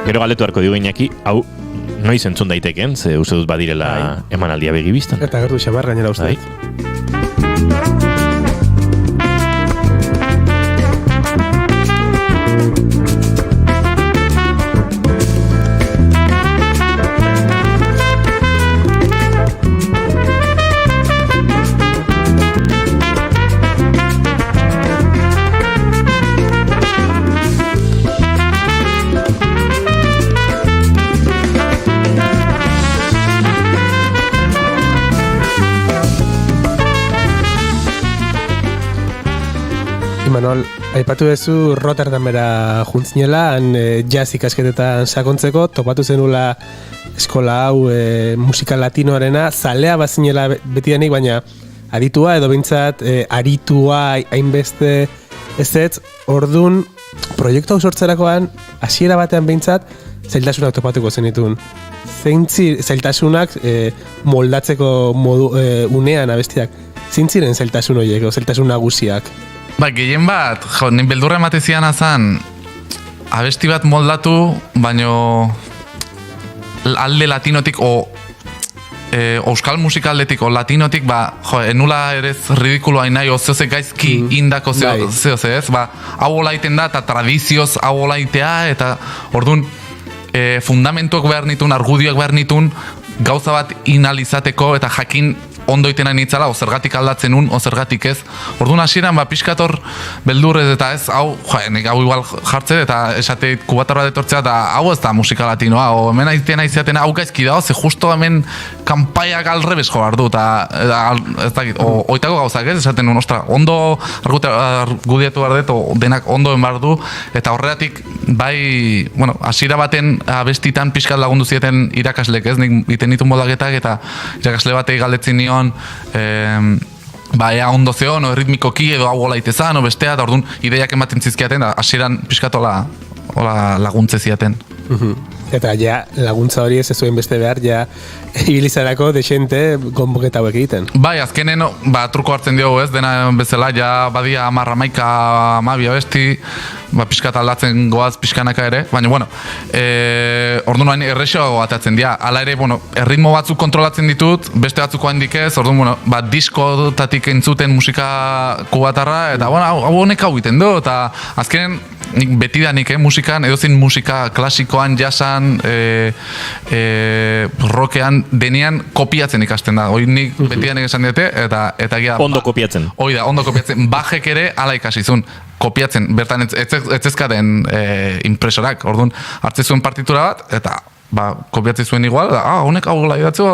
Gero galdetu harko digu Iñaki, hau noiz entzun daiteken, ze uste dut badirela emanaldia begibiztan. Eta gertu xamar gainera uste. Imanol, aipatu duzu Rotterdamera juntzinela, han jazz ikasketetan sakontzeko, topatu zenula eskola hau musika latinoarena, zalea bazinela betidanik, baina aditua edo bintzat aritua hainbeste ez, ordun proiektu hau sortzerakoan, hasiera batean bintzat, zailtasunak topatuko zenitun. Zeintzi zailtasunak moldatzeko unean abestiak, zeintziren zailtasun horiek, zailtasun nagusiak? Bai, gehien bat, nin beldurra ematezian azan, abesti bat moldatu, baino alde latinotik, euskal musikaldetik, o latinotik, enula ere ridikuloa nahi, zeoze gaizki indako zeoze, ez? Hau olaiten da, eta tradizioz hau olaitea, eta orduan, fundamentuak behar nitun, argudioak behar nitun, gauza bat inalizateko, eta jakin ondo itena nitzala, o zergatik aldatzen un, o zergatik ez. Orduan hasieran pixkator beldurrez eta ez, hau igual jartze, eta esateit kubatarra detortzea, eta hau ez da musika latinoa, o hemen aitena izaten hau gaizki da, ze justo hemen kanpaiak alrebes jo behar du, eta ez dakit, oitako gauzak ez, esaten un, ostra, ondo argudiatu behar dut, denak ondoen behar du, eta horregatik, bai, bueno, hasiera baten abestitan pixkat lagundu zieten irakaslek, ez, nik iten ditun moldaketak, eta irakasle batei galdetzen nion, ea ondo zeon, o ritmikoki edo hau olaitezan, o bestea, eta orduan ideiak ematen zizkiaten, da hasieran pixkatola laguntze ziaten. Eta ja, laguntza hori ez zuen beste behar, ja, ibilizarako desente konboketa hauek egiten. Bai, azkenen, truko hartzen diogu ez, dena bezala, ja, badia 10-11 abesti, pixkat aldatzen goaz pixkanaka ere, baina, bueno, orduan errexoago atatzen dira, ala ere, bueno, erritmo batzuk kontrolatzen ditut, beste batzuko handik ez, orduan, bueno, diskotatik entzuten musika kubatarra, eta, bueno, hau honek hau egiten du, eta azkenen, nik betidanik, musikan, edozein musika klasikoan, jasan, rockean, denean kopiatzen ikasten da. Hoi nik betidanik esan diete, eta gira... Ondo kopiatzen. Hoi da, ondo kopiatzen. Bajek ere, ala ikasizun, kopiatzen. Bertan, etzezkaten impresorak. Orduan, hartze zuen partitura bat, eta kopiatzen zuen igual, honek hau gola idatze,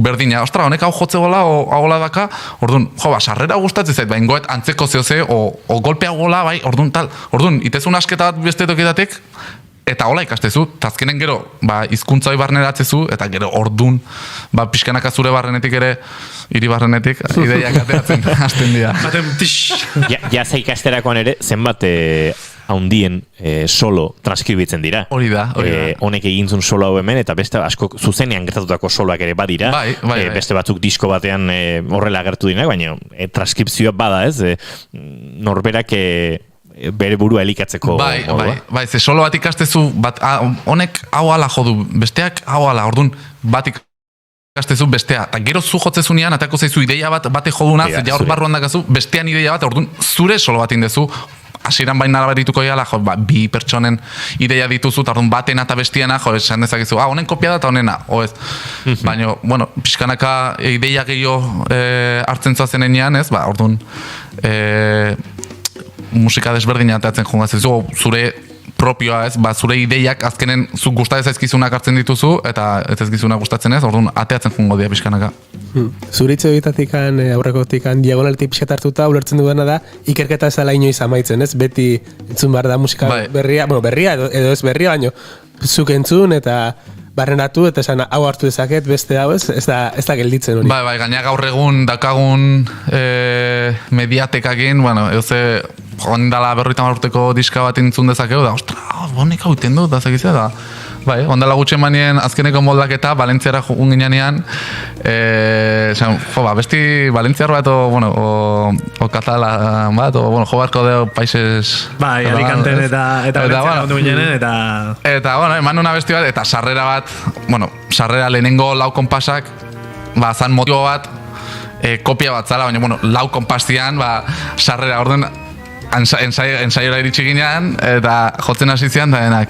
berdina, ostra, honek hau jotze gola, hau gola daka, orduan, sarrera gustatzen zait, ingoet antzeko zehoze, o golpea gola, bai, orduan tal, orduan, itezun asketa bat beste tokietatek, eta hola ikastezu, tazkenen gero, hizkuntza hori barneratzezu, eta gero orduan, pixkanaka zure barrenetik ere, hiri barrenetik, ideiak ateratzen hasten dira. Jaza ikasterakoan ere, zenbat haundien solo transkribitzen dira. Hori da. Honek egintzun solo hau hemen, eta beste asko zuzenean gertatutako soloak ere badira. Beste batzuk disko batean horrela agertu dinak, baina transkripzioa bada ez, norberak bere burua elikatzeko. Bai, ze solo bat ikastezu, honek hau ala jodu, besteak hau ala, orduan bat ikastezu bestea, eta gero zu jotzezunean, atako zaizu ideia bat bate joduna, ze ja hor barruan dakazu, bestean ideia bat, orduan zure solo bat indezu, hasieran baina berituko jala, bi pertsonen ideia dituzu, eta orduan batena eta bestiana, esan dezakizu, honen kopia da eta honena, ez. Baina, bueno, pixkanaka ideia gehiago hartzen zoazen enean, ez, orduan, musika desberdina atatzen jungatzen zu, zure propioa ez, zure ideiak azkenen zuk gusta ezaizkizunak hartzen dituzu, eta ez ezkizunak gustatzen ez, orduan ateatzen jungo dira pixkanaka. Zuritze horitatik aurrekotikan diagonaletik pixat hartuta ulertzen dudana da, ikerketa ez dela inoiz amaitzen, ez? Beti entzun behar da musika berria, bueno, berria edo ez berria, baino zuk entzun eta barrenatu eta esan hau hartu dezaket, beste hau ez da gelditzen hori. Bai, gaina gaur egun dakagun mediatekakin, bueno, euze joan dala 50 urteko diska bat entzun dezakegu, da, ostra, bonek hau iten dut, da zekizia, da. Bai, ondala gutxen manien azkeneko moldaketa, Valentziara jugun ginean, besti Valentziar bat, o Katalan bat, jo barko deo paises... Bai, Alicanten eta Valentziara ondu ginen, eta... Eta, eman una besti bat, eta sarrera bat, sarrera lehenengo lau konpasak, zan motibo bat, kopia bat zala, baina, lau konpastian, sarrera, orden, ensaiora iritsi ginean, eta jotzen hasi zian, da denak,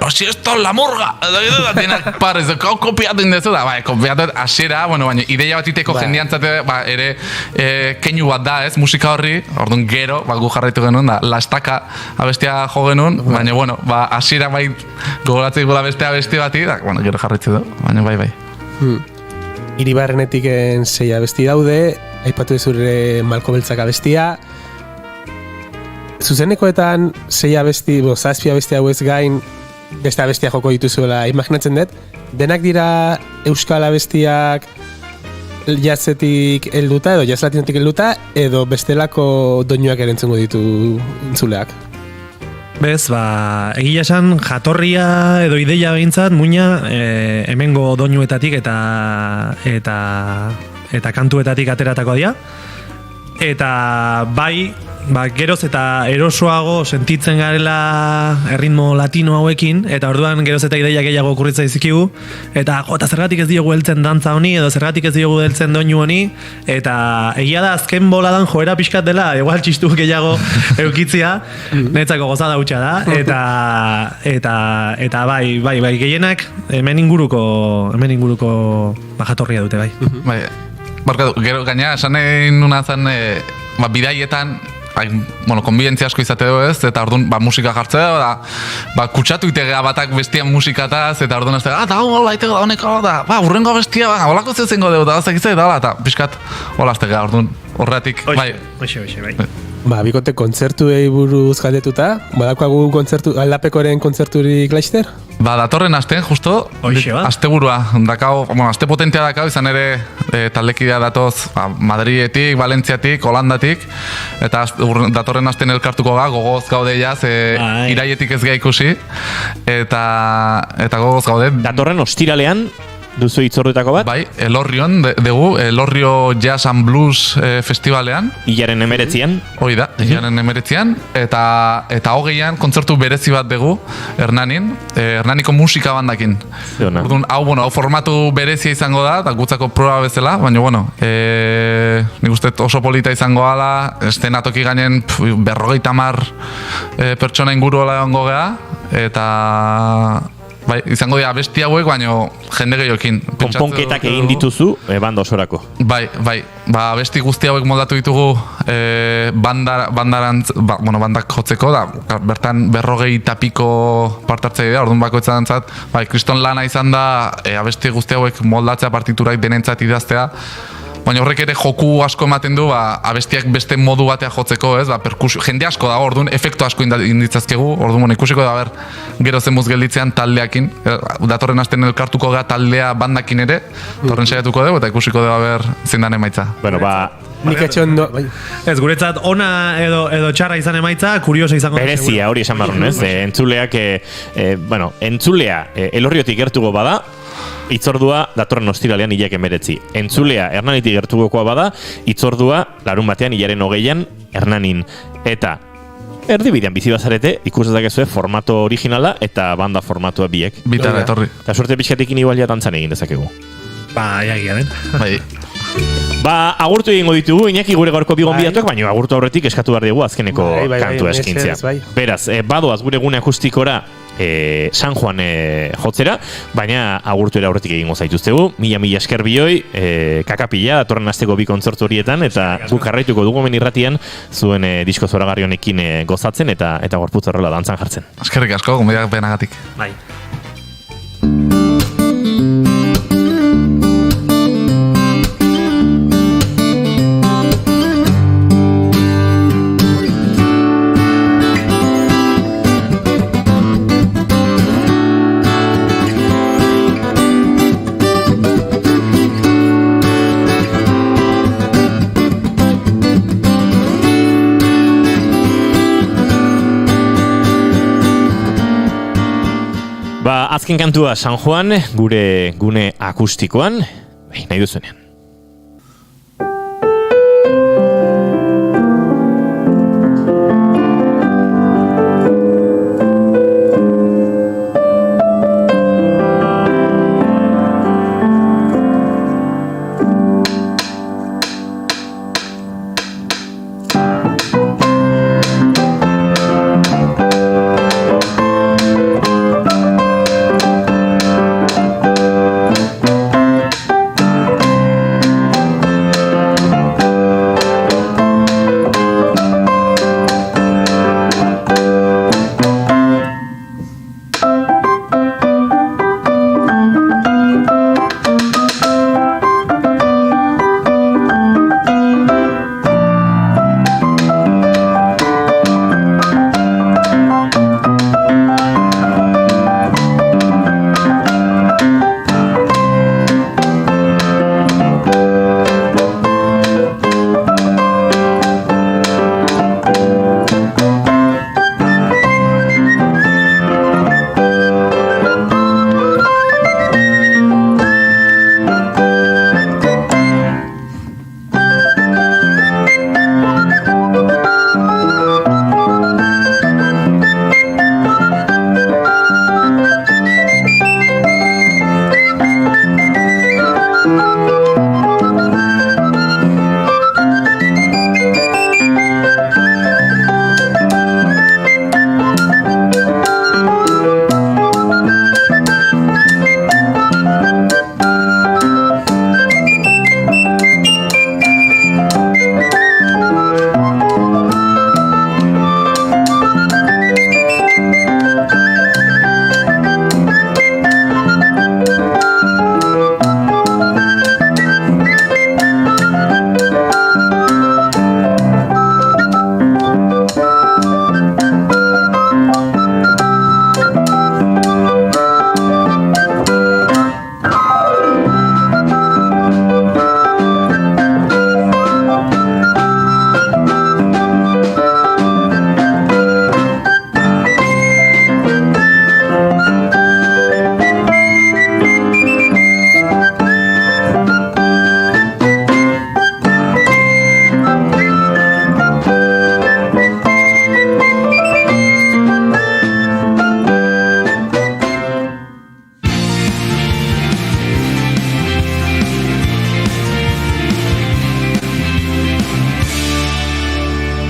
si esto la murga! Eta denak parrez, kopiatu indezu da, kopiatu hasiera, baina ideia bat iteko jendiantzate, ere keinu bat da, ez, musika horri, orduan gero, gu jarraitu genuen, da, La Estaka abestia jo genuen, baina, hasiera bai gogoratzen gula beste abesti bati, da, gero jarraitzu du, baina bai. Iribarrenetik 6 abesti daude, aipatu ezure Malko Beltzak abestia, zuzenekoetan 6 abesti, 7 abesti hauez gain, beste abestia joko dituzuela, imaginatzen dut, denak dira euskal abestiak jazzetik helduta, edo jazz latinotik helduta, edo bestelako doinuak ere entzungo ditu entzuleak. Bez, egia esan jatorria edo ideia behintzat, muina hemengo doinuetatik eta kantuetatik ateratako dira. Eta bai, geroz eta erosoago sentitzen garela erritmo latino hauekin, eta orduan geroz eta ideia gehiago okurritza izkigu, eta zergatik ez diogu heltzen dantza honi, edo zergatik ez diogu heltzen doinu honi, eta egia da azken boladan joera pixkat dela, igual txistu gehiago eukitzia, netzako gozada hutsa da, eta bai, gehienak hemen inguruko jatorria dute, bai. Barkatu, gero gaina, esan egin nuna zen, bidaietan, konbidentzia asko izate du ez, eta orduan musika jartzea, kutsatu itegea batak bestian musikataz, eta orduan ez da, hau, itego da, honeko, urrengo bestia, holako zeuzengo dugu, da, eta pixkat, hola aztegea, orduan, horretik, bai. Bikote kontzertuei buruz galdetuta, badakoagu aldapekoren kontzerturik laister? Datorren astean, justo, asteburua, aste potentea dakau, izan ere taldekidea datoz Madridetik, Valentziatik, Holandatik, eta datorren astean elkartuko gogoz gaude jaz, iraietik ez gai ikusi, eta gogoz gaude. Datorren ostiralean, duzu hitzordetako bat? Bai, Elorrion dugu, Elorrio Jazz and Blues Festivalean. Ilaren 19an. Hoi da, Ilaren 19an. Eta hogeian kontzertu berezi bat dugu, Hernanin. Hernaniko musika bandakin. Orduan, hau formatu berezia izango da, gutzako proba bezala, baina, nik uste oso polita izango gala, estenatoki gainen 50 pertsona inguru egongo gea, eta... Bai, izango dira abesti hauek, baina jende gehiokin. Konponketak egin dituzu banda osorako. Bai, abesti guzti hauek moldatu ditugu bandak jotzeko, bertan 40 tapiko partartzea dira, orduan bakoitzan dantzat, kriston lana izan da abesti guzti hauek moldatzea partiturak denentzat idaztea, baina horrek ere joku asko ematen du, abestiak beste modu batea jotzeko, ez, jende asko dago, orduan, efektu asko inditzazkegu, orduan, ikusiko da, gero zenbuz gelditzean taldeakin, datorren asten elkartuko gara taldea bandakin ere, torren saiatuko dugu, eta ikusiko da, zindan emaitza. Bueno, nik etxondo... Ez, guretzat, ona edo txarra izan emaitza, kurioso izango da. Berezia, hori esan barrun, ez? Entzuleak, entzulea Elorriotik gertuko bada, itzordua datorren ostiralean hilak 19. Entzulea Hernanitik gertukoa bada, itzordua larun batean hilaren 20an Hernanin. Eta erdibidean bizi bazarete, ikus dezakezue formato originala eta banda formatua biek. Bitara etorri. Eta suerte pixkatekin igual ja dantzan egin dezakegu. Egia den. Agurtu egingo ditugu, Iñaki gure gaurko bigon bidatuak, baina agurtu aurretik eskatu behar dugu azkeneko kantua eskintzea. Beraz, badoaz gure gune akustikora San Juan jotzera, baina agurtuera aurretik egingo zaituztegu. Mila esker bioi, kakapila, datorren asteko bi kontzertu horietan, eta guk jarraituko dugu hemen irratian zuen disko zoragarri honekin gozatzen eta gorputz horrela dantzan jartzen. Eskerrik asko, gomediak benagatik. Bai. Azken kantua San Juan, gure gune akustikoan, nahi duzunean.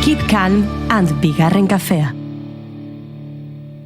Kid Calm and Bigarren Kafea.